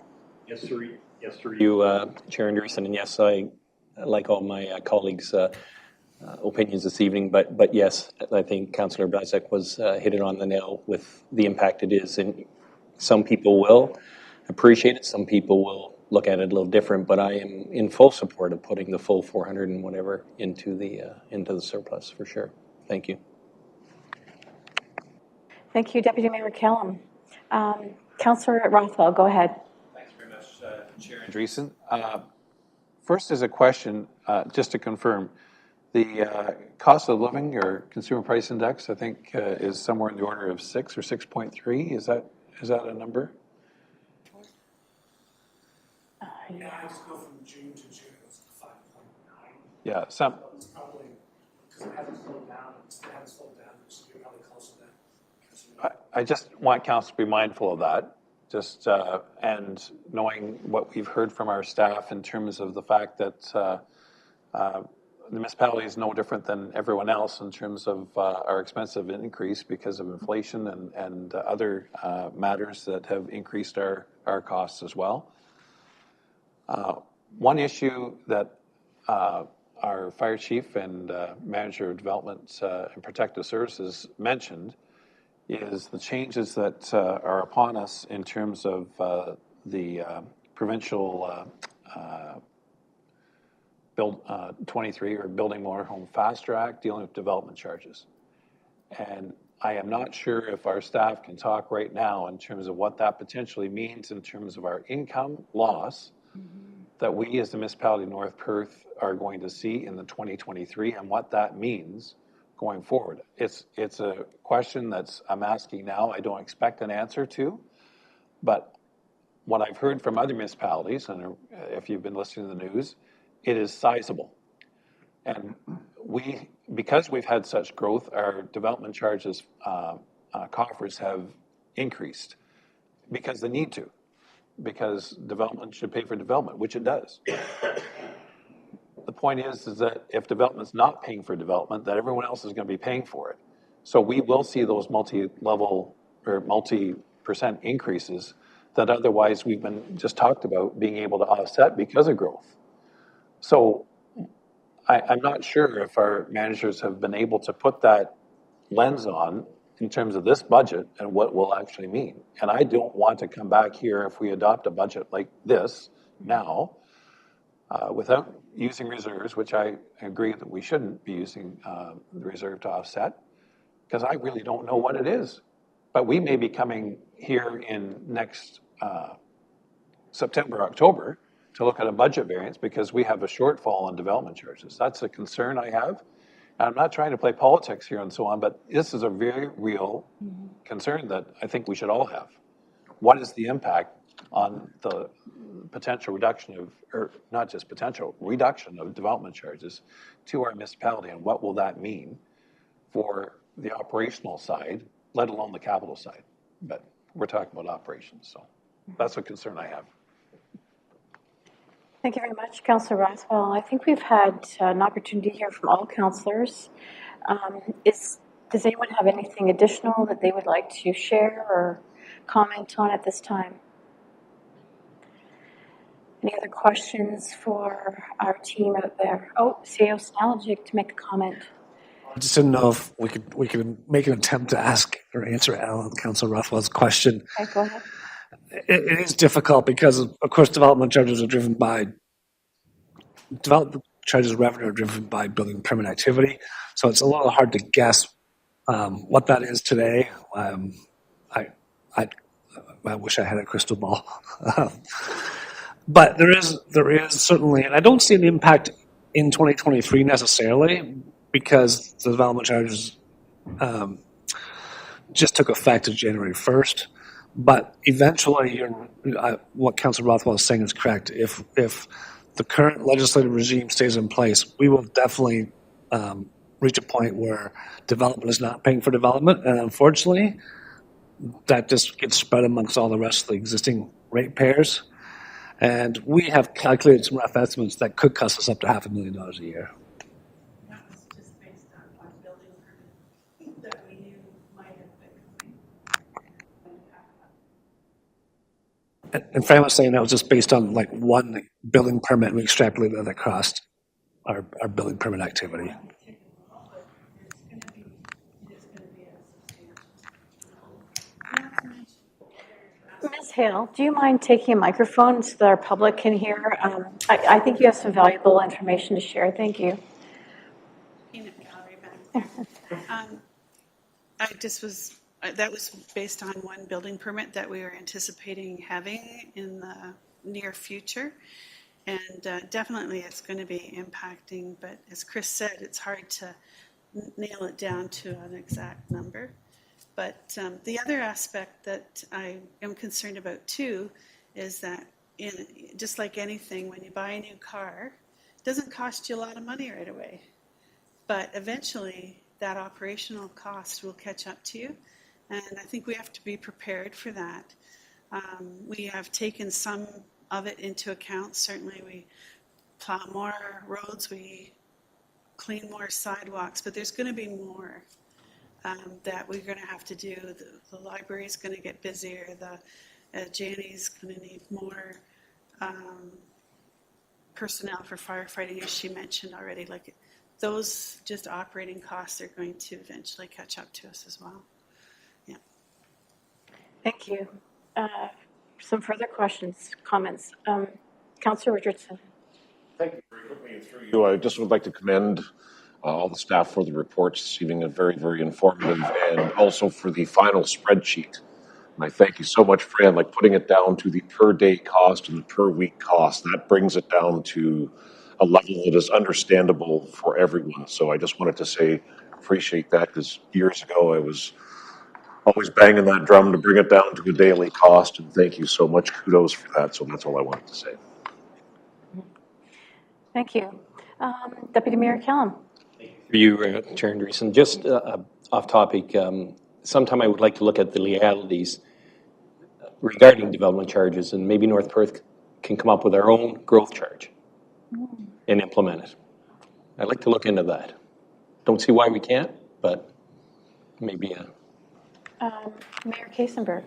T: Yes, sir. Yes, sir. You, Chair Andreessen, and yes, I like all my colleagues' opinions this evening, but yes, I think Councillor Blazek was hit it on the nail with the impact it is, and some people will appreciate it, some people will look at it a little different, but I am in full support of putting the full 400 and whatever into the surplus for sure. Thank you.
A: Thank you, Deputy Mayor Callum. Councillor Rothwell, go ahead.
H: Thanks very much, Chair Andreessen. First is a question, just to confirm. The cost of living or consumer price index, I think, is somewhere in the order of 6 or 6.3. Is that a number?
G: Yeah, I just go from June to June, it was 5.9.
H: Yeah, some.
G: It's probably, because it hasn't slowed down, so you're probably close to that.
H: I just want council to be mindful of that, just and knowing what we've heard from our staff in terms of the fact that the municipality is no different than everyone else in terms of our expensive increase because of inflation and other matters that have increased our costs as well. One issue that our fire chief and manager of development and protective services mentioned is the changes that are upon us in terms of the provincial Bill 23 or Building More Home Faster Act dealing with development charges. And I am not sure if our staff can talk right now in terms of what that potentially means in terms of our income loss that we as the municipality of North Perth are going to see in the 2023 and what that means going forward. It's a question I'm asking now. I don't expect an answer to, but what I've heard from other municipalities, and if you've been listening to the news, it is sizable. And because we've had such growth, our development charges coffers have increased because they need to, because development should pay for development, which it does. The point is that if development's not paying for development, that everyone else is going to be paying for it. So we will see those multi-level or multi% increases that otherwise we've been just talked about being able to offset because of growth. So I'm not sure if our managers have been able to put that lens on in terms of this budget and what will actually mean. And I don't want to come back here if we adopt a budget like this now without using reserves, which I agree that we shouldn't be using the reserve to offset, because I really don't know what it is. But we may be coming here in next September, October to look at a budget variance because we have a shortfall on development charges. That's a concern I have. I'm not trying to play politics here and so on, but this is a very real concern that I think we should all have. What is the impact on the potential reduction of, or not just potential, reduction of development charges to our municipality, and what will that mean for the operational side, let alone the capital side? But we're talking about operations, so that's a concern I have.
A: Thank you very much, Councillor Rothwell. I think we've had an opportunity to hear from all councillors. Does anyone have anything additional that they would like to share or comment on at this time? Any other questions for our team out there? Oh, CEO Snelligic to make a comment.
G: I just didn't know if we could make an attempt to ask or answer Councillor Rothwell's question.
A: Okay, go ahead.
G: It is difficult because, of course, development charges revenue are driven by building permit activity. So it's a little hard to guess what that is today. I wish I had a crystal ball. But there is certainly, and I don't see an impact in 2023 necessarily because the development charges just took effect on January 1st. But eventually, what Councillor Rothwell is saying is correct. If the current legislative regime stays in place, we will definitely reach a point where development is not paying for development. And unfortunately, that just gets spread amongst all the rest of the existing ratepayers. And we have calculated some rough estimates that could cost us up to $500,000 a year.
K: That was just based on one building permit that we knew might have been coming.
G: And Fran was saying that was just based on like one building permit. We extrapolated that across our building permit activity.
A: Ms. Hale, do you mind taking a microphone so that our public can hear? I think you have some valuable information to share. Thank you.
K: That was based on one building permit that we were anticipating having in the near future. And definitely it's going to be impacting, but as Chris said, it's hard to nail it down to an exact number. But the other aspect that I am concerned about too is that just like anything, when you buy a new car, it doesn't cost you a lot of money right away. But eventually that operational cost will catch up to you. And I think we have to be prepared for that. We have taken some of it into account. Certainly we plow more roads, we clean more sidewalks, but there's going to be more that we're going to have to do. The library is going to get busier. The Janney's going to need more personnel for firefighting, as she mentioned already. Like those just operating costs are going to eventually catch up to us as well. Yeah.
A: Thank you. Some further questions, comments? Councillor Richardson.
S: Thank you for putting me through you. I just would like to commend all the staff for the reports this evening, and very, very informative, and also for the final spreadsheet. And I thank you so much, Fran, like putting it down to the per day cost and the per week cost. That brings it down to a level that is understandable for everyone. So I just wanted to say, appreciate that, because years ago I was always banging that drum to bring it down to a daily cost. And thank you so much. Kudos for that. So that's all I wanted to say.
A: Thank you. Deputy Mayor Callum.
T: For you, Chair Andreessen, just off topic, sometime I would like to look at the legalities regarding development charges, and maybe North Perth can come up with our own growth charge and implement it. I'd like to look into that. Don't see why we can't, but maybe.
A: Mayor Kasenberg.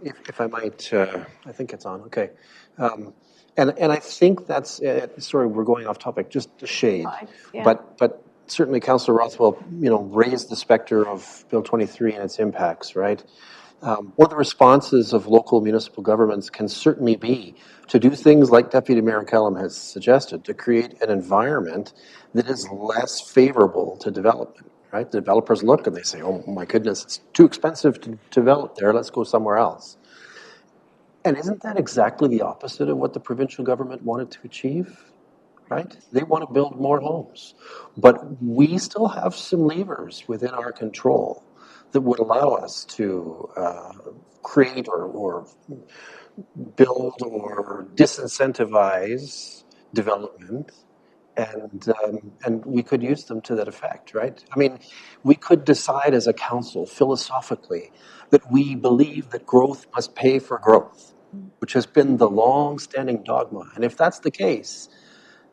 P: If I might, I think it's on, okay. And I think that's, sorry, we're going off topic, just a shade.
A: Yeah.
P: But certainly Councillor Rothwell, raised the specter of Bill 23 and its impacts, right? One of the responses of local municipal governments can certainly be to do things like Deputy Mayor Callum has suggested, to create an environment that is less favorable to development, right? The developers look and they say, oh my goodness, it's too expensive to develop there, let's go somewhere else. And isn't that exactly the opposite of what the provincial government wanted to achieve, right? They want to build more homes. But we still have some levers within our control that would allow us to create or build or disincentivize development, and we could use them to that effect, right? I mean, we could decide as a council philosophically that we believe that growth must pay for growth, which has been the long-standing dogma. And if that's the case,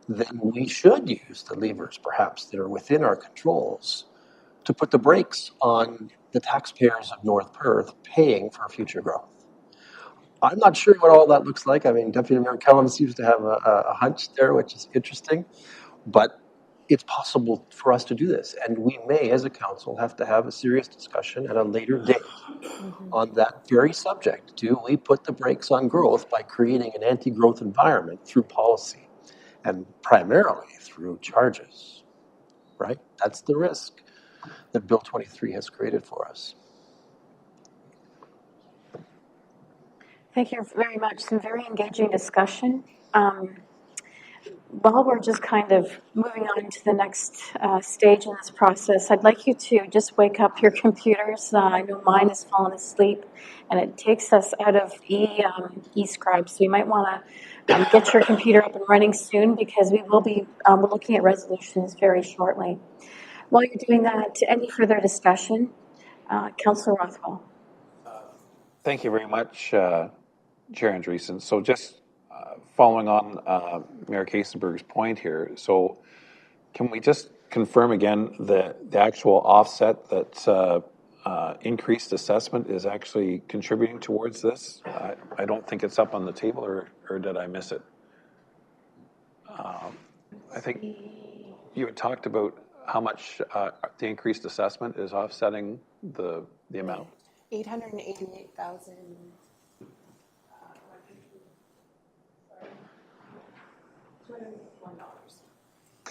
P: then we should use the levers perhaps that are within our controls to put the brakes on the taxpayers of North Perth paying for future growth. I'm not sure what all that looks like. I mean, Deputy Mayor Callum seems to have a hunch there, which is interesting, but it's possible for us to do this. And we may, as a council, have to have a serious discussion at a later date on that very subject. Do we put the brakes on growth by creating an anti-growth environment through policy and primarily through charges, right? That's the risk that Bill 23 has created for us.
A: Thank you very much. Some very engaging discussion. While we're just kind of moving on to the next stage in this process, I'd like you to just wake up your computers. I know mine has fallen asleep, and it takes us out of eScribe. So you might want to get your computer up and running soon, because we will be looking at resolutions very shortly. While you're doing that, any further discussion? Councillor Rothwell.
H: Thank you very much, Chair Andreessen. So just following on Mayor Kasenberg's point here, so can we just confirm again that the actual offset that increased assessment is actually contributing towards this? I don't think it's up on the table, or did I miss it? I think you had talked about how much the increased assessment is offsetting the amount.
C: 888,000.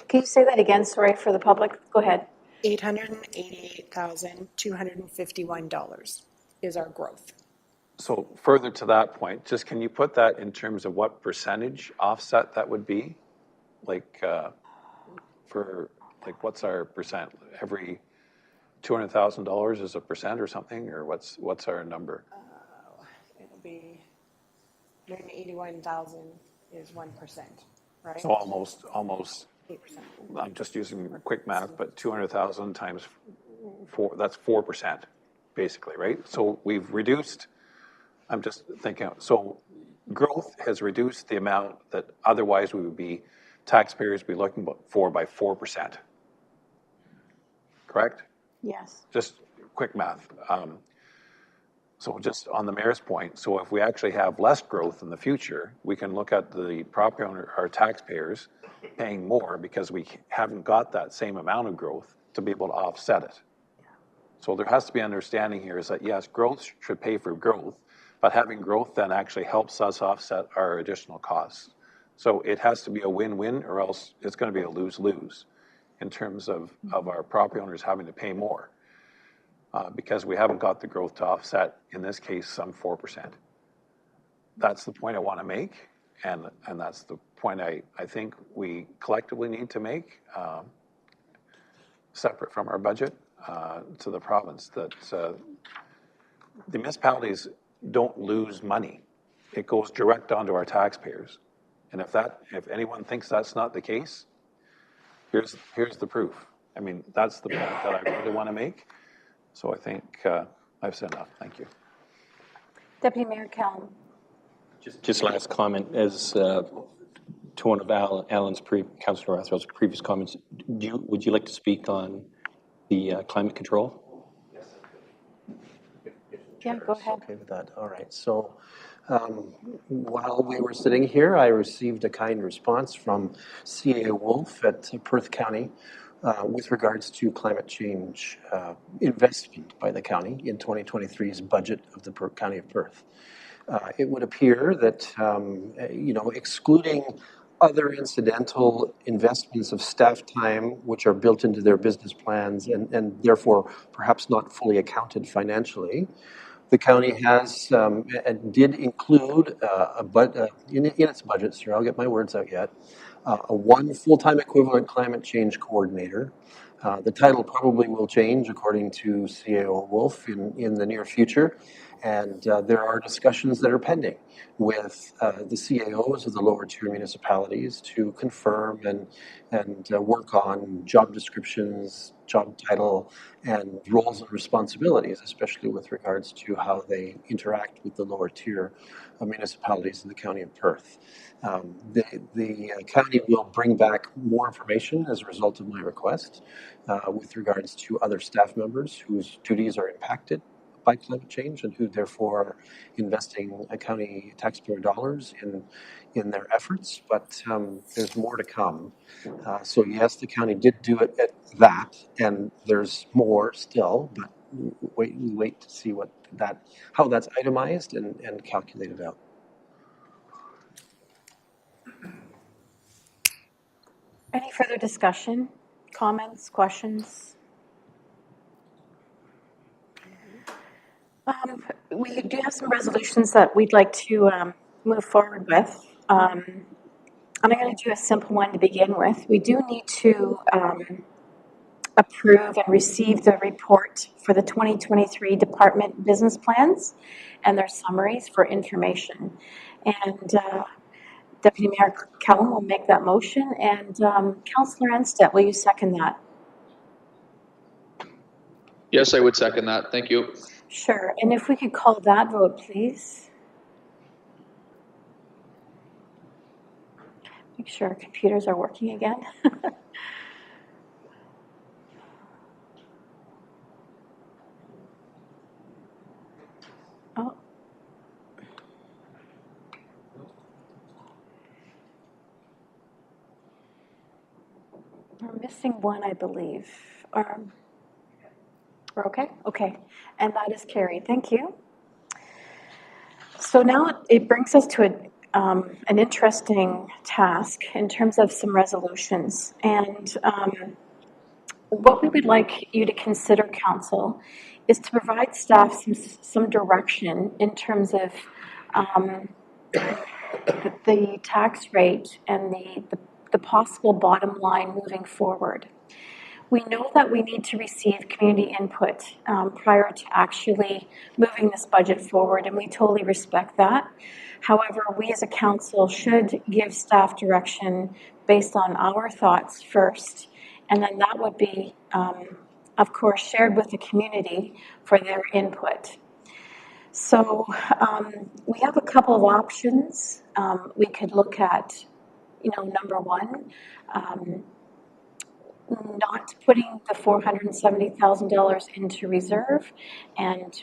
A: Can you say that again? Sorry for the public. Go ahead.
C: $888,251 is our growth.
H: So further to that point, just can you put that in terms of what percentage offset that would be? Like what's our percent? Every $200,000 is a percent or something, or what's our number?
C: It'll be 181,000 is 1%, right?
H: So almost
C: 8%.
H: I'm just using quick math, but 200,000 times 4, that's 4%, basically, right? So we've reduced, I'm just thinking, so growth has reduced the amount that otherwise we would be, taxpayers be looking for by 4%. Correct?
A: Yes.
H: Just quick math. So just on the mayor's point, so if we actually have less growth in the future, we can look at the property owner, our taxpayers, paying more because we haven't got that same amount of growth to be able to offset it. So there has to be understanding here is that, yes, growth should pay for growth, but having growth then actually helps us offset our additional costs. So it has to be a win-win, or else it's going to be a lose-lose in terms of our property owners having to pay more because we haven't got the growth to offset, in this case, some 4%. That's the point I want to make, and that's the point I think we collectively need to make, separate from our budget, to the province, that the municipalities don't lose money. It goes direct onto our taxpayers. And if anyone thinks that's not the case, here's the proof. I mean, that's the point that I really want to make. So I think I've said enough. Thank you.
A: Deputy Mayor Callum.
T: Just last comment, as to one of Councillor Rothwell's previous comments, would you like to speak on the climate control?
A: Yeah, go ahead.
P: Okay with that. All right. So while we were sitting here, I received a kind response from CAO Wolf at Perth County with regards to climate change investment by the county in 2023's budget of the County of Perth. It would appear that, excluding other incidental investments of staff time, which are built into their business plans and therefore perhaps not fully accounted financially, the county has and did include in its budget, sir, I'll get my words out yet, a one full-time equivalent climate change coordinator. The title probably will change according to CAO Wolf in the near future. And there are discussions that are pending with the CAOs of the lower tier municipalities to confirm and work on job descriptions, job title, and roles and responsibilities, especially with regards to how they interact with the lower tier municipalities in the County of Perth. The county will bring back more information as a result of my request with regards to other staff members whose duties are impacted by climate change and who therefore are investing county taxpayer dollars in their efforts, but there's more to come. So yes, the county did do it at that, and there's more still, but we wait to see how that's itemized and calculated out.
A: Any further discussion, comments, questions? We do have some resolutions that we'd like to move forward with. And I'm going to do a simple one to begin with. We do need to approve and receive the report for the 2023 department business plans and their summaries for information. And Deputy Mayor Callum will make that motion, and Councillor Enstedt, will you second that?
B: Yes, I would second that. Thank you.
A: Sure. And if we could call that vote, please. Make sure our computers are working again. Oh. We're missing one, I believe. We're okay? Okay. And that is carried. Thank you. So now it brings us to an interesting task in terms of some resolutions. And what we would like you to consider, Council, is to provide staff some direction in terms of the tax rate and the possible bottom line moving forward. We know that we need to receive community input prior to actually moving this budget forward, and we totally respect that. However, we as a council should give staff direction based on our thoughts first, and then that would be, of course, shared with the community for their input. So we have a couple of options. We could look at, number one, not putting the $470,000 into reserve and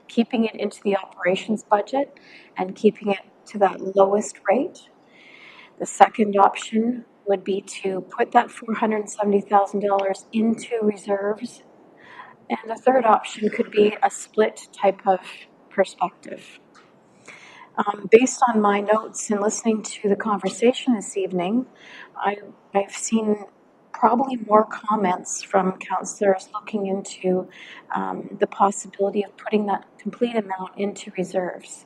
A: keeping it into the operations budget and keeping it to that lowest rate. The second option would be to put that $470,000 into reserves And the third option could be a split type of perspective. Based on my notes and listening to the conversation this evening, I've seen probably more comments from councillors looking into the possibility of putting that complete amount into reserves.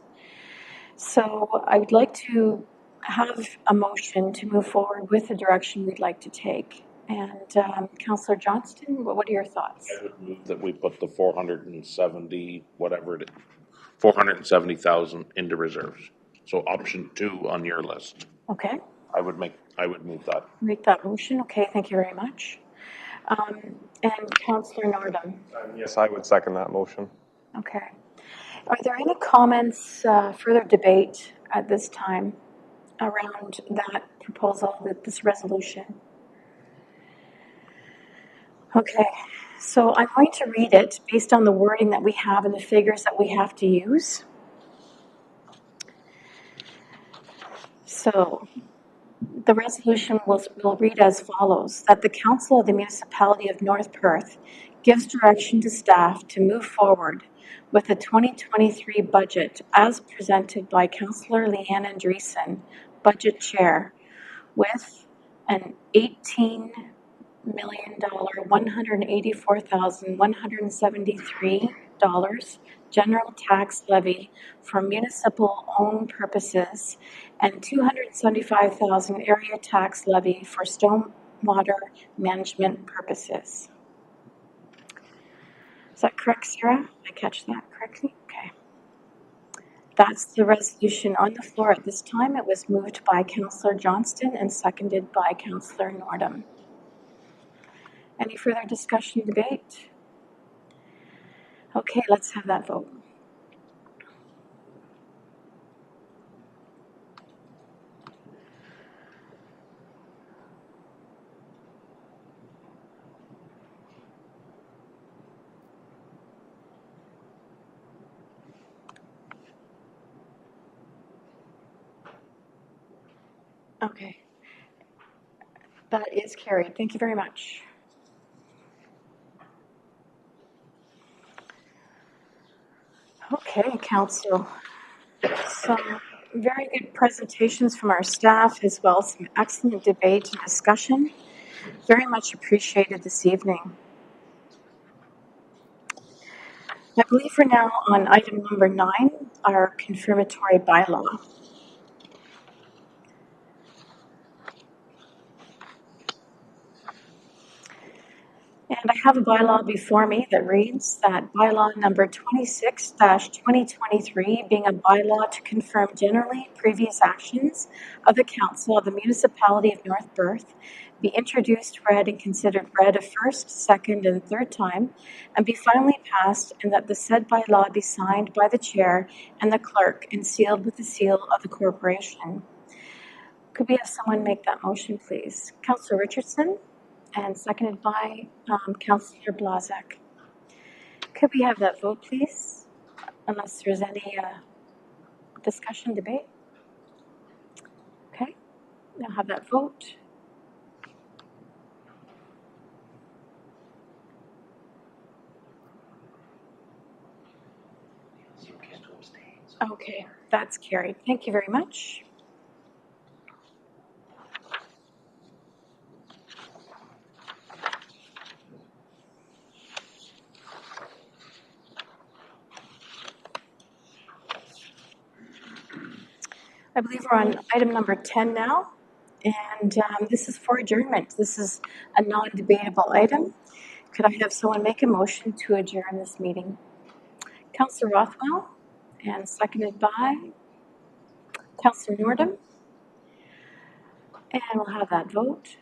A: So I would like to have a motion to move forward with the direction we'd like to take. And Councillor Johnston, what are your thoughts?
E: I would move that we put the 470, whatever it is, 470,000 into reserves. So option 2 on your list.
A: Okay.
E: I would move that.
A: Make that motion. Okay, thank you very much. And Councillor Nordum.
L: Yes, I would second that motion.
A: Okay. Are there any comments, further debate at this time around that proposal, this resolution? Okay, so I'm going to read it based on the wording that we have and the figures that we have to use. So the resolution will read as follows, that the Council of the Municipality of North Perth gives direction to staff to move forward with the 2023 budget as presented by Councillor Leanne Andreessen, Budget Chair, with an $18,184,173 general tax levy for municipal owned purposes and $275,000 area tax levy for stormwater management purposes. Is that correct, Sarah? Did I catch that correctly? Okay. That's the resolution on the floor at this time. It was moved by Councillor Johnston and seconded by Councillor Nordum. Any further discussion, debate? Okay, let's have that vote. Okay. That is carried. Thank you very much. Okay, Council. Some very good presentations from our staff as well as some excellent debate and discussion. Very much appreciated this evening. I believe we're now on item number 9, our confirmatory bylaw. And I have a bylaw before me that reads that bylaw number 26-2023 being a bylaw to confirm generally previous actions of the Council of the Municipality of North Perth be introduced, read, and considered read a first, second, and third time, and be finally passed, and that the said bylaw be signed by the Chair and the Clerk and sealed with the seal of the Corporation. Could we have someone make that motion, please? Councillor Richardson? And seconded by Councillor Blazek. Could we have that vote, please? Unless there's any discussion, debate. Okay, I'll have that vote. Okay, that's carried. Thank you very much. I believe we're on item number 10 now, and this is for adjournment. This is a non-debatable item. Could I have someone make a motion to adjourn this meeting? Councillor Rothwell, and seconded by Councillor Nordum. And we'll have that vote.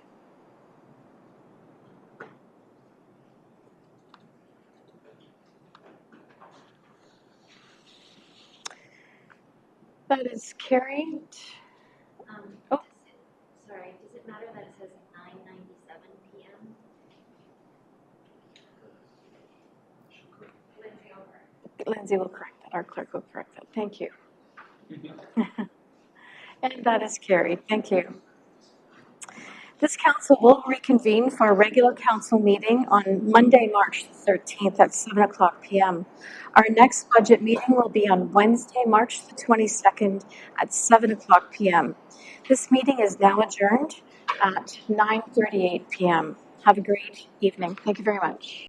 A: That is carried. Oh.
R: Sorry, does it matter that it says 9:97 p.m.?
A: Lindsay will correct that. Our clerk will correct that. Thank you. And that is carried. Thank you. This council will reconvene for a regular council meeting on Monday, March 13th at 7 o'clock p.m. Our next budget meeting will be on Wednesday, March the 22nd at 7 o'clock p.m. This meeting is now adjourned at 9:38 p.m. Have a great evening. Thank you very much.